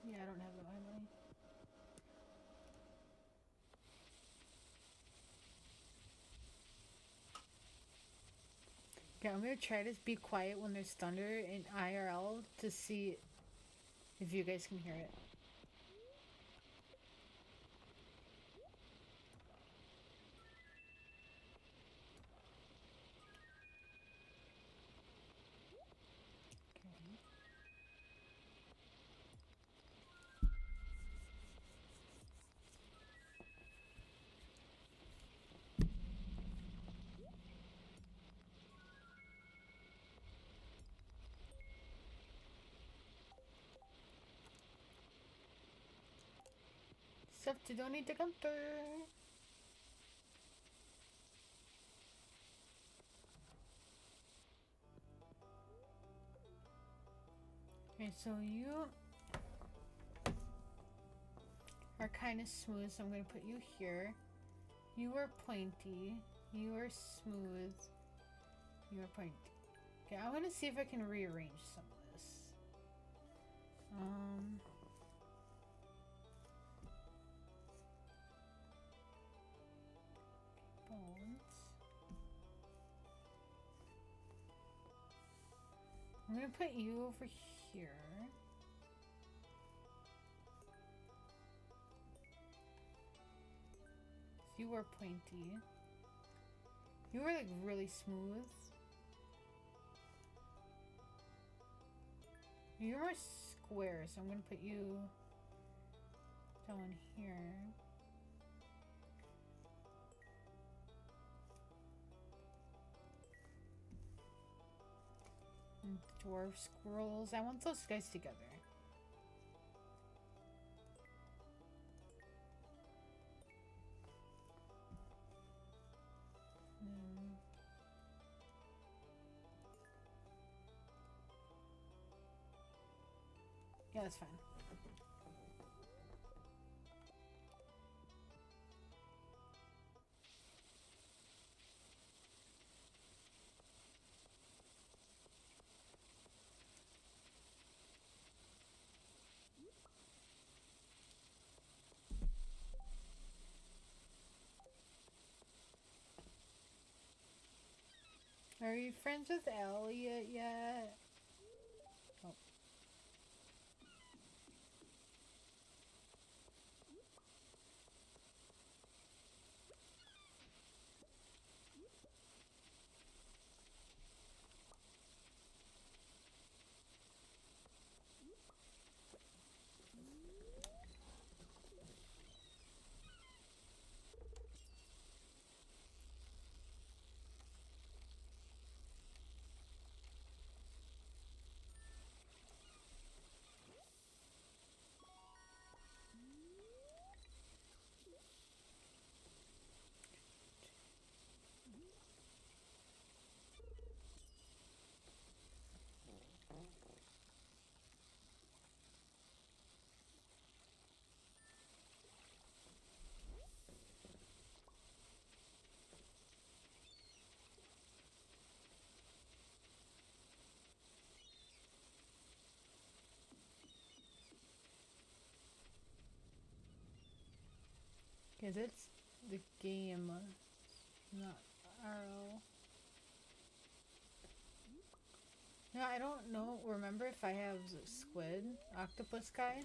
Yeah, I don't have my money. Okay, I'm gonna try to be quiet when there's thunder in IRL to see if you guys can hear it. Okay. Stuff to donate to Gunther. Okay, so you are kind of smooth, so I'm going to put you here. You are pointy. You are smooth. You are pointy. Okay, I want to see if I can rearrange some of this. Bones. I'm going to put you over here. You are pointy. You are like really smooth. You're more square, so I'm gonna put you down here. And dwarf squirrels. I want those guys together. Yeah, that's fine. Are you friends with Elliot yet? Oh. Because it's the game, not RO. No, I don't know. Remember if I have squid, octopus guy?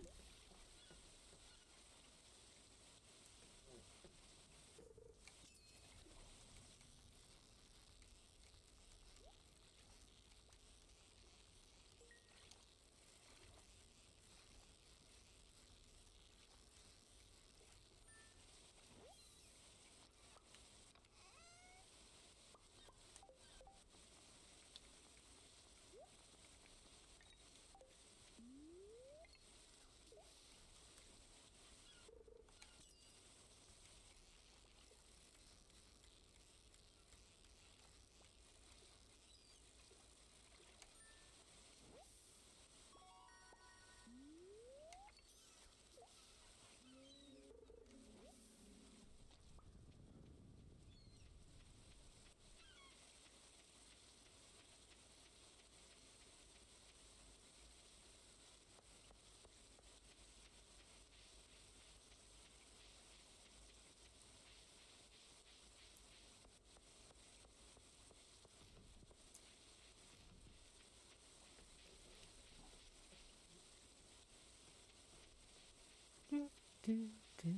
Do, do, do.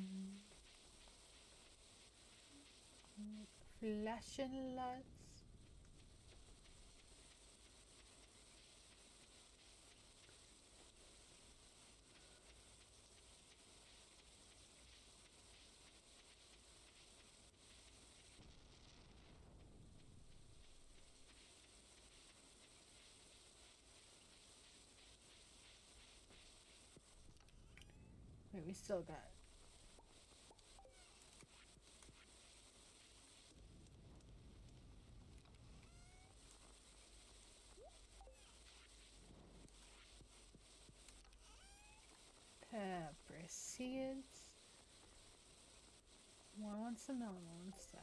Flashing lights. Wait, we still got. Pepper seeds. One wants the melon, one wants that.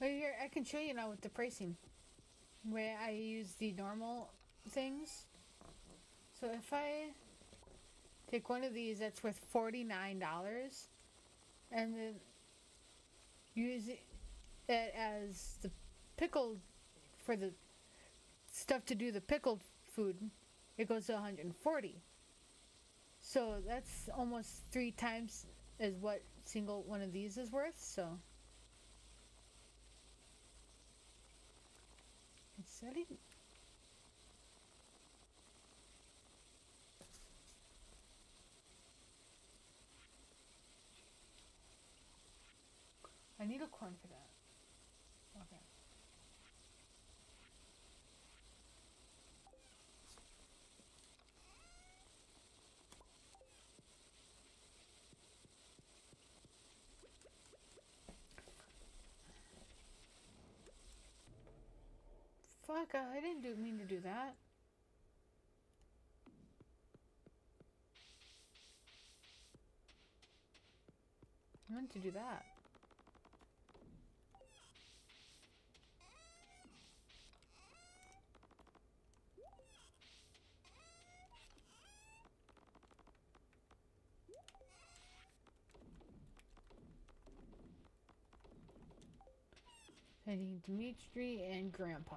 But here, I can show you now with the pricing. Where I use the normal things. So if I take one of these that's worth $49 and then use it as the pickled for the stuff to do the pickled food, it goes to 140. So that's almost 3 times as what single one of these is worth. So it's selling. I need a corn for that. Okay. Fuck, I didn't mean to do that. I meant to do that. I need Dimitri and Grandpa.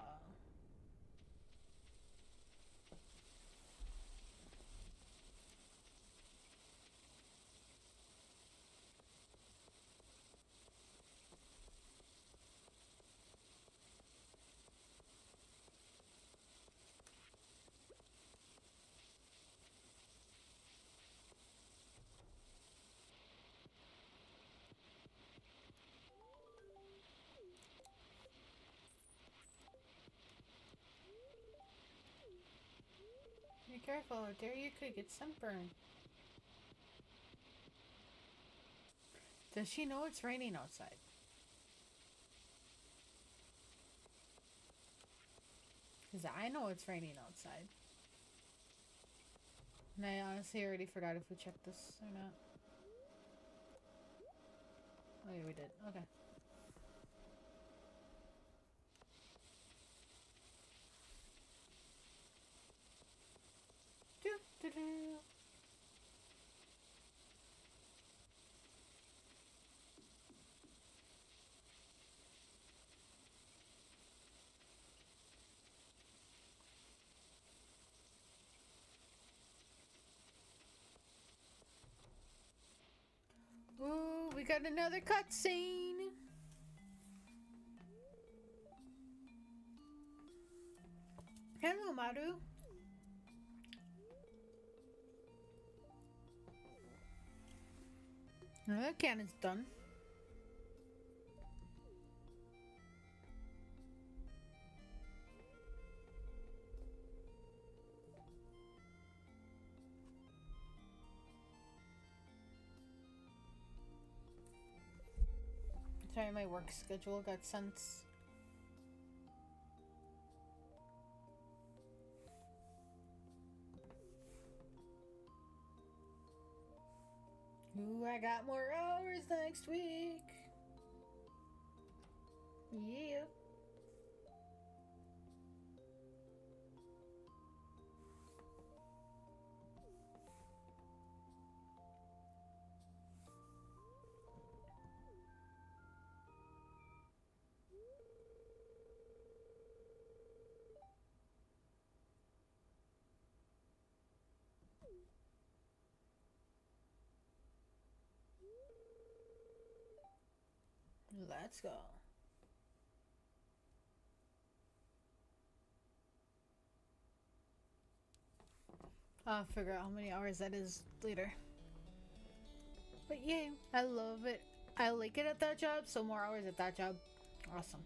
Be careful, out there you could get sunburned. Does she know it's raining outside? Because I know it's raining outside. And I honestly already forgot if we checked this or not. Oh yeah, we did. Okay. Do, do, do. Ooh, we got another cutscene. Hello, Maru. That cannon's done. Sorry, my work schedule got sent. Ooh, I got more hours next week. Yeah. Let's go. I'll figure out how many hours that is later. But yay, I love it. I like it at that job, so more hours at that job. Awesome.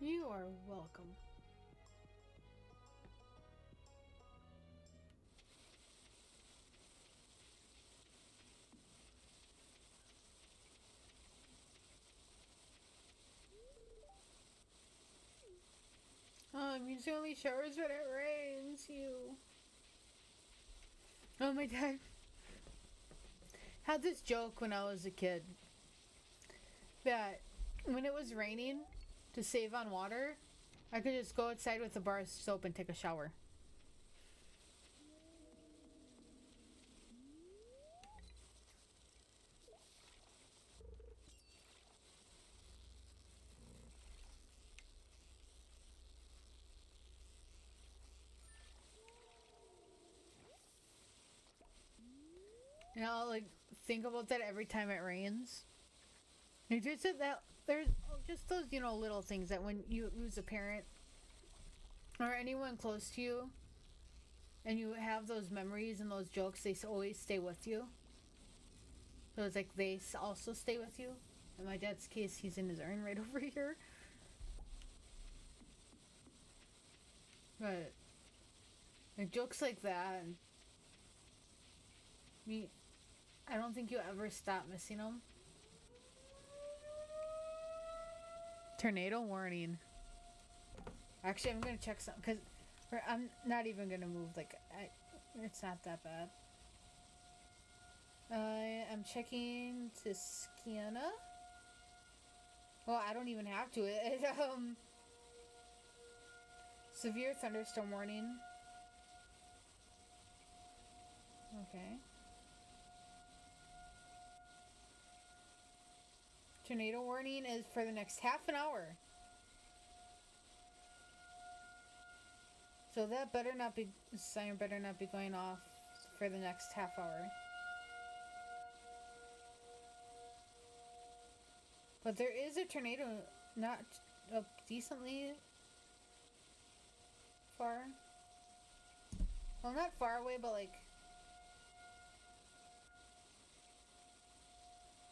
You are welcome. Oh, it means it only showers when it rains. You. Oh, my dad had this joke when I was a kid that when it was raining, to save on water, I could just go outside with a bar of soap and take a shower. And I'll like think about that every time it rains. And just that there's just those, little things that when you lose a parent or anyone close to you and you have those memories and those jokes, they always stay with you. So it's like they also stay with you. In my dad's case, he's in his urn right over here. But like jokes like that, me, I don't think you ever stop missing them. Tornado warning. Actually, I'm gonna check some because I'm not even gonna move. Like, it's not that bad. I'm checking Toscana. Well, I don't even have to. Severe thunderstorm warning. Okay. Tornado warning is for the next half an hour. So that better not be, siren better not be going off for the next half hour. But there is a tornado not decently far. Well, not far away, but like...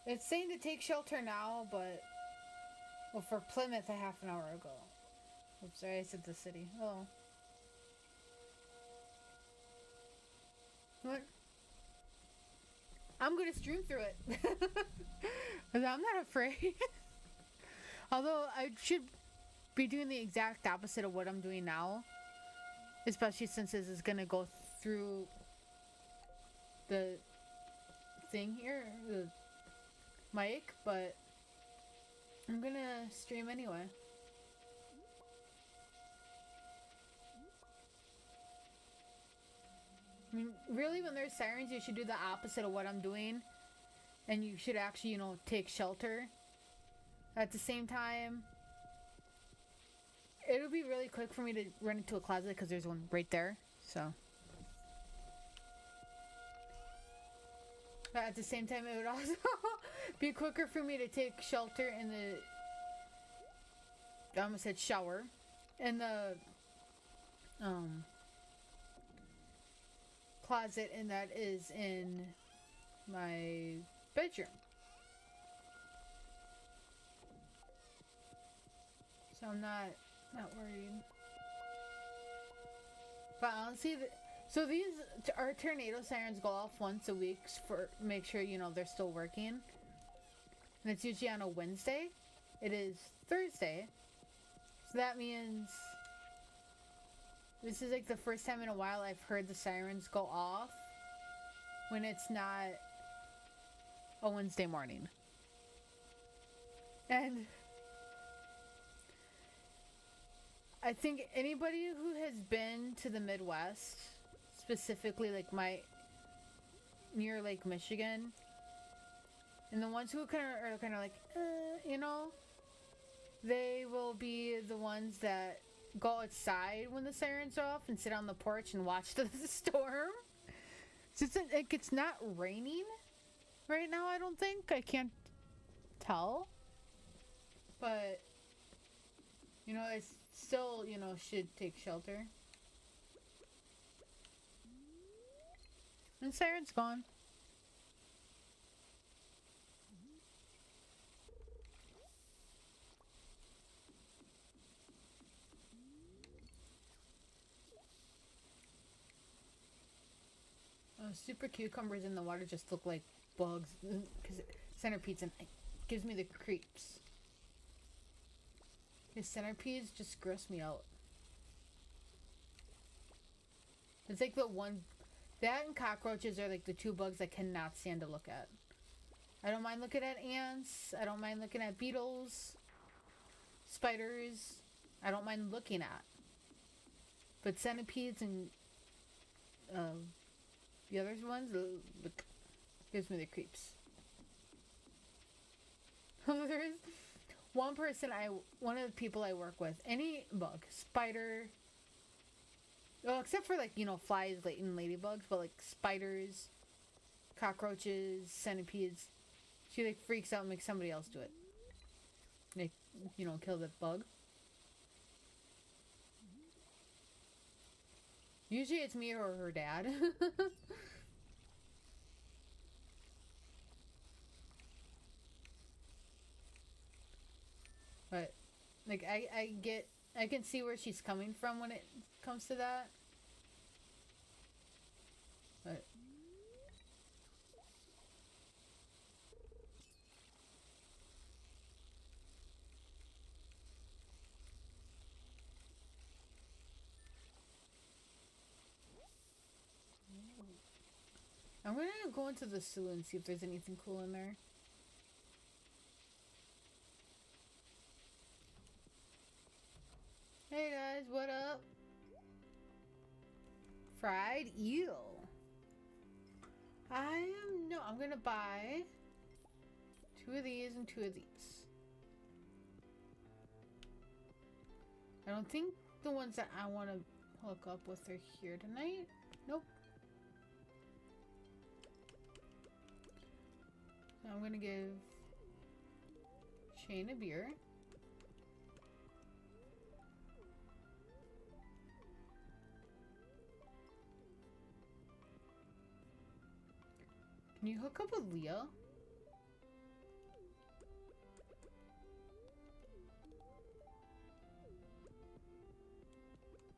It's saying to take shelter now, but... Well, for Plymouth a half an hour ago. Oops, sorry, I said the city. Oh. What? I'm gonna stream through it. I'm not afraid. Although I should be doing the exact opposite of what I'm doing now. Especially since this is gonna go through the thing here, the mic, but I'm gonna stream anyway. I mean, really, when there's sirens, you should do the opposite of what I'm doing. And you should actually, you know, take shelter. At the same time, it'll be really quick for me to run into a closet because there's one right there. So. But at the same time, it would also be quicker for me to take shelter in the... I almost said shower. In the... closet, and that is in my bedroom. So I'm not worried. But honestly, so these our tornado sirens go off once a week for make sure, you know, they're still working. And it's usually on a Wednesday. It is Thursday. So that means this is like the first time in a while I've heard the sirens go off when it's not a Wednesday morning. And I think anybody who has been to the Midwest, specifically like near Lake Michigan, and the ones who are kind of like, you know, they will be the ones that go outside when the sirens are off and sit on the porch and watch the storm. So it's not raining right now, I don't think. I can't tell. But, you know, it's still, you know, should take shelter. And siren's gone. Super cucumbers in the water just look like bugs. Because centipedes, and it gives me the creeps. Because centipedes just gross me out. It's like the one... That and cockroaches are like the two bugs I cannot stand to look at. I don't mind looking at ants. I don't mind looking at beetles. Spiders. I don't mind looking at. But centipedes and... the other ones, look, gives me the creeps. There's one of the people I work with, any bug, spider, well, except for like, you know, flies and ladybugs, but like spiders, cockroaches, centipedes, she like freaks out and makes somebody else do it. Like, you know, kill the bug. Usually it's me or her dad. But, like, I get I can see where she's coming from when it comes to that. But I'm gonna go into the zoo and see if there's anything cool in there. Hey guys, what up? Fried eel. I'm gonna buy 2 of these and 2 of these. I don't think the ones that I want to hook up with are here tonight. Nope. So I'm gonna give Shane a beer. Can you hook up with Leo?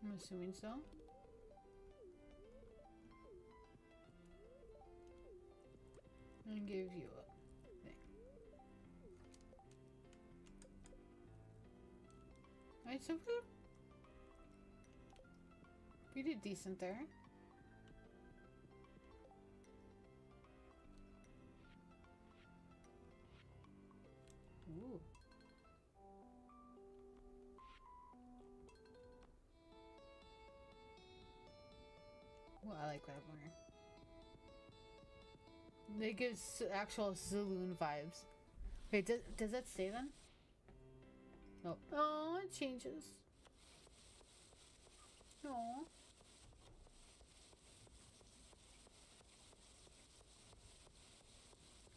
I'm assuming so. And give you a thing. Alright, so we did decent there. Ooh. Well, I like that more. They give actual saloon vibes. Wait, does that stay then? Nope. Oh, it changes. No.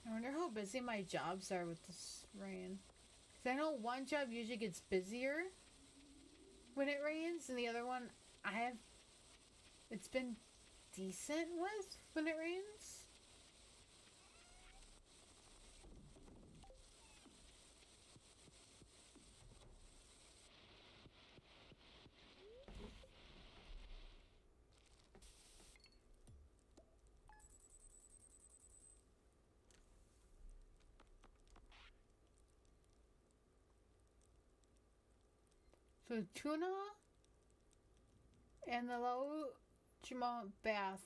I wonder how busy my jobs are with this rain. Because I know one job usually gets busier when it rains, and the other one it's been decent with when it rains. So tuna and the Largemont baths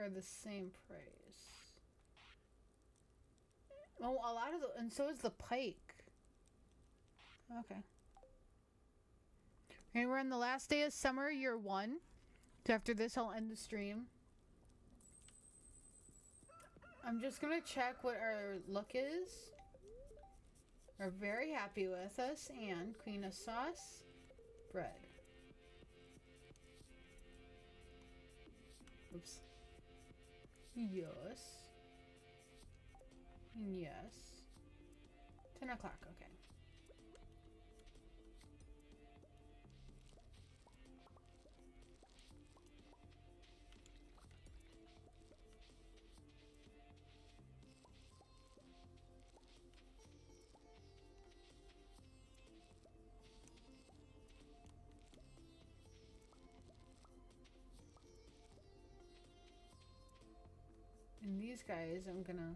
are the same price. Oh, a lot of and so is the pike. Okay. And we're on the last day of summer, year 1. So after this, I'll end the stream. I'm just gonna check what our look is. We're very happy with us, and queen of sauce. Bread. Oops. Yes. Yes. 10 o'clock, okay. And these guys, I'm gonna...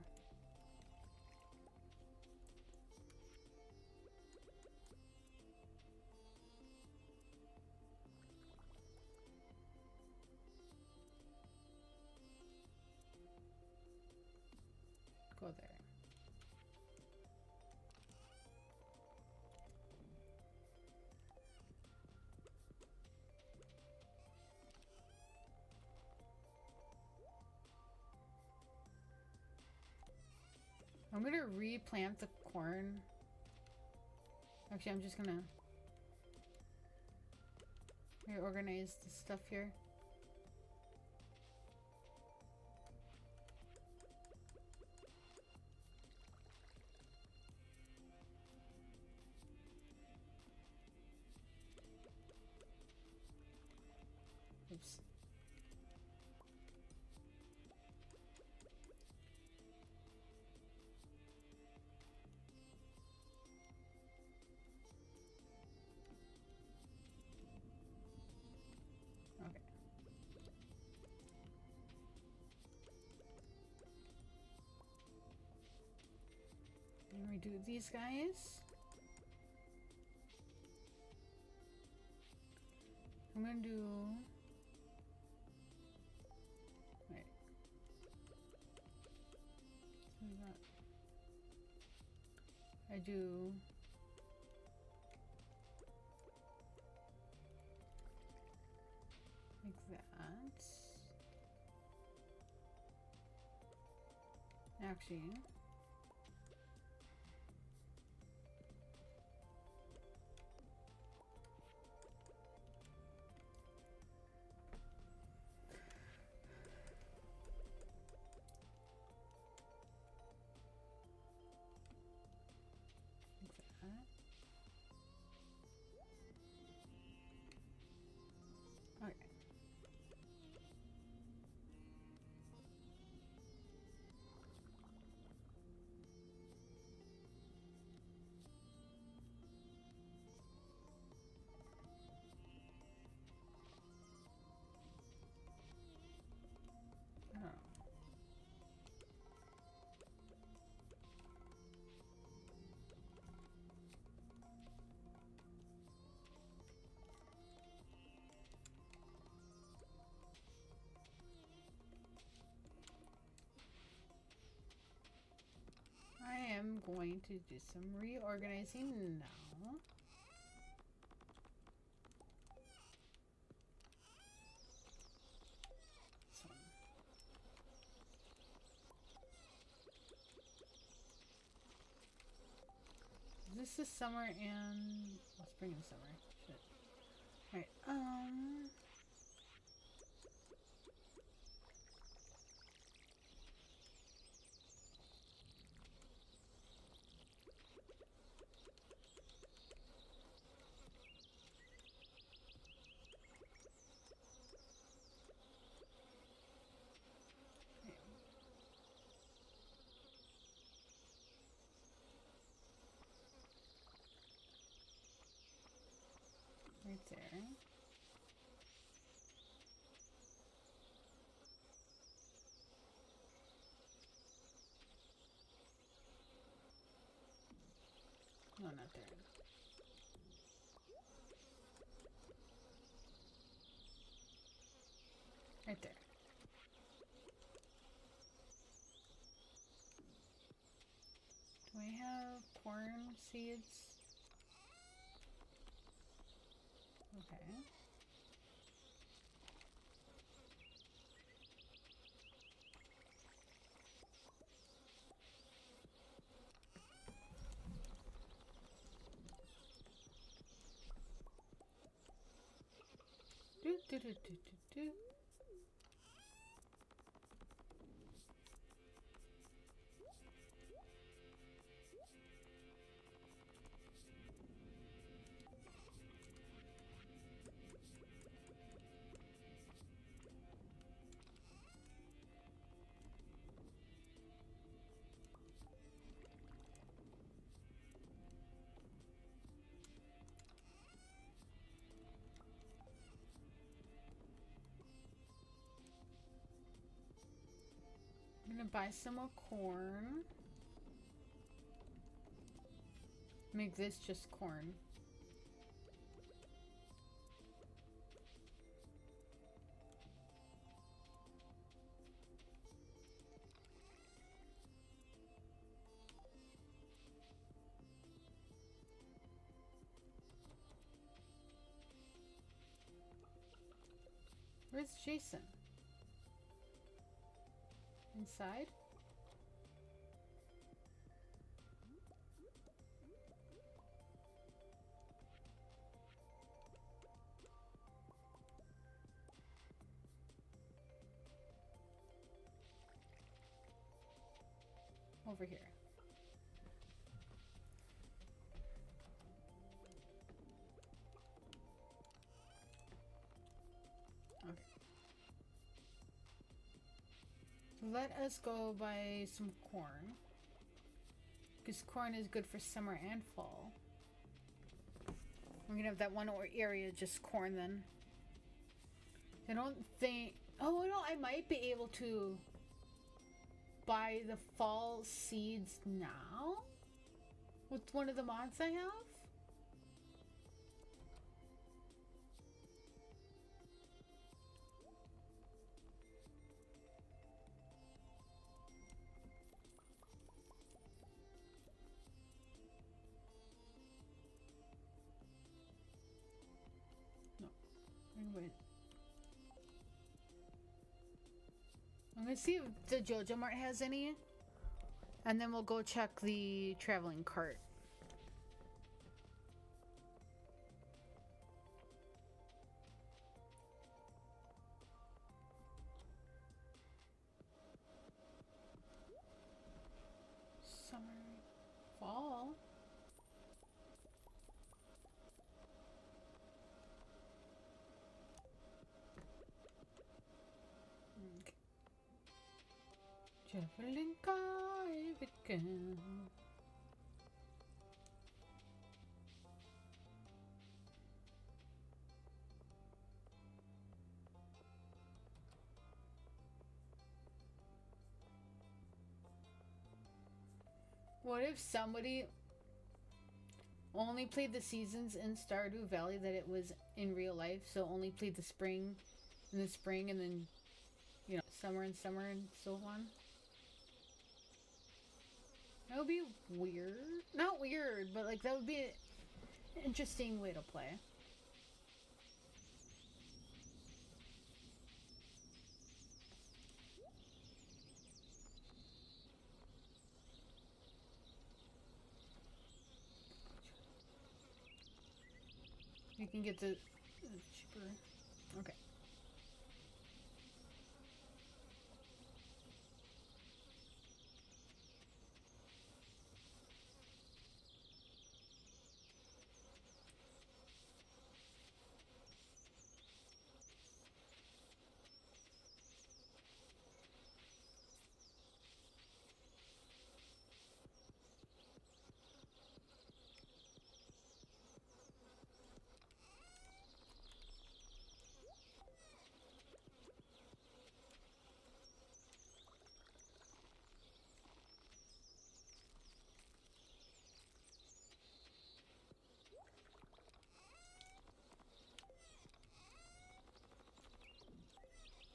go there. I'm gonna replant the corn. Actually, I'm just gonna reorganize the stuff here. Oops. We do these guys. I'm gonna do. Wait. I do. Like that. Actually. I am going to do some reorganizing now. So. This is summer and spring and summer. Shit. Alright, right there. No, not there. Right there. Do we have corn seeds? Okay. Do do do do do do. I'm gonna buy some more corn. Make this just corn. Where's Jason? Inside? Over here. Okay. Let us go buy some corn. Because corn is good for summer and fall. We're gonna have that one area just corn then. I don't think... Oh no, I might be able to buy the fall seeds now. With one of the mods I have? No. Wait. I'm gonna see if the JoJo Mart has any. And then we'll go check the traveling cart. Summer, fall. Okay. Traveling car again. What if somebody only played the seasons in Stardew Valley that it was in real life, so only played the spring in the spring and then, you know, summer and so on? That would be weird. Not weird, but like that would be an interesting way to play. You can get the cheaper. Okay.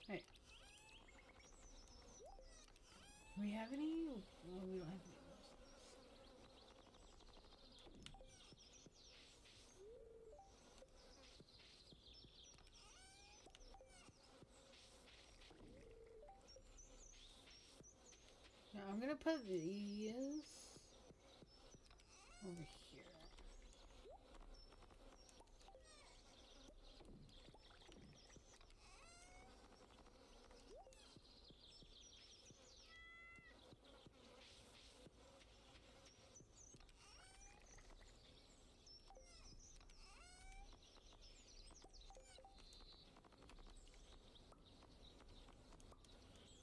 Hey. Do we have any? Well, we don't have any. Now I'm gonna put these over here.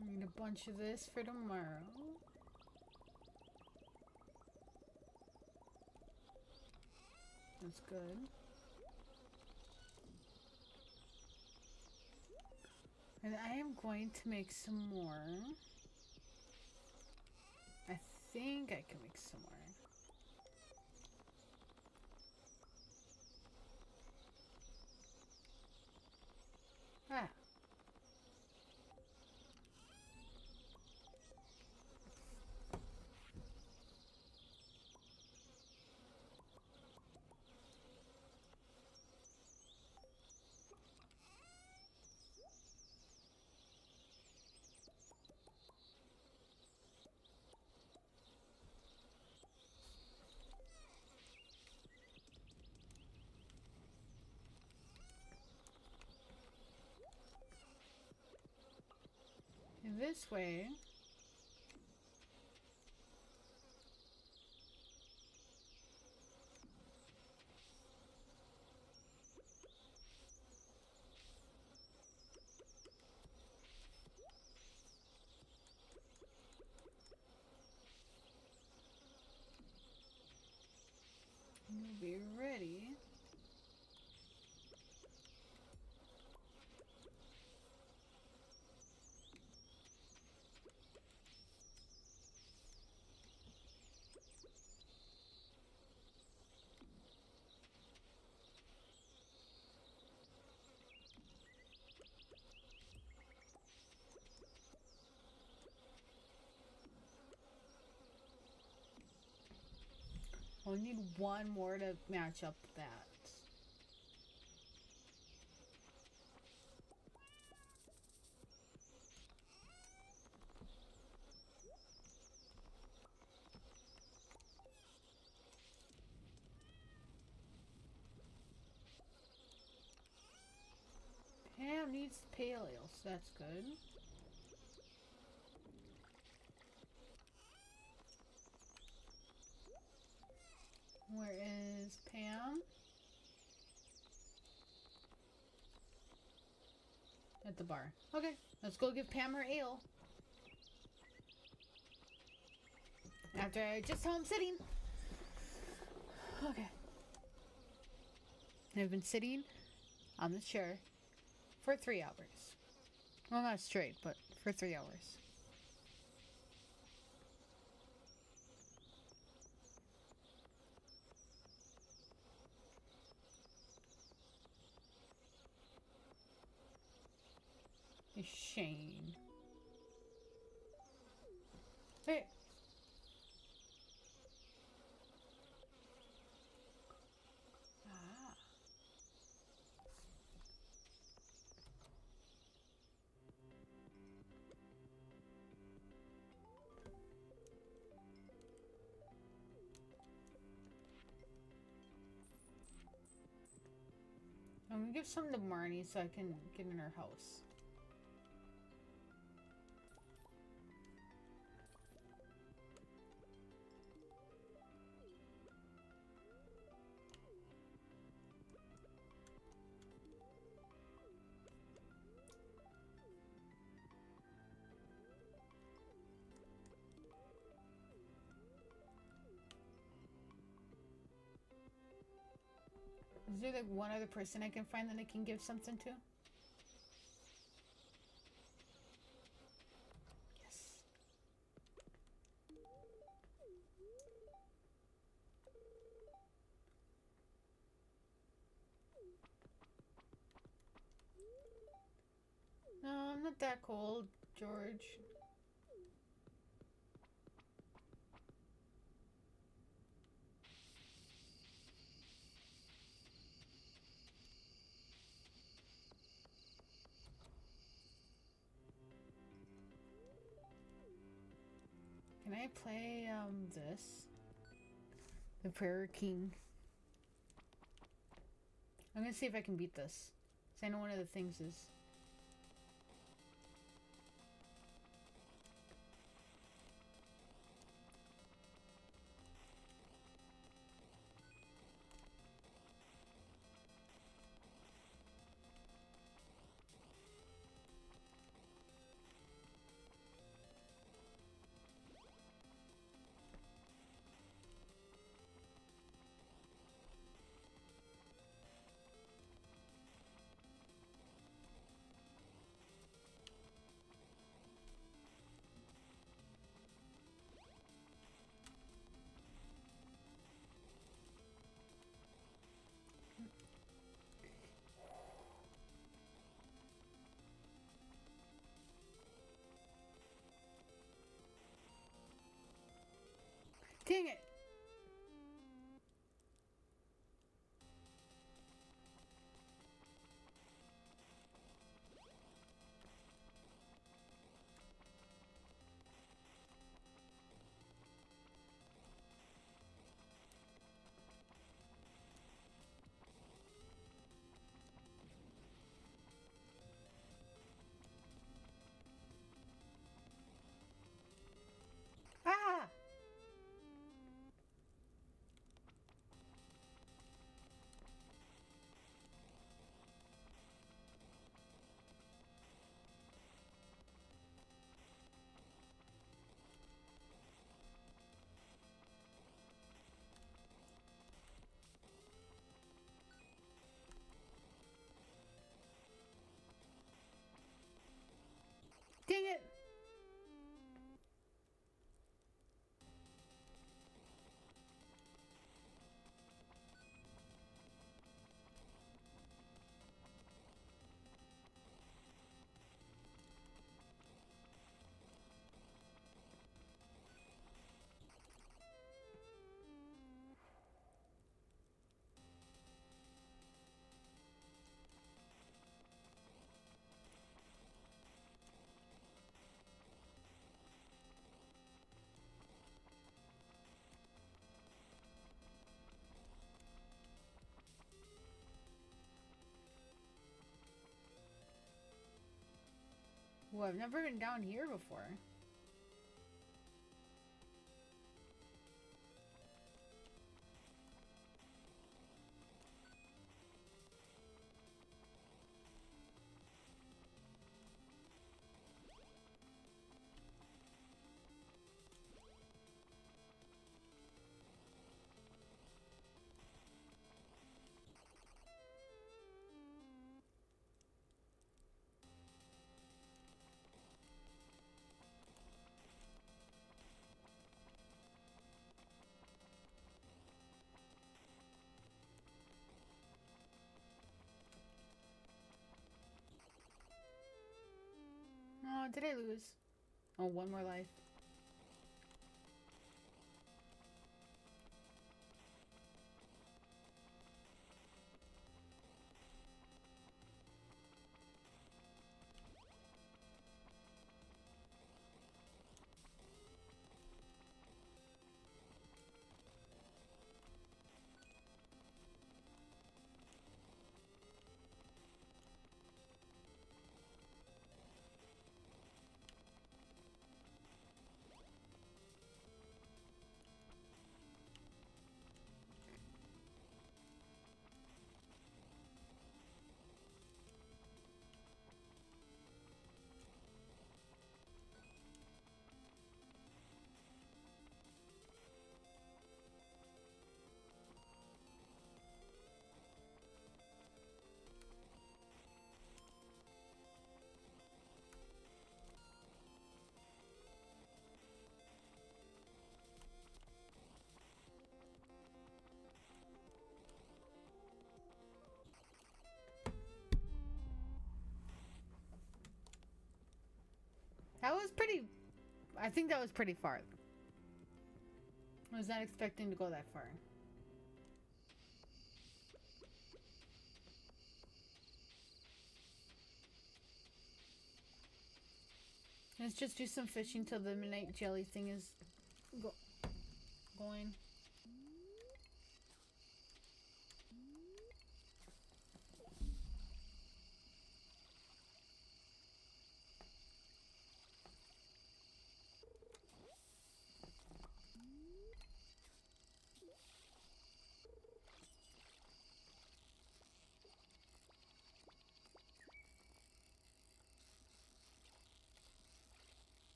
I need a bunch of this for tomorrow. That's good. And I am going to make some more. I think I can make some more. Ah. This way. We'll be ready. I need one more to match up that. Pam needs pale ale, so that's good. Where is Pam? At the bar. Okay, let's go give Pam her ale. After I just saw him sitting. Okay. I've been sitting on the chair for 3 hours. Well, not straight, but for 3 hours. A shame. Hey. Ah. I'm gonna give some to Marnie so I can get in her house. Is there like one other person I can find that I can give something to? Yes. No, I'm not that cold, George. Can I play, this? The Prayer King. I'm gonna see if I can beat this. Cause I know one of the things is... Dang it! Ah! Ooh, I've never been down here before. Oh, did I lose? Oh, one more life. That was pretty... I think that was pretty far. I was not expecting to go that far. Let's just do some fishing till the midnight jelly thing is going.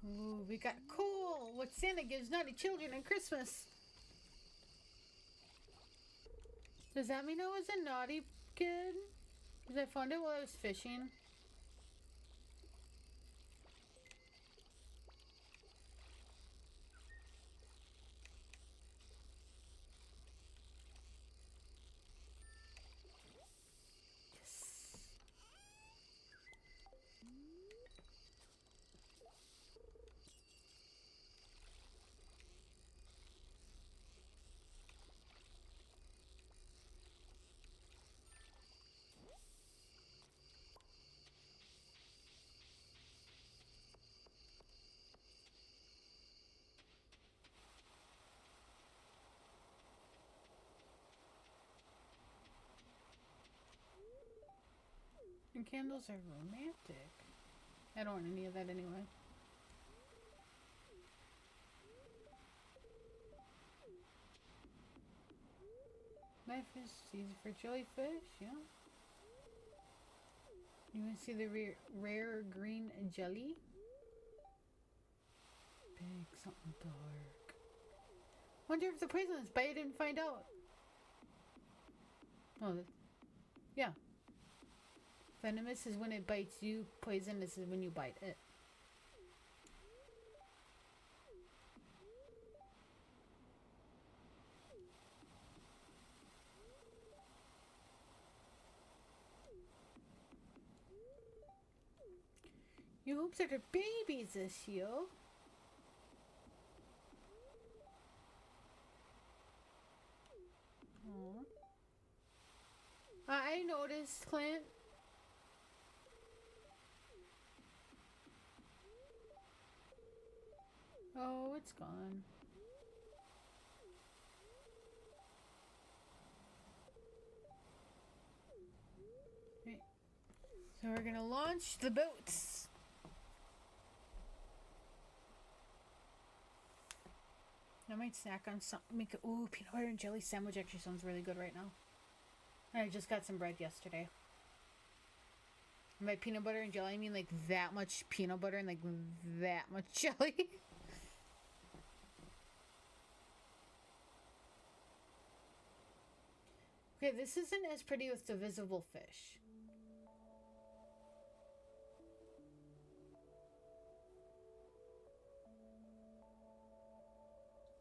Ooh, we got cool! What Santa gives naughty children on Christmas. Does that mean I was a naughty kid? Because I found it while I was fishing. And candles are romantic. I don't want any of that anyway. Life is easy for jellyfish, yeah. You want to see the rare green jelly? Big, something dark. Wonder if the poisonous, but I didn't find out. Oh, yeah. Venomous is when it bites you. Poisonous is when you bite it. You hope that are babies this year. Aww. I noticed, Clint. Oh, it's gone. Right. So we're gonna launch the boats. I might snack on some. Make a ooh peanut butter and jelly sandwich. Actually, sounds really good right now. I just got some bread yesterday. By peanut butter and jelly, I mean like that much peanut butter and like that much jelly. Okay, this isn't as pretty with the visible fish.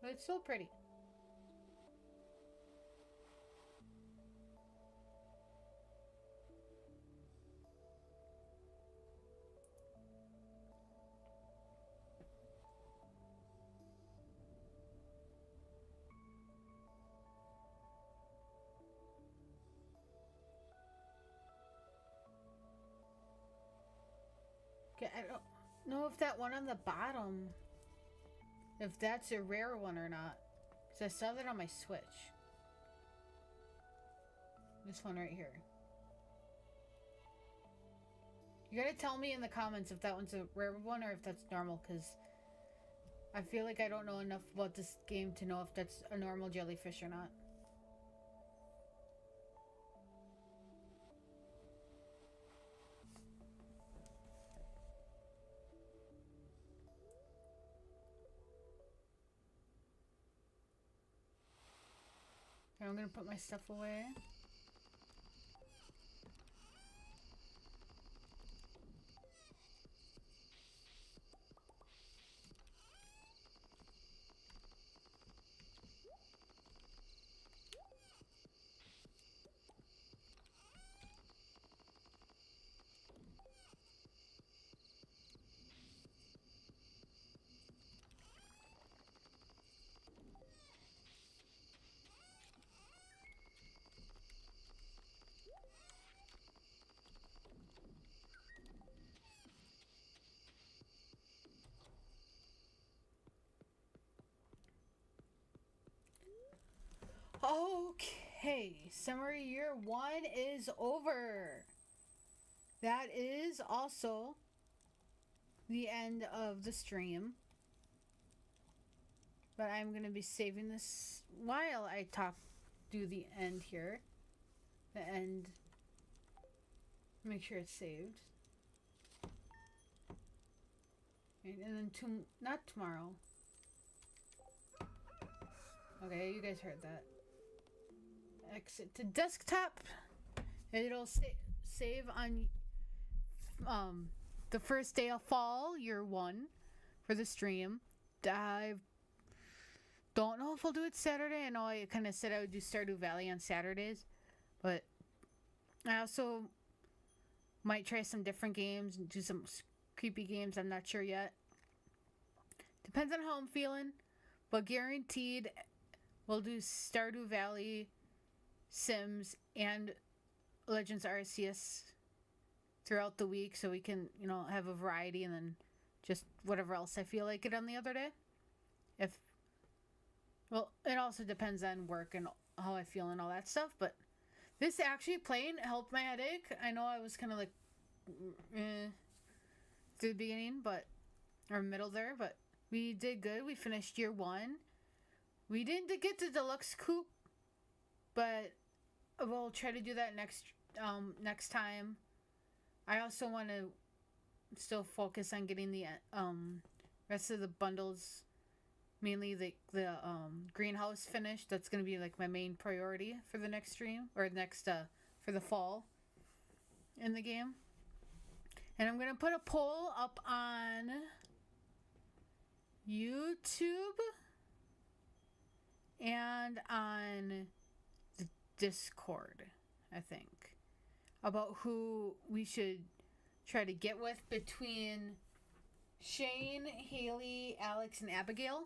But it's still pretty. Okay, I don't know if that one on the bottom, if that's a rare one or not. Because I saw that on my Switch. This one right here. You gotta tell me in the comments if that one's a rare one or if that's normal, because I feel like I don't know enough about this game to know if that's a normal jellyfish or not. Okay, I'm gonna put my stuff away. Okay, summer year 1 is over. That is also the end of the stream. But I'm going to be saving this while I do the end here. The end. Make sure it's saved. Right, and then not tomorrow. Okay, you guys heard that. Exit to desktop. It'll save on the first day of fall, year 1, for the stream. I don't know if I'll do it Saturday. I know I kind of said I would do Stardew Valley on Saturdays, but I also might try some different games and do some creepy games. I'm not sure yet. Depends on how I'm feeling, but guaranteed we'll do Stardew Valley, Sims, and Legends Arceus throughout the week, so we can, have a variety, and then just whatever else I feel like it on the other day. It also depends on work and how I feel and all that stuff, but this actually playing helped my headache. I know I was kind of like through the beginning, or middle there, but we did good. We finished year 1. We didn't get the deluxe coupe, but we'll try to do that next time. I also want to still focus on getting the rest of the bundles, mainly the greenhouse finished. That's going to be like my main priority for the next stream, or for the fall in the game. And I'm going to put a poll up on YouTube and on the Discord, I think, about who we should try to get with between Shane, Haley, Alex, and Abigail.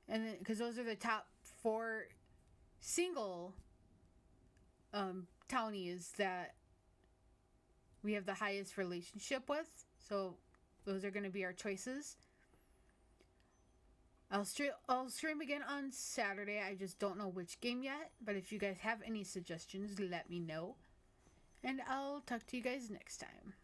And because those are the top 4 single townies that we have the highest relationship with. So those are going to be our choices. I'll stream again on Saturday. I just don't know which game yet. But if you guys have any suggestions, let me know. And I'll talk to you guys next time.